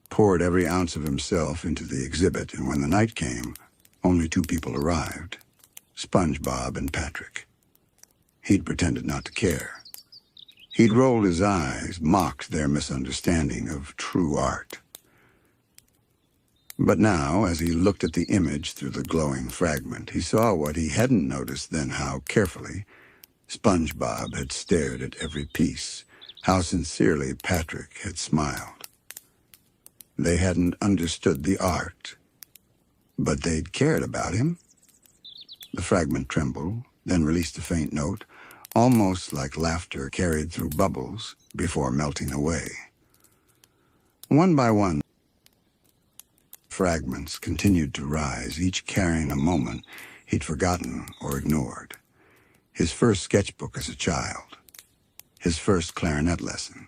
poured every ounce of himself into the exhibit, and when the night came, only two people arrived, SpongeBob and Patrick. He'd pretended not to care. He'd rolled his eyes, mocked their misunderstanding of true art. But now, as he looked at the image through the glowing fragment, he saw what he hadn't noticed then, how carefully SpongeBob had stared at every piece, how sincerely Patrick had smiled. They hadn't understood the art, but they'd cared about him. The fragment trembled, then released a faint note, almost like laughter carried through bubbles before melting away. One by one, fragments continued to rise, each carrying a moment he'd forgotten or ignored. His first sketchbook as a child, his first clarinet lesson,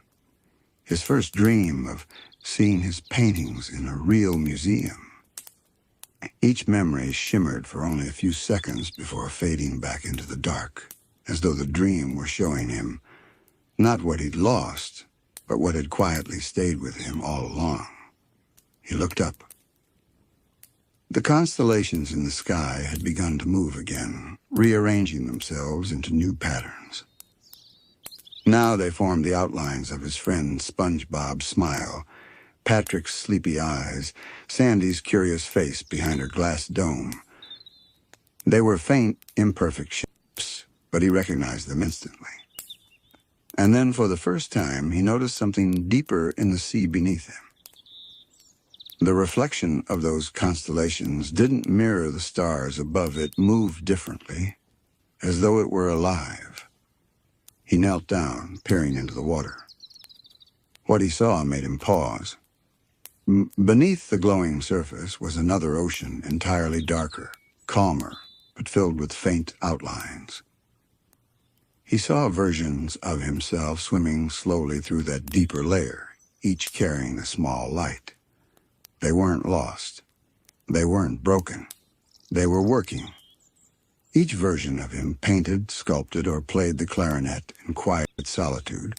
his first dream of seeing his paintings in a real museum. Each memory shimmered for only a few seconds before fading back into the dark, as though the dream were showing him not what he'd lost, but what had quietly stayed with him all along. He looked up. The constellations in the sky had begun to move again, rearranging themselves into new patterns. Now they formed the outlines of his friend SpongeBob's smile, Patrick's sleepy eyes, Sandy's curious face behind her glass dome. They were faint, imperfect shapes, but he recognized them instantly. And then, for the first time, he noticed something deeper in the sea beneath him. The reflection of those constellations didn't mirror the stars above it, moved differently, as though it were alive. He knelt down, peering into the water. What he saw made him pause. Beneath the glowing surface was another ocean, entirely darker, calmer, but filled with faint outlines. He saw versions of himself swimming slowly through that deeper layer, each carrying a small light. They weren't lost. They weren't broken. They were working. Each version of him painted, sculpted, or played the clarinet in quiet solitude,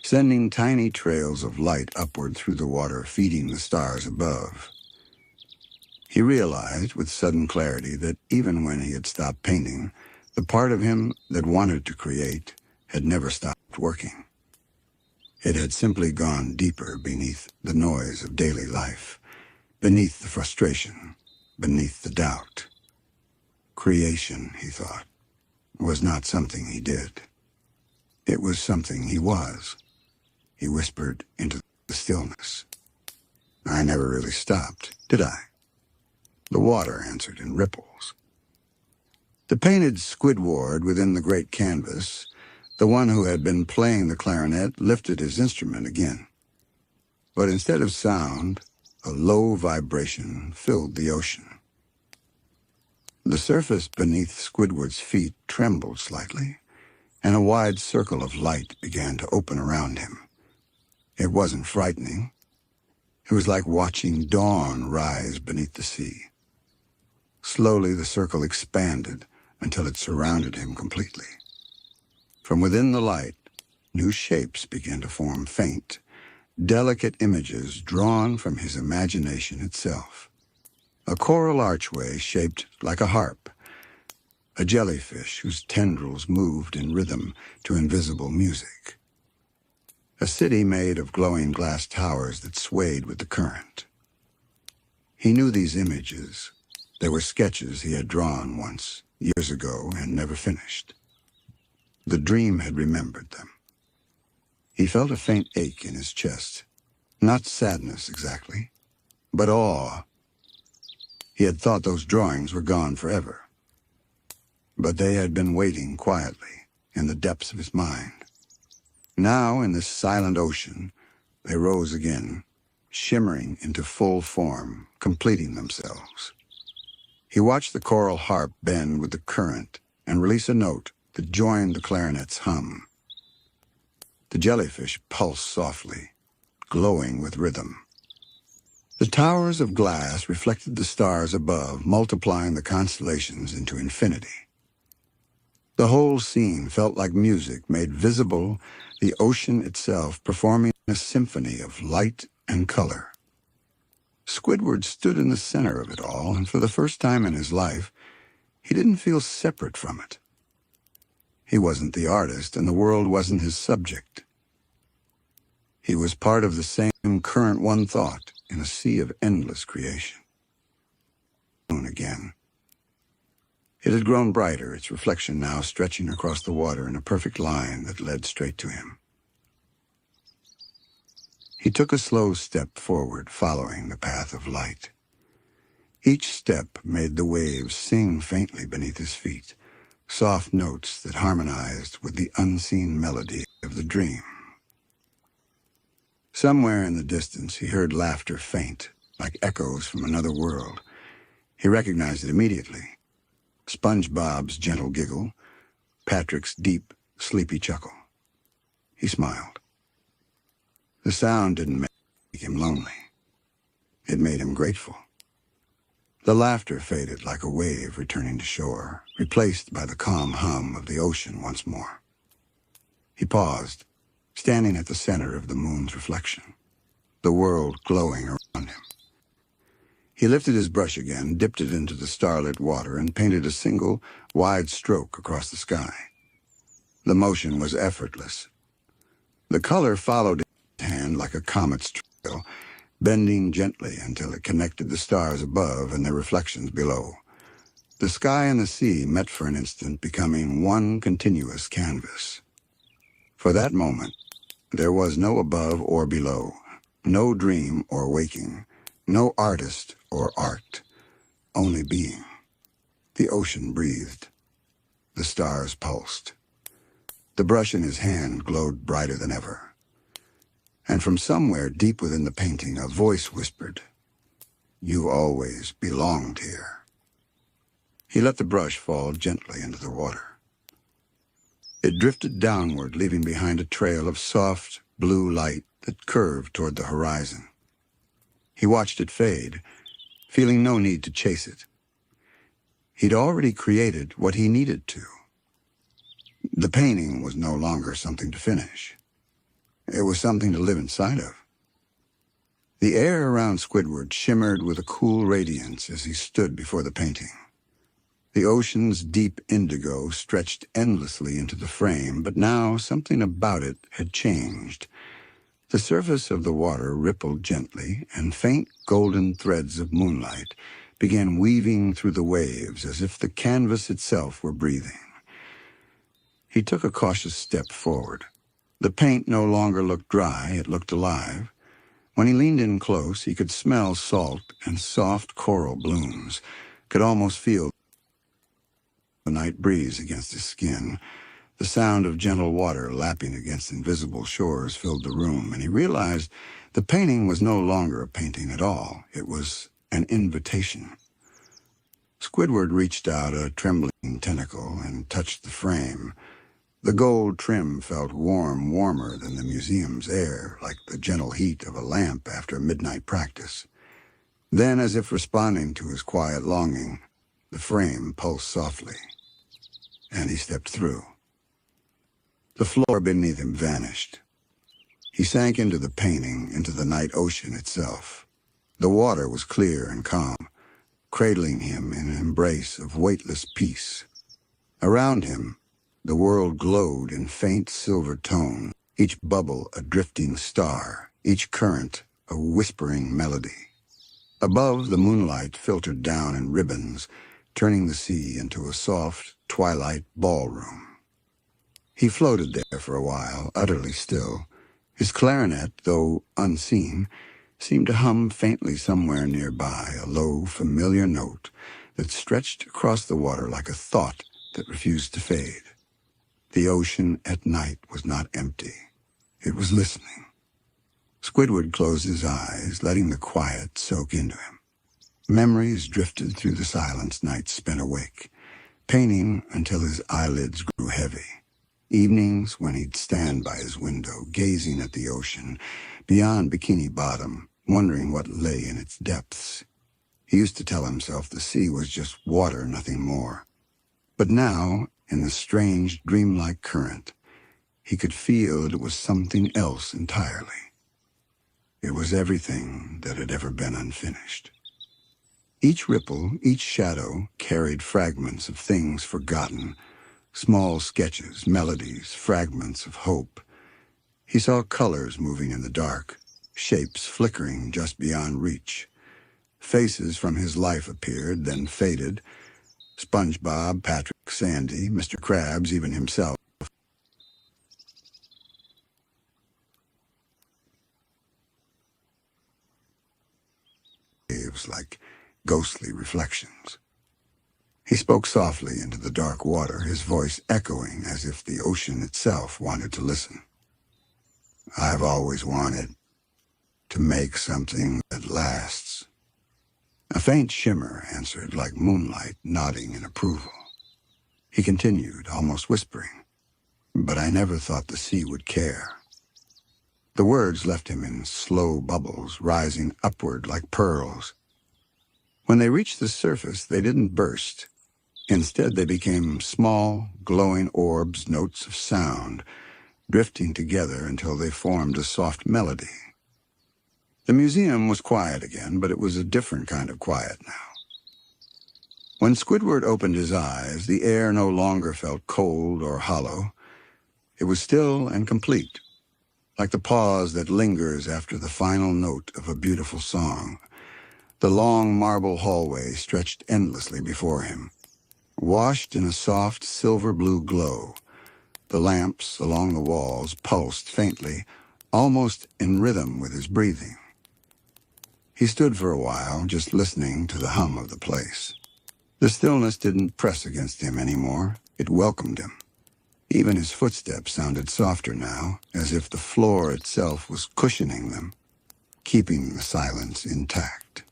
sending tiny trails of light upward through the water, feeding the stars above. He realized with sudden clarity that even when he had stopped painting, the part of him that wanted to create had never stopped working. It had simply gone deeper beneath the noise of daily life, beneath the frustration, beneath the doubt. Creation, he thought, was not something he did. It was something he was. He whispered into the stillness. I never really stopped, did I? The water answered in ripples. The painted Squidward within the great canvas, the one who had been playing the clarinet, lifted his instrument again. But instead of sound, a low vibration filled the ocean. The surface beneath Squidward's feet trembled slightly, and a wide circle of light began to open around him. It wasn't frightening. It was like watching dawn rise beneath the sea. Slowly the circle expanded until it surrounded him completely. From within the light, new shapes began to form, faint, delicate images drawn from his imagination itself. A coral archway shaped like a harp, a jellyfish whose tendrils moved in rhythm to invisible music. A city made of glowing glass towers that swayed with the current. He knew these images. They were sketches he had drawn once, years ago, and never finished. The dream had remembered them. He felt a faint ache in his chest. Not sadness exactly, but awe. He had thought those drawings were gone forever. But they had been waiting quietly in the depths of his mind. Now, in this silent ocean, they rose again, shimmering into full form, completing themselves. He watched the coral harp bend with the current and release a note that joined the clarinet's hum. The jellyfish pulsed softly, glowing with rhythm. The towers of glass reflected the stars above, multiplying the constellations into infinity. The whole scene felt like music made visible, the ocean itself performing a symphony of light and color. Squidward stood in the center of it all, and for the first time in his life, he didn't feel separate from it. He wasn't the artist, and the world wasn't his subject. He was part of the same current one thought in a sea of endless creation. Again. It had grown brighter, its reflection now stretching across the water in a perfect line that led straight to him. He took a slow step forward, following the path of light. Each step made the waves sing faintly beneath his feet, soft notes that harmonized with the unseen melody of the dream. Somewhere in the distance, he heard laughter faint, like echoes from another world. He recognized it immediately. SpongeBob's gentle giggle, Patrick's deep, sleepy chuckle. He smiled. The sound didn't make him lonely. It made him grateful. The laughter faded like a wave returning to shore, replaced by the calm hum of the ocean once more. He paused, standing at the center of the moon's reflection, the world glowing around him. He lifted his brush again, dipped it into the starlit water, and painted a single, wide stroke across the sky. The motion was effortless. The color followed his hand like a comet's trail, bending gently until it connected the stars above and their reflections below. The sky and the sea met for an instant, becoming one continuous canvas. For that moment, there was no above or below, no dream or waking, no artist or art, only being. The ocean breathed. The stars pulsed. The brush in his hand glowed brighter than ever. And from somewhere deep within the painting, a voice whispered, "You always belonged here." He let the brush fall gently into the water. It drifted downward, leaving behind a trail of soft, blue light that curved toward the horizon. He watched it fade, feeling no need to chase it. He'd already created what he needed to. The painting was no longer something to finish. It was something to live inside of. The air around Squidward shimmered with a cool radiance as he stood before the painting. The ocean's deep indigo stretched endlessly into the frame, but now something about it had changed. The surface of the water rippled gently, and faint golden threads of moonlight began weaving through the waves as if the canvas itself were breathing. He took a cautious step forward. The paint no longer looked dry, it looked alive. When he leaned in close, he could smell salt and soft coral blooms, could almost feel the night breeze against his skin. The sound of gentle water lapping against invisible shores filled the room, and he realized the painting was no longer a painting at all. It was an invitation. Squidward reached out a trembling tentacle and touched the frame. The gold trim felt warm, warmer than the museum's air, like the gentle heat of a lamp after midnight practice. Then, as if responding to his quiet longing, the frame pulsed softly, and he stepped through. The floor beneath him vanished. He sank into the painting, into the night ocean itself. The water was clear and calm, cradling him in an embrace of weightless peace. Around him, the world glowed in faint silver tone, each bubble a drifting star, each current a whispering melody. Above, the moonlight filtered down in ribbons, turning the sea into a soft, twilight ballroom. He floated there for a while, utterly still. His clarinet, though unseen, seemed to hum faintly somewhere nearby, a low, familiar note that stretched across the water like a thought that refused to fade. The ocean at night was not empty. It was listening. Squidward closed his eyes, letting the quiet soak into him. Memories drifted through the silence nights spent awake, painting until his eyelids grew heavy. Evenings when he'd stand by his window, gazing at the ocean, beyond Bikini Bottom, wondering what lay in its depths. He used to tell himself the sea was just water, nothing more. But now, in the strange, dreamlike current, he could feel that it was something else entirely. It was everything that had ever been unfinished. Each ripple, each shadow, carried fragments of things forgotten, small sketches, melodies, fragments of hope. He saw colors moving in the dark, shapes flickering just beyond reach. Faces from his life appeared, then faded. SpongeBob, Patrick, Sandy, Mr. Krabs, even himself. Waves like ghostly reflections. He spoke softly into the dark water, his voice echoing as if the ocean itself wanted to listen. "I've always wanted to make something that lasts." A faint shimmer answered, like moonlight nodding in approval. He continued, almost whispering, "But I never thought the sea would care." The words left him in slow bubbles, rising upward like pearls. When they reached the surface, they didn't burst. Instead, they became small, glowing orbs, notes of sound, drifting together until they formed a soft melody. The museum was quiet again, but it was a different kind of quiet now. When Squidward opened his eyes, the air no longer felt cold or hollow. It was still and complete, like the pause that lingers after the final note of a beautiful song. The long marble hallway stretched endlessly before him, washed in a soft silver-blue glow. The lamps along the walls pulsed faintly, almost in rhythm with his breathing. He stood for a while, just listening to the hum of the place. The stillness didn't press against him anymore. It welcomed him. Even his footsteps sounded softer now, as if the floor itself was cushioning them, keeping the silence intact.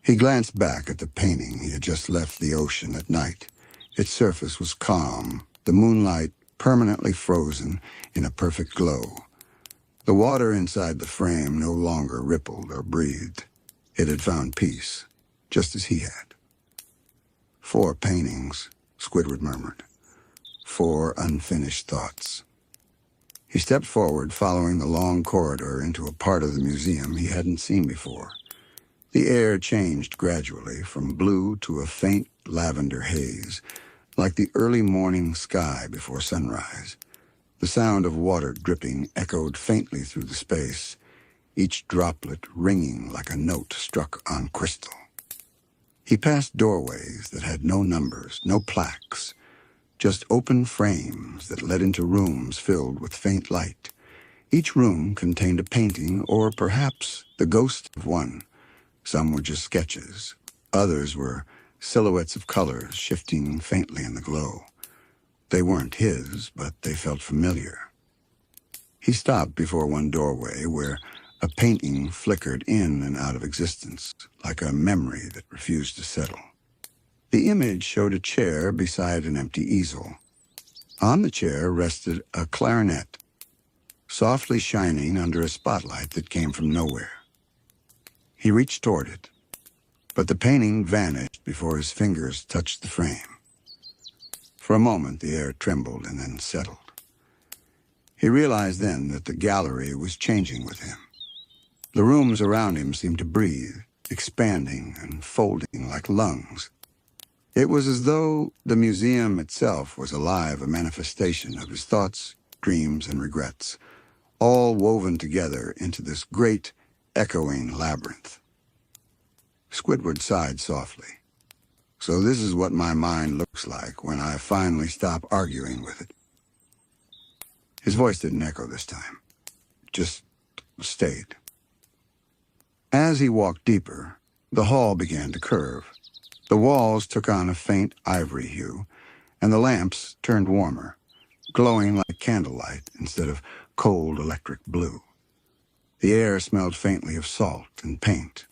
He glanced back at the painting he had just left the ocean at night. Its surface was calm, the moonlight permanently frozen in a perfect glow. The water inside the frame no longer rippled or breathed. It had found peace, just as he had. 4 paintings, Squidward murmured. 4 unfinished thoughts. He stepped forward, following the long corridor into a part of the museum he hadn't seen before. The air changed gradually from blue to a faint lavender haze, like the early morning sky before sunrise. The sound of water dripping echoed faintly through the space, each droplet ringing like a note struck on crystal. He passed doorways that had no numbers, no plaques, just open frames that led into rooms filled with faint light. Each room contained a painting, or perhaps the ghost of one. Some were just sketches. Others were silhouettes of colors shifting faintly in the glow. They weren't his, but they felt familiar. He stopped before one doorway where a painting flickered in and out of existence, like a memory that refused to settle. The image showed a chair beside an empty easel. On the chair rested a clarinet, softly shining under a spotlight that came from nowhere. He reached toward it, but the painting vanished before his fingers touched the frame. For a moment, the air trembled and then settled. He realized then that the gallery was changing with him. The rooms around him seemed to breathe, expanding and folding like lungs. It was as though the museum itself was alive, a manifestation of his thoughts, dreams, and regrets, all woven together into this great, echoing labyrinth. Squidward sighed softly. So this is what my mind looks like when I finally stop arguing with it. His voice didn't echo this time, just stayed. As he walked deeper, the hall began to curve. The walls took on a faint ivory hue, and the lamps turned warmer, glowing like candlelight instead of cold electric blue. The air smelled faintly of salt and paint,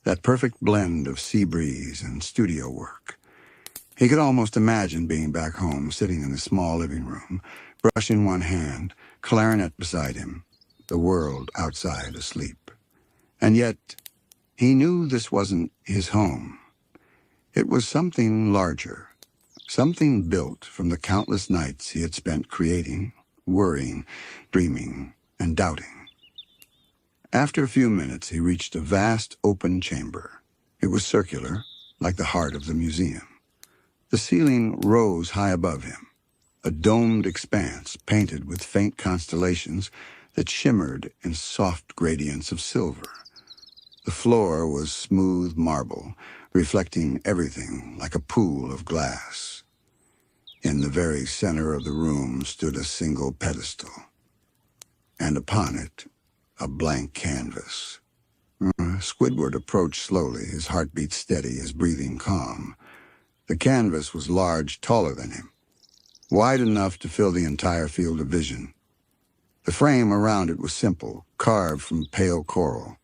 that perfect blend of sea breeze and studio work. He could almost imagine being back home, sitting in the small living room, brush in one hand, clarinet beside him, the world outside asleep. And yet, he knew this wasn't his home. It was something larger, something built from the countless nights he had spent creating, worrying, dreaming, and doubting. After a few minutes, he reached a vast open chamber. It was circular, like the heart of the museum. The ceiling rose high above him, a domed expanse painted with faint constellations that shimmered in soft gradients of silver. The floor was smooth marble, reflecting everything like a pool of glass. In the very center of the room stood a single pedestal, and upon it, a blank canvas. Squidward approached slowly, his heartbeat steady, his breathing calm. The canvas was large, taller than him, wide enough to fill the entire field of vision. The frame around it was simple, carved from pale coral.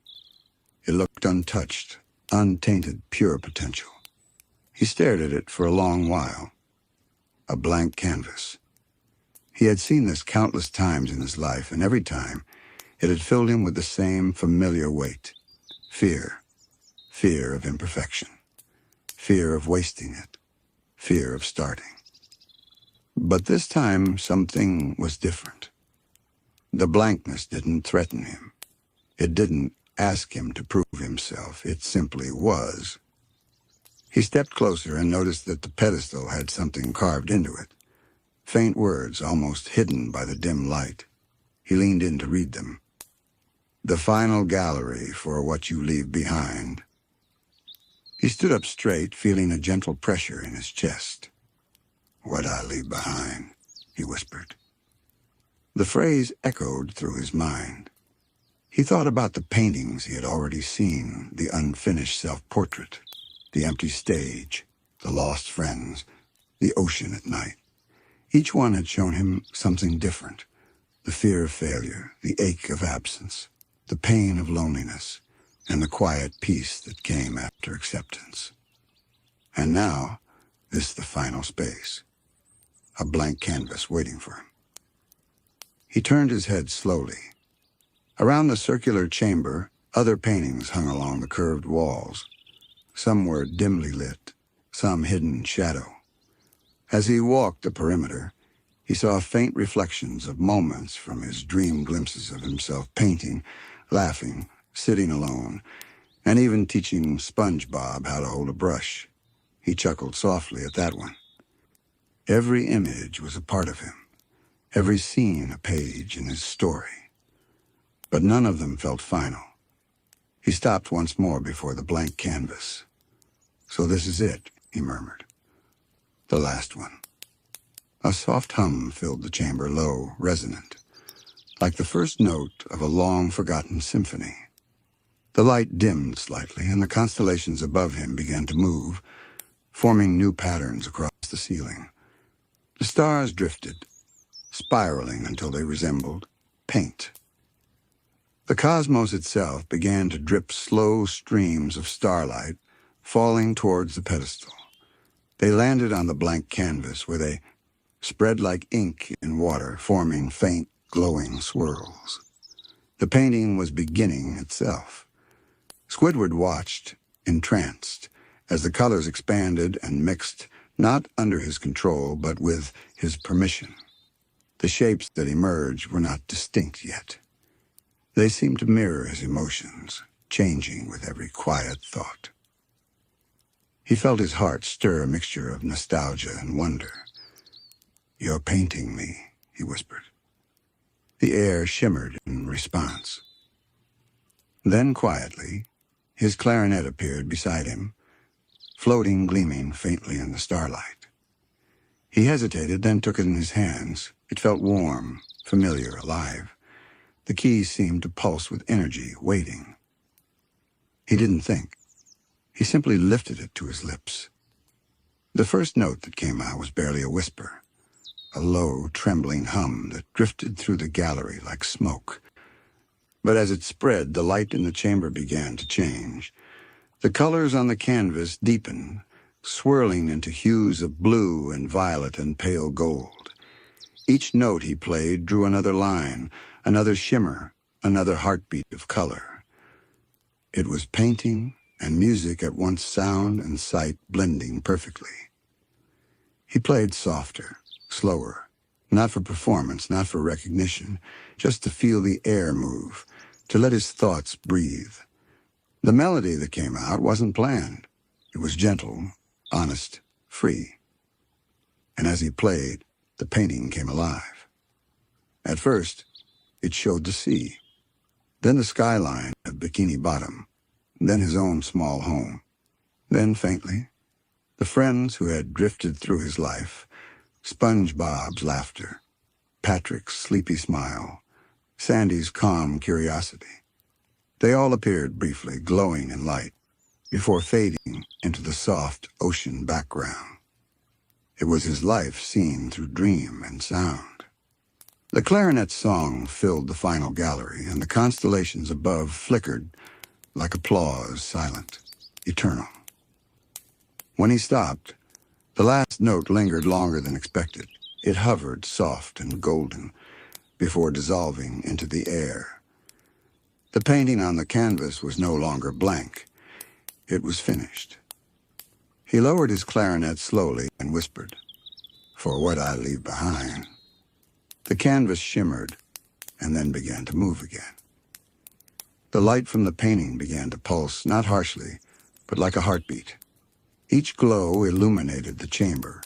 It looked untouched, untainted, pure potential. He stared at it for a long while. A blank canvas. He had seen this countless times in his life, and every time it had filled him with the same familiar weight. Fear. Fear of imperfection. Fear of wasting it. Fear of starting. But this time, something was different. The blankness didn't threaten him. It didn't ask him to prove himself. It simply was. He stepped closer and noticed that the pedestal had something carved into it. Faint words, almost hidden by the dim light. He leaned in to read them. "The final gallery for what you leave behind." He stood up straight, feeling a gentle pressure in his chest. "What I leave behind," he whispered. The phrase echoed through his mind. He thought about the paintings he had already seen, the unfinished self-portrait, the empty stage, the lost friends, the ocean at night. Each one had shown him something different: the fear of failure, the ache of absence, the pain of loneliness, and the quiet peace that came after acceptance. And now, this the final space, a blank canvas waiting for him. He turned his head slowly. Around the circular chamber, other paintings hung along the curved walls. Some were dimly lit, some hidden in shadow. As he walked the perimeter, he saw faint reflections of moments from his dream glimpses of himself painting, laughing, sitting alone, and even teaching SpongeBob how to hold a brush. He chuckled softly at that one. Every image was a part of him, every scene a page in his story. But none of them felt final. He stopped once more before the blank canvas. "So this is it," he murmured. "The last one." A soft hum filled the chamber, low, resonant, like the first note of a long-forgotten symphony. The light dimmed slightly, and the constellations above him began to move, forming new patterns across the ceiling. The stars drifted, spiraling until they resembled paint. The cosmos itself began to drip slow streams of starlight, falling towards the pedestal. They landed on the blank canvas, where they spread like ink in water, forming faint, glowing swirls. The painting was beginning itself. Squidward watched, entranced, as the colors expanded and mixed, not under his control, but with his permission. The shapes that emerged were not distinct yet. They seemed to mirror his emotions, changing with every quiet thought. He felt his heart stir a mixture of nostalgia and wonder. "You're painting me," he whispered. The air shimmered in response. Then quietly, his clarinet appeared beside him, floating, gleaming faintly in the starlight. He hesitated, then took it in his hands. It felt warm, familiar, alive. The keys seemed to pulse with energy, waiting. He didn't think. He simply lifted it to his lips. The first note that came out was barely a whisper, a low, trembling hum that drifted through the gallery like smoke. But as it spread, the light in the chamber began to change. The colors on the canvas deepened, swirling into hues of blue and violet and pale gold. Each note he played drew another line, another shimmer, another heartbeat of color. It was painting and music at once, sound and sight blending perfectly. He played softer, slower, not for performance, not for recognition, just to feel the air move, to let his thoughts breathe. The melody that came out wasn't planned. It was gentle, honest, free. And as he played, the painting came alive. At first, it showed the sea, then the skyline of Bikini Bottom, then his own small home. Then, faintly, the friends who had drifted through his life, SpongeBob's laughter, Patrick's sleepy smile, Sandy's calm curiosity. They all appeared briefly, glowing in light, before fading into the soft ocean background. It was his life seen through dream and sound. The clarinet's song filled the final gallery, and the constellations above flickered like applause, silent, eternal. When he stopped, the last note lingered longer than expected. It hovered, soft and golden, before dissolving into the air. The painting on the canvas was no longer blank. It was finished. He lowered his clarinet slowly and whispered, "For what I leave behind." The canvas shimmered and then began to move again. The light from the painting began to pulse, not harshly, but like a heartbeat. Each glow illuminated the chamber,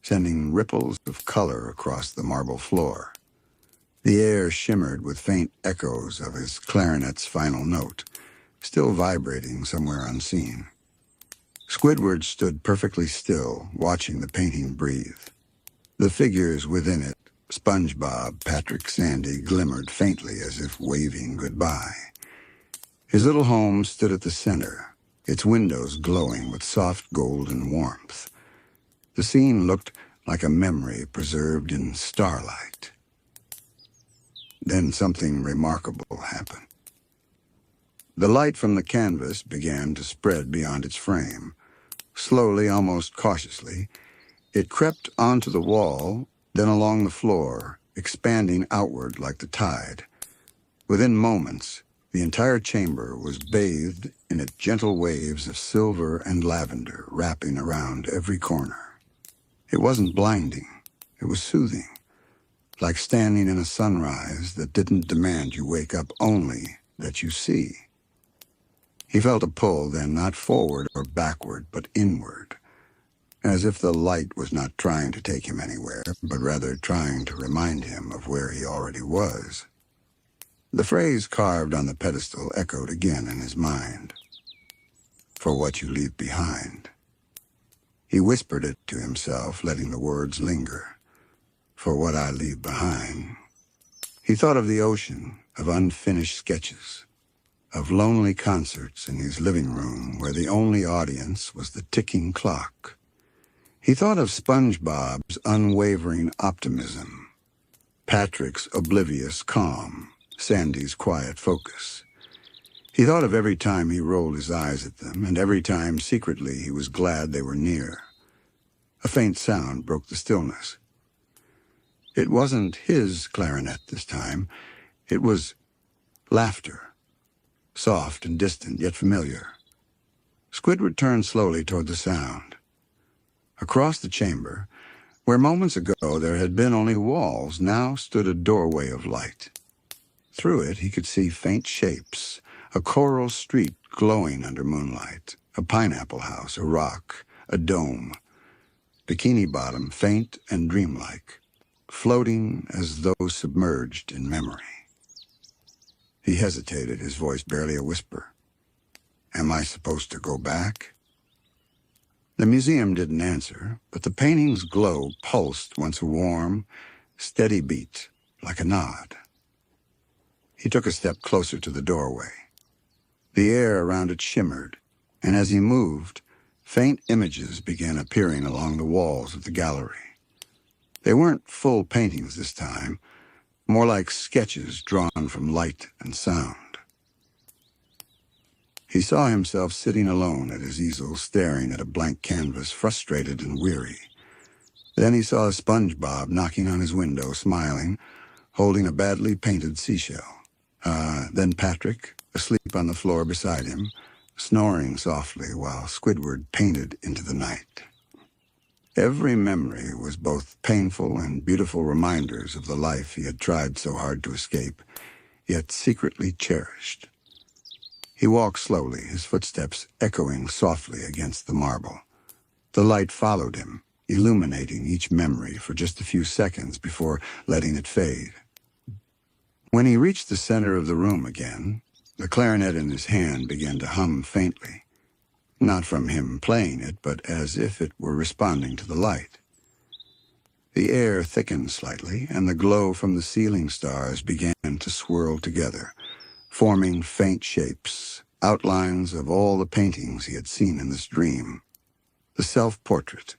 sending ripples of color across the marble floor. The air shimmered with faint echoes of his clarinet's final note, still vibrating somewhere unseen. Squidward stood perfectly still, watching the painting breathe. The figures within it, SpongeBob, Patrick, Sandy, glimmered faintly as if waving goodbye. His little home stood at the center, its windows glowing with soft golden warmth. The scene looked like a memory preserved in starlight. Then something remarkable happened. The light from the canvas began to spread beyond its frame. Slowly, almost cautiously, it crept onto the wall, then along the floor, expanding outward like the tide. Within moments, the entire chamber was bathed in its gentle waves of silver and lavender wrapping around every corner. It wasn't blinding, it was soothing, like standing in a sunrise that didn't demand you wake up, only that you see. He felt a pull then, not forward or backward, but inward, as if the light was not trying to take him anywhere, but rather trying to remind him of where he already was. The phrase carved on the pedestal echoed again in his mind. For what you leave behind. He whispered it to himself, letting the words linger. For what I leave behind. He thought of the ocean, of unfinished sketches, of lonely concerts in his living room where the only audience was the ticking clock. He thought of SpongeBob's unwavering optimism, Patrick's oblivious calm, Sandy's quiet focus. He thought of every time he rolled his eyes at them, and every time secretly he was glad they were near. A faint sound broke the stillness. It wasn't his clarinet this time. It was laughter. Soft and distant, yet familiar. Squidward turned slowly toward the sound. Across the chamber, where moments ago there had been only walls, now stood a doorway of light. Through it he could see faint shapes, a coral street glowing under moonlight, a pineapple house, a rock, a dome, Bikini Bottom faint and dreamlike, floating as though submerged in memory. He hesitated, his voice barely a whisper. Am I supposed to go back? The museum didn't answer, but the painting's glow pulsed once a warm, steady beat, like a nod. He took a step closer to the doorway. The air around it shimmered, and as he moved, faint images began appearing along the walls of the gallery. They weren't full paintings this time, more like sketches drawn from light and sound. He saw himself sitting alone at his easel, staring at a blank canvas, frustrated and weary. Then he saw SpongeBob knocking on his window, smiling, holding a badly painted seashell. Then Patrick, asleep on the floor beside him, snoring softly while Squidward painted into the night. Every memory was both painful and beautiful reminders of the life he had tried so hard to escape, yet secretly cherished. He walked slowly, his footsteps echoing softly against the marble. The light followed him, illuminating each memory for just a few seconds before letting it fade. When he reached the center of the room again, the clarinet in his hand began to hum faintly. Not from him playing it, but as if it were responding to the light. The air thickened slightly, and the glow from the ceiling stars began to swirl together, forming faint shapes, outlines of all the paintings he had seen in this dream. The self-portrait,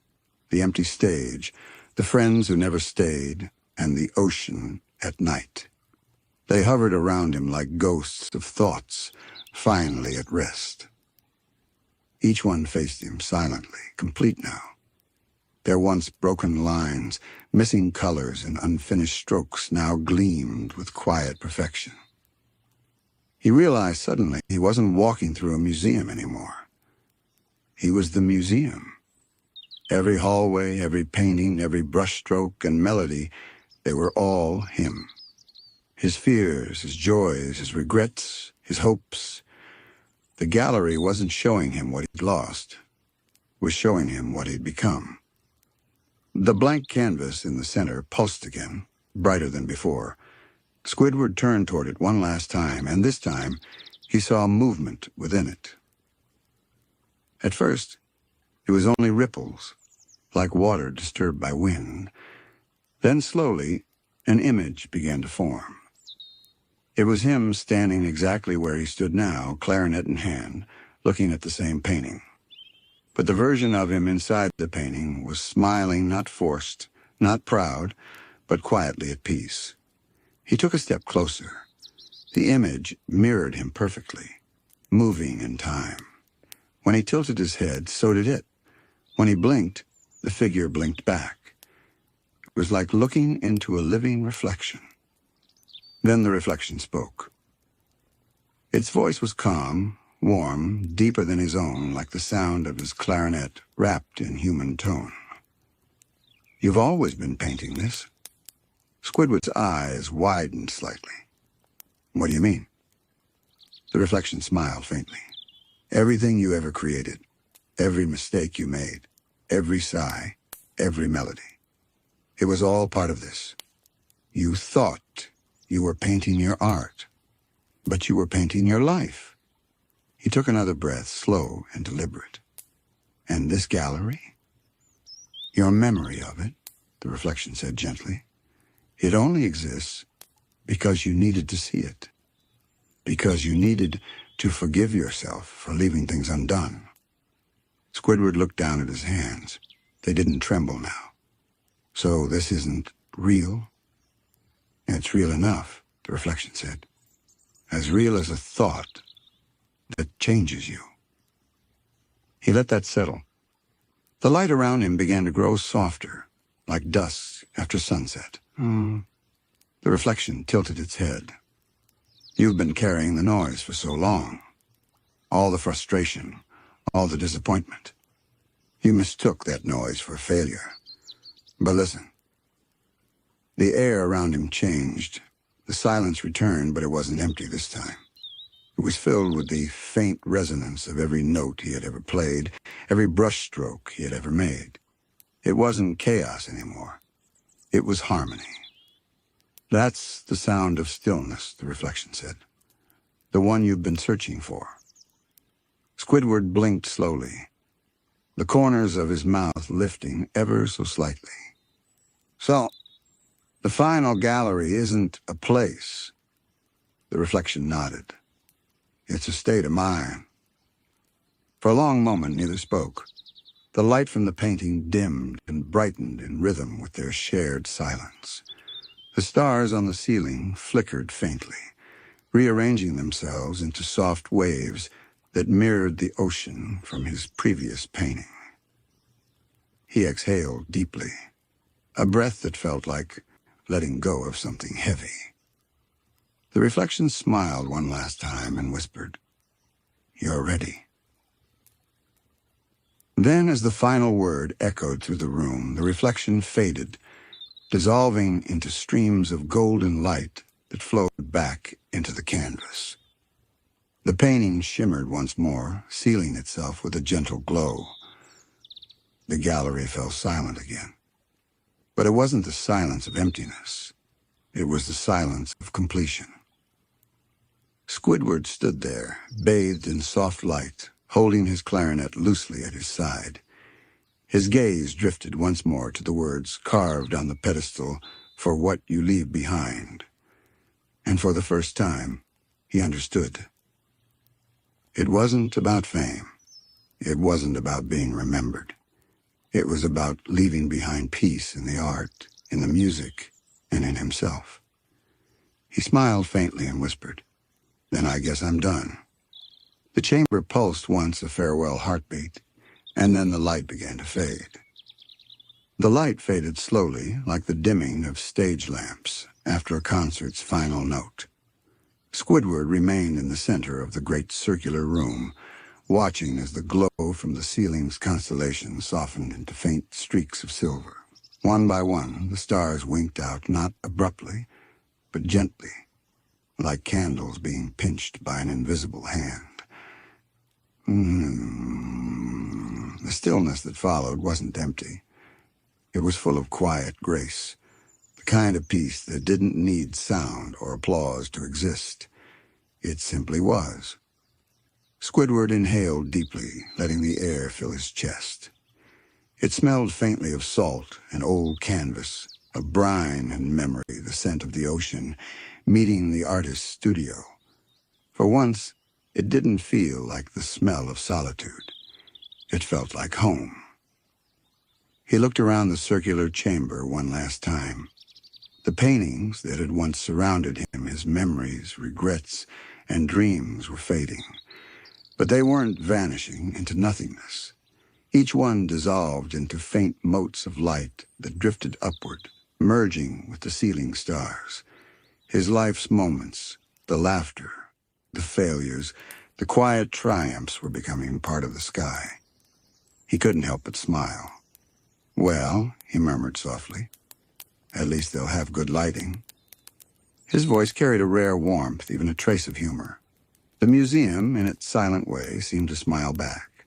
the empty stage, the friends who never stayed, and the ocean at night. They hovered around him like ghosts of thoughts, finally at rest. Each one faced him silently, complete now. Their once broken lines, missing colors and unfinished strokes now gleamed with quiet perfection. He realized suddenly he wasn't walking through a museum anymore. He was the museum. Every hallway, every painting, every brushstroke and melody, they were all him. His fears, his joys, his regrets, his hopes. The gallery wasn't showing him what he'd lost, it was showing him what he'd become. The blank canvas in the center pulsed again, brighter than before. Squidward turned toward it one last time, and this time he saw movement within it. At first, it was only ripples, like water disturbed by wind. Then slowly, an image began to form. It was him standing exactly where he stood now, clarinet in hand, looking at the same painting. But the version of him inside the painting was smiling, not forced, not proud, but quietly at peace. He took a step closer. The image mirrored him perfectly, moving in time. When he tilted his head, so did it. When he blinked, the figure blinked back. It was like looking into a living reflection. Then the reflection spoke. Its voice was calm, warm, deeper than his own, like the sound of his clarinet wrapped in human tone. "You've always been painting this." Squidward's eyes widened slightly. "What do you mean?" The reflection smiled faintly. "Everything you ever created, every mistake you made, every sigh, every melody. It was all part of this. You thought you were painting your art, but you were painting your life." He took another breath, slow and deliberate. "And this gallery?" "Your memory of it," the reflection said gently. "It only exists because you needed to see it, because you needed to forgive yourself for leaving things undone." Squidward looked down at his hands. They didn't tremble now. "So this isn't real?" "It's real enough," the reflection said. "As real as a thought that changes you." He let that settle. The light around him began to grow softer, like dusk after sunset. The reflection tilted its head. "You've been carrying the noise for so long. All the frustration, all the disappointment. You mistook that noise for failure. But listen." The air around him changed. The silence returned, but it wasn't empty this time. It was filled with the faint resonance of every note he had ever played, every brushstroke he had ever made. It wasn't chaos anymore. It was harmony. "That's the sound of stillness," the reflection said. "The one you've been searching for." Squidward blinked slowly, the corners of his mouth lifting ever so slightly. "So, the final gallery isn't a place." The reflection nodded. "It's a state of mind." For a long moment, neither spoke. The light from the painting dimmed and brightened in rhythm with their shared silence. The stars on the ceiling flickered faintly, rearranging themselves into soft waves that mirrored the ocean from his previous painting. He exhaled deeply, a breath that felt like letting go of something heavy. The reflection smiled one last time and whispered, "You're ready." Then, as the final word echoed through the room, the reflection faded, dissolving into streams of golden light that flowed back into the canvas. The painting shimmered once more, sealing itself with a gentle glow. The gallery fell silent again. But it wasn't the silence of emptiness. It was the silence of completion. Squidward stood there, bathed in soft light, holding his clarinet loosely at his side. His gaze drifted once more to the words carved on the pedestal, "For what you leave behind." And for the first time, he understood. It wasn't about fame. It wasn't about being remembered. It was about leaving behind peace in the art, in the music, and in himself. He smiled faintly and whispered, "Then I guess I'm done." The chamber pulsed once a farewell heartbeat, and then the light began to fade. The light faded slowly, like the dimming of stage lamps after a concert's final note. Squidward remained in the center of the great circular room, watching as the glow from the ceiling's constellations softened into faint streaks of silver. One by one, the stars winked out, not abruptly, but gently, like candles being pinched by an invisible hand. The stillness that followed wasn't empty. It was full of quiet grace, the kind of peace that didn't need sound or applause to exist. It simply was. Squidward inhaled deeply, letting the air fill his chest. It smelled faintly of salt and old canvas, of brine and memory, the scent of the ocean, meeting the artist's studio. For once, it didn't feel like the smell of solitude. It felt like home. He looked around the circular chamber one last time. The paintings that had once surrounded him, his memories, regrets, and dreams were fading. But they weren't vanishing into nothingness. Each one dissolved into faint motes of light that drifted upward, merging with the ceiling stars. His life's moments, the laughter, the failures, the quiet triumphs were becoming part of the sky. He couldn't help but smile. "Well," he murmured softly, "at least they'll have good lighting." His voice carried a rare warmth, even a trace of humor. The museum, in its silent way, seemed to smile back.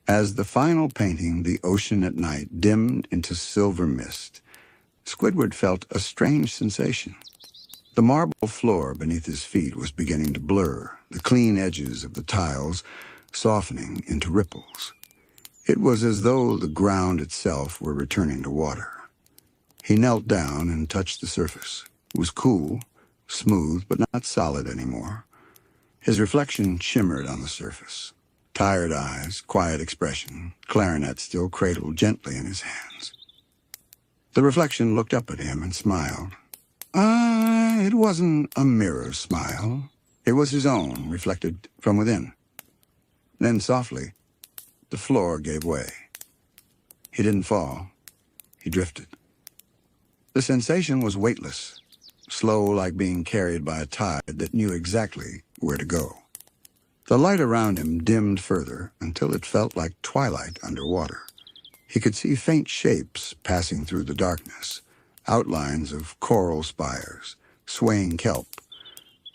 As the final painting, The Ocean at Night, dimmed into silver mist, Squidward felt a strange sensation. The marble floor beneath his feet was beginning to blur, the clean edges of the tiles softening into ripples. It was as though the ground itself were returning to water. He knelt down and touched the surface. It was cool, smooth, but not solid anymore. His reflection shimmered on the surface. Tired eyes, quiet expression, clarinet still cradled gently in his hands. The reflection looked up at him and smiled. It wasn't a mirror smile. It was his own, reflected from within. Then softly, the floor gave way. He didn't fall. He drifted. The sensation was weightless, slow like being carried by a tide that knew exactly where to go. The light around him dimmed further until it felt like twilight underwater. He could see faint shapes passing through the darkness, outlines of coral spires, swaying kelp,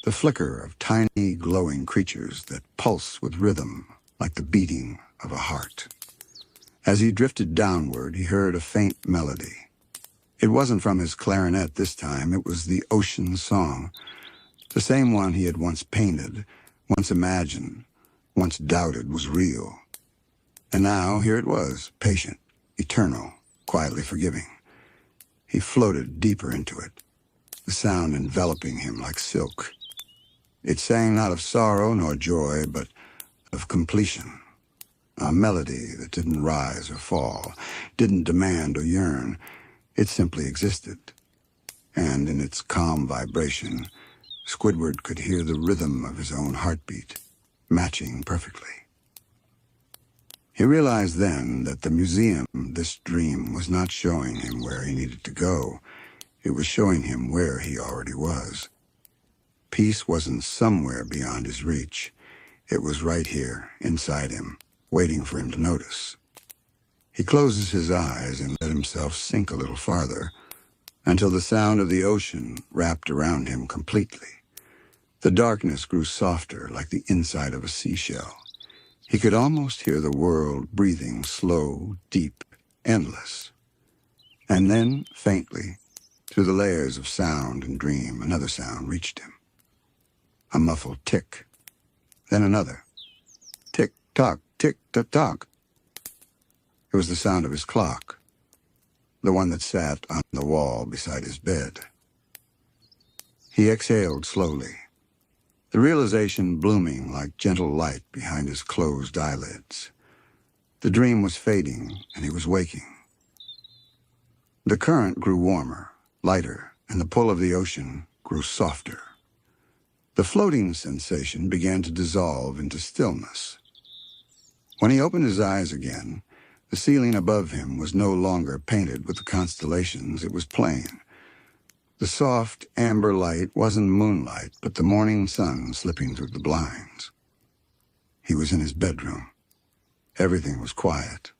the flicker of tiny glowing creatures that pulse with rhythm like the beating of a heart. As he drifted downward, he heard a faint melody. It wasn't from his clarinet this time. It was the ocean song, the same one he had once painted, once imagined, once doubted was real. And now here it was, patient, eternal, quietly forgiving. He floated deeper into it, the sound enveloping him like silk. It sang not of sorrow nor joy, but of completion. A melody that didn't rise or fall, didn't demand or yearn. It simply existed. And in its calm vibration, Squidward could hear the rhythm of his own heartbeat, matching perfectly. He realized then that the museum, this dream, was not showing him where he needed to go. It was showing him where he already was. Peace wasn't somewhere beyond his reach. It was right here, inside him, waiting for him to notice. He closes his eyes and let himself sink a little farther, until the sound of the ocean wrapped around him completely. The darkness grew softer, like the inside of a seashell. He could almost hear the world breathing slow, deep, endless. And then, faintly, through the layers of sound and dream, another sound reached him. A muffled tick. Then another. Tick-tock, tick-tock. It was the sound of his clock, the one that sat on the wall beside his bed. He exhaled slowly, the realization blooming like gentle light behind his closed eyelids. The dream was fading, and he was waking. The current grew warmer, lighter, and the pull of the ocean grew softer. The floating sensation began to dissolve into stillness. When he opened his eyes again, the ceiling above him was no longer painted with the constellations. It was plain. The soft, amber light wasn't moonlight, but the morning sun slipping through the blinds. He was in his bedroom. Everything was quiet.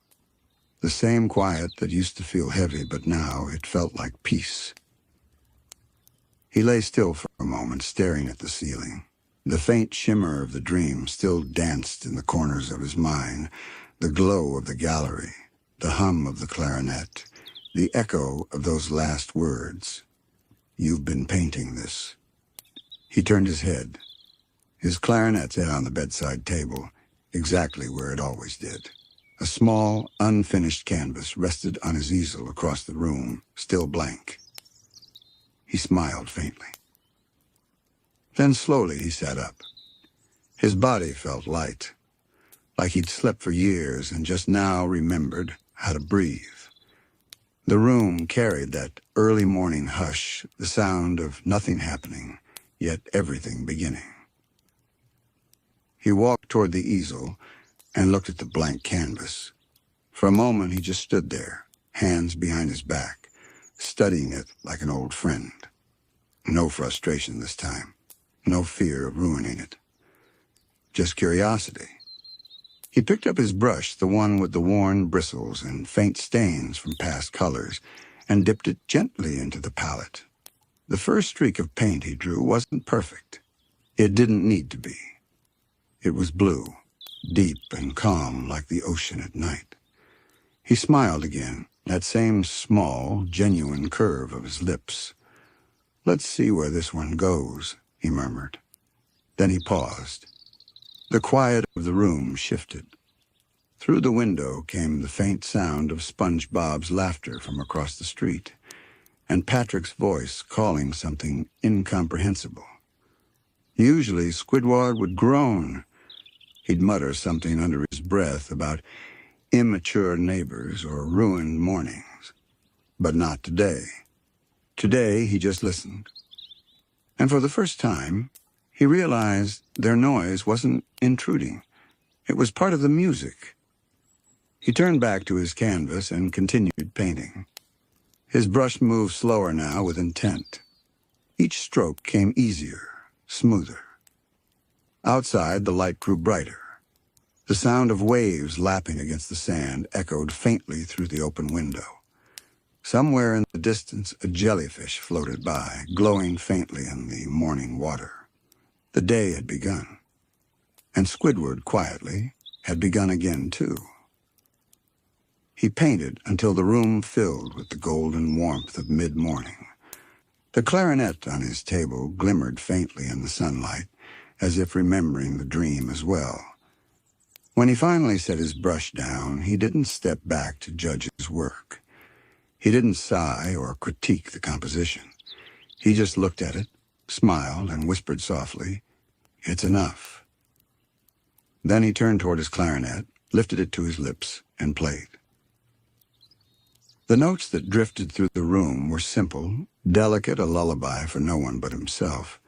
The same quiet that used to feel heavy, but now it felt like peace. He lay still for a moment, staring at the ceiling. The faint shimmer of the dream still danced in the corners of his mind, the glow of the gallery, the hum of the clarinet, the echo of those last words. "You've been painting this." He turned his head. His clarinet sat on the bedside table, exactly where it always did. A small, unfinished canvas rested on his easel across the room, still blank. He smiled faintly. Then slowly he sat up. His body felt light, like he'd slept for years and just now remembered how to breathe. The room carried that early morning hush, the sound of nothing happening, yet everything beginning. He walked toward the easel and looked at the blank canvas. For a moment he just stood there, hands behind his back, studying it like an old friend. No frustration this time, no fear of ruining it. Just curiosity. He picked up his brush, the one with the worn bristles and faint stains from past colors, and dipped it gently into the palette. The first streak of paint he drew wasn't perfect. It didn't need to be. It was blue, deep and calm like the ocean at night. He smiled again, that same small, genuine curve of his lips. "Let's see where this one goes," he murmured. Then he paused. The quiet of the room shifted. Through the window came the faint sound of SpongeBob's laughter from across the street, and Patrick's voice calling something incomprehensible. Usually Squidward would groan. He'd mutter something under his breath about immature neighbors or ruined mornings. But not today. Today he just listened. And for the first time, he realized their noise wasn't intruding. It was part of the music. He turned back to his canvas and continued painting. His brush moved slower now with intent. Each stroke came easier, smoother. Outside, the light grew brighter. The sound of waves lapping against the sand echoed faintly through the open window. Somewhere in the distance, a jellyfish floated by, glowing faintly in the morning water. The day had begun. And Squidward, quietly, had begun again, too. He painted until the room filled with the golden warmth of mid-morning. The clarinet on his table glimmered faintly in the sunlight, as if remembering the dream as well. When he finally set his brush down, he didn't step back to judge his work. He didn't sigh or critique the composition. He just looked at it, smiled, and whispered softly, "It's enough." Then he turned toward his clarinet, lifted it to his lips, and played. The notes that drifted through the room were simple, delicate, a lullaby for no one but himself.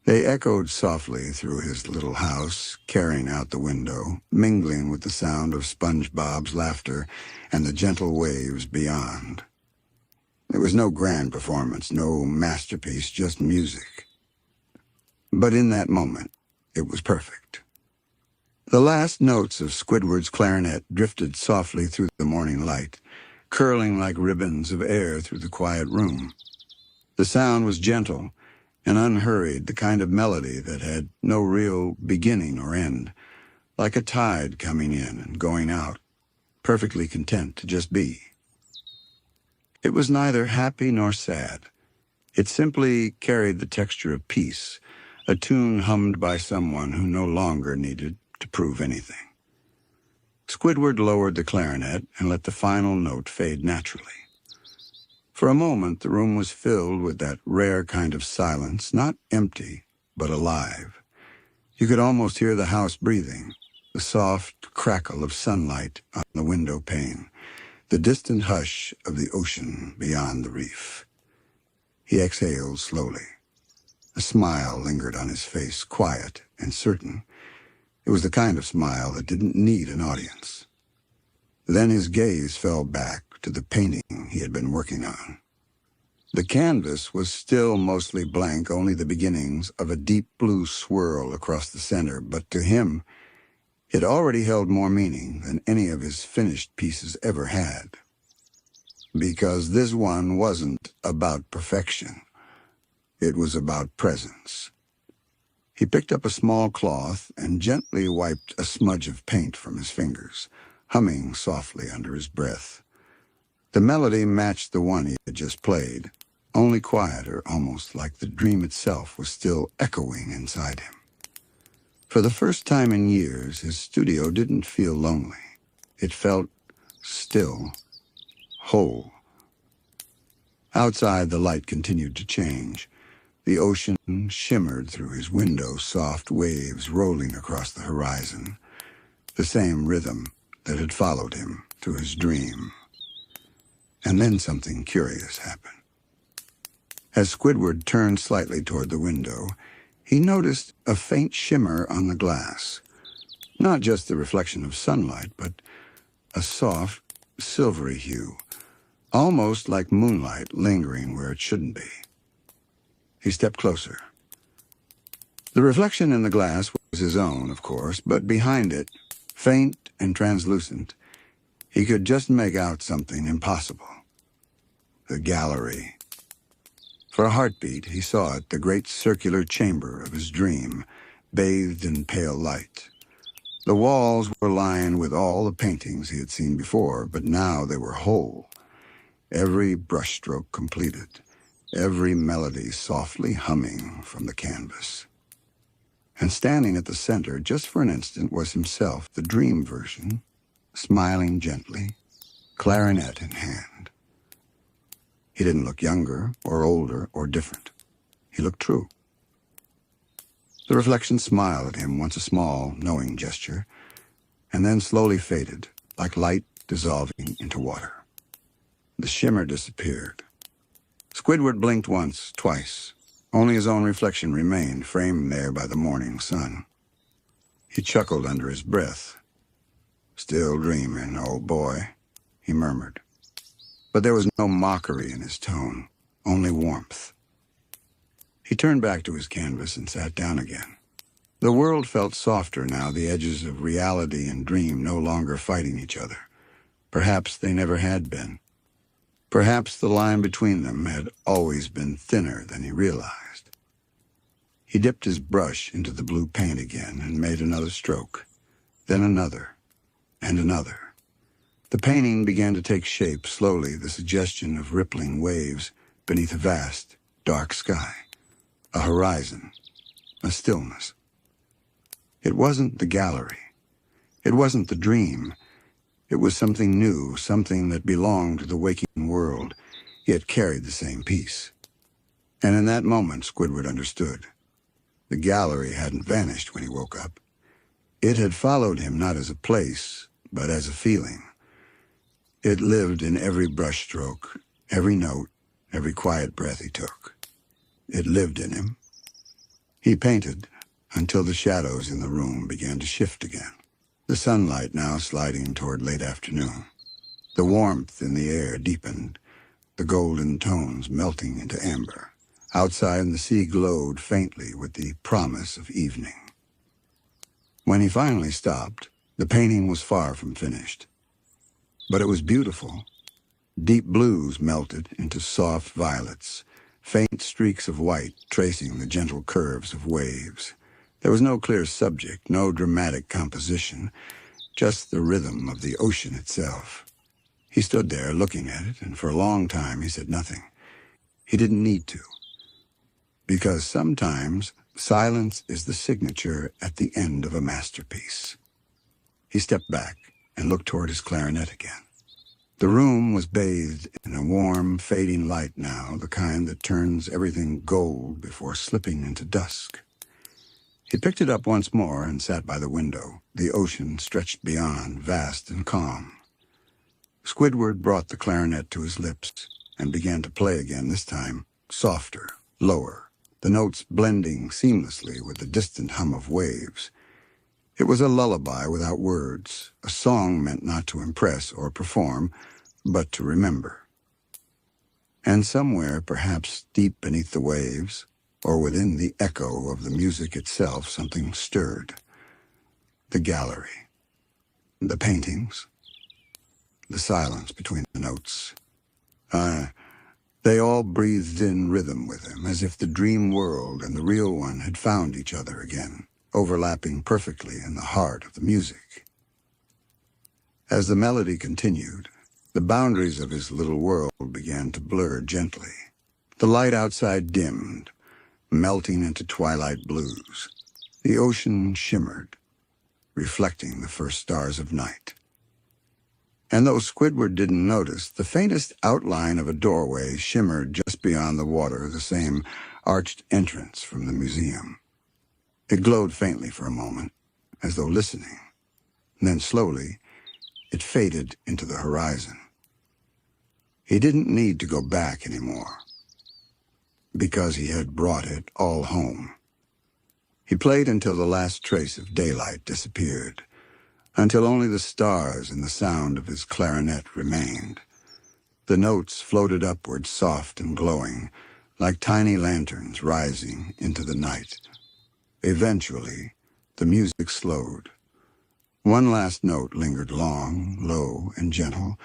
They echoed softly through his little house, carrying out the window, mingling with the sound of SpongeBob's laughter and the gentle waves beyond. It was no grand performance, no masterpiece, just music. But in that moment, it was perfect. The last notes of Squidward's clarinet drifted softly through the morning light, curling like ribbons of air through the quiet room. The sound was gentle and unhurried, the kind of melody that had no real beginning or end, like a tide coming in and going out, perfectly content to just be. It was neither happy nor sad. It simply carried the texture of peace, a tune hummed by someone who no longer needed to prove anything. Squidward lowered the clarinet and let the final note fade naturally. For a moment, the room was filled with that rare kind of silence, not empty, but alive. You could almost hear the house breathing, the soft crackle of sunlight on the window pane, the distant hush of the ocean beyond the reef. He exhaled slowly. A smile lingered on his face, quiet and certain. It was the kind of smile that didn't need an audience. Then his gaze fell back to the painting he had been working on. The canvas was still mostly blank, only the beginnings of a deep blue swirl across the center, but to him, it already held more meaning than any of his finished pieces ever had. Because this one wasn't about perfection. It was about presence. He picked up a small cloth and gently wiped a smudge of paint from his fingers, humming softly under his breath. The melody matched the one he had just played, only quieter, almost like the dream itself was still echoing inside him. For the first time in years, his studio didn't feel lonely. It felt still, whole. Outside, the light continued to change. The ocean shimmered through his window, soft waves rolling across the horizon, the same rhythm that had followed him through his dream. And then something curious happened. As Squidward turned slightly toward the window, he noticed a faint shimmer on the glass. Not just the reflection of sunlight, but a soft, silvery hue, almost like moonlight lingering where it shouldn't be. He stepped closer. The reflection in the glass was his own, of course, but behind it, faint and translucent, he could just make out something impossible. The gallery. For a heartbeat, he saw it, the great circular chamber of his dream, bathed in pale light. The walls were lined with all the paintings he had seen before, but now they were whole, every brushstroke completed, every melody softly humming from the canvas. And standing at the center, just for an instant, was himself, the dream version, smiling gently, clarinet in hand. He didn't look younger or older or different. He looked true. The reflection smiled at him once, a small, knowing gesture, and then slowly faded, like light dissolving into water. The shimmer disappeared. Squidward blinked once, twice. Only his own reflection remained, framed there by the morning sun. He chuckled under his breath. "Still dreaming, old boy," he murmured. But there was no mockery in his tone, only warmth. He turned back to his canvas and sat down again. The world felt softer now, the edges of reality and dream no longer fighting each other. Perhaps they never had been. Perhaps the line between them had always been thinner than he realized. He dipped his brush into the blue paint again and made another stroke, then another, and another. The painting began to take shape slowly, the suggestion of rippling waves beneath a vast, dark sky, a horizon, a stillness. It wasn't the gallery. It wasn't the dream. It was something new, something that belonged to the waking world, yet carried the same peace. And in that moment, Squidward understood. The gallery hadn't vanished when he woke up. It had followed him not as a place, but as a feeling. It lived in every brushstroke, every note, every quiet breath he took. It lived in him. He painted until the shadows in the room began to shift again. The sunlight now sliding toward late afternoon. The warmth in the air deepened, the golden tones melting into amber. Outside, the sea glowed faintly with the promise of evening. When he finally stopped, the painting was far from finished. But it was beautiful. Deep blues melted into soft violets, faint streaks of white tracing the gentle curves of waves. There was no clear subject, no dramatic composition, just the rhythm of the ocean itself. He stood there looking at it, and for a long time he said nothing. He didn't need to. Because sometimes silence is the signature at the end of a masterpiece. He stepped back and looked toward his clarinet again. The room was bathed in a warm, fading light now, the kind that turns everything gold before slipping into dusk. He picked it up once more and sat by the window. The ocean stretched beyond, vast and calm. Squidward brought the clarinet to his lips and began to play again, this time softer, lower, the notes blending seamlessly with the distant hum of waves. It was a lullaby without words, a song meant not to impress or perform, but to remember. And somewhere, perhaps deep beneath the waves, or within the echo of the music itself, something stirred. The gallery, the paintings, the silence between the notes. They all breathed in rhythm with him, as if the dream world and the real one had found each other again, overlapping perfectly in the heart of the music. As the melody continued, the boundaries of his little world began to blur gently. The light outside dimmed, melting into twilight blues. The ocean shimmered, reflecting the first stars of night. And though Squidward didn't notice, the faintest outline of a doorway shimmered just beyond the water, the same arched entrance from the museum. It glowed faintly for a moment, as though listening. And then slowly, it faded into the horizon. He didn't need to go back anymore, because he had brought it all home. He played until the last trace of daylight disappeared, until only the stars and the sound of his clarinet remained. The notes floated upward, soft and glowing, like tiny lanterns rising into the night. Eventually, the music slowed. One last note lingered long, low, and gentle,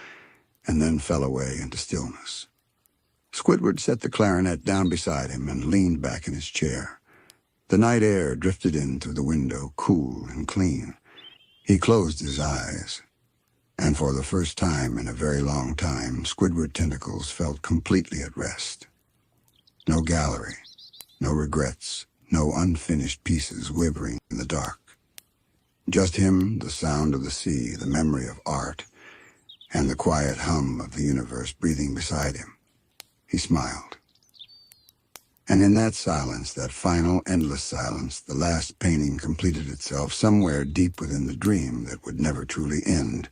and then fell away into stillness. Squidward set the clarinet down beside him and leaned back in his chair. The night air drifted in through the window, cool and clean. He closed his eyes, and for the first time in a very long time, Squidward tentacles felt completely at rest. No gallery, no regrets, no unfinished pieces wavering in the dark. Just him, the sound of the sea, the memory of art, and the quiet hum of the universe breathing beside him. He smiled. And in that silence, that final, endless silence, the last painting completed itself somewhere deep within the dream that would never truly end.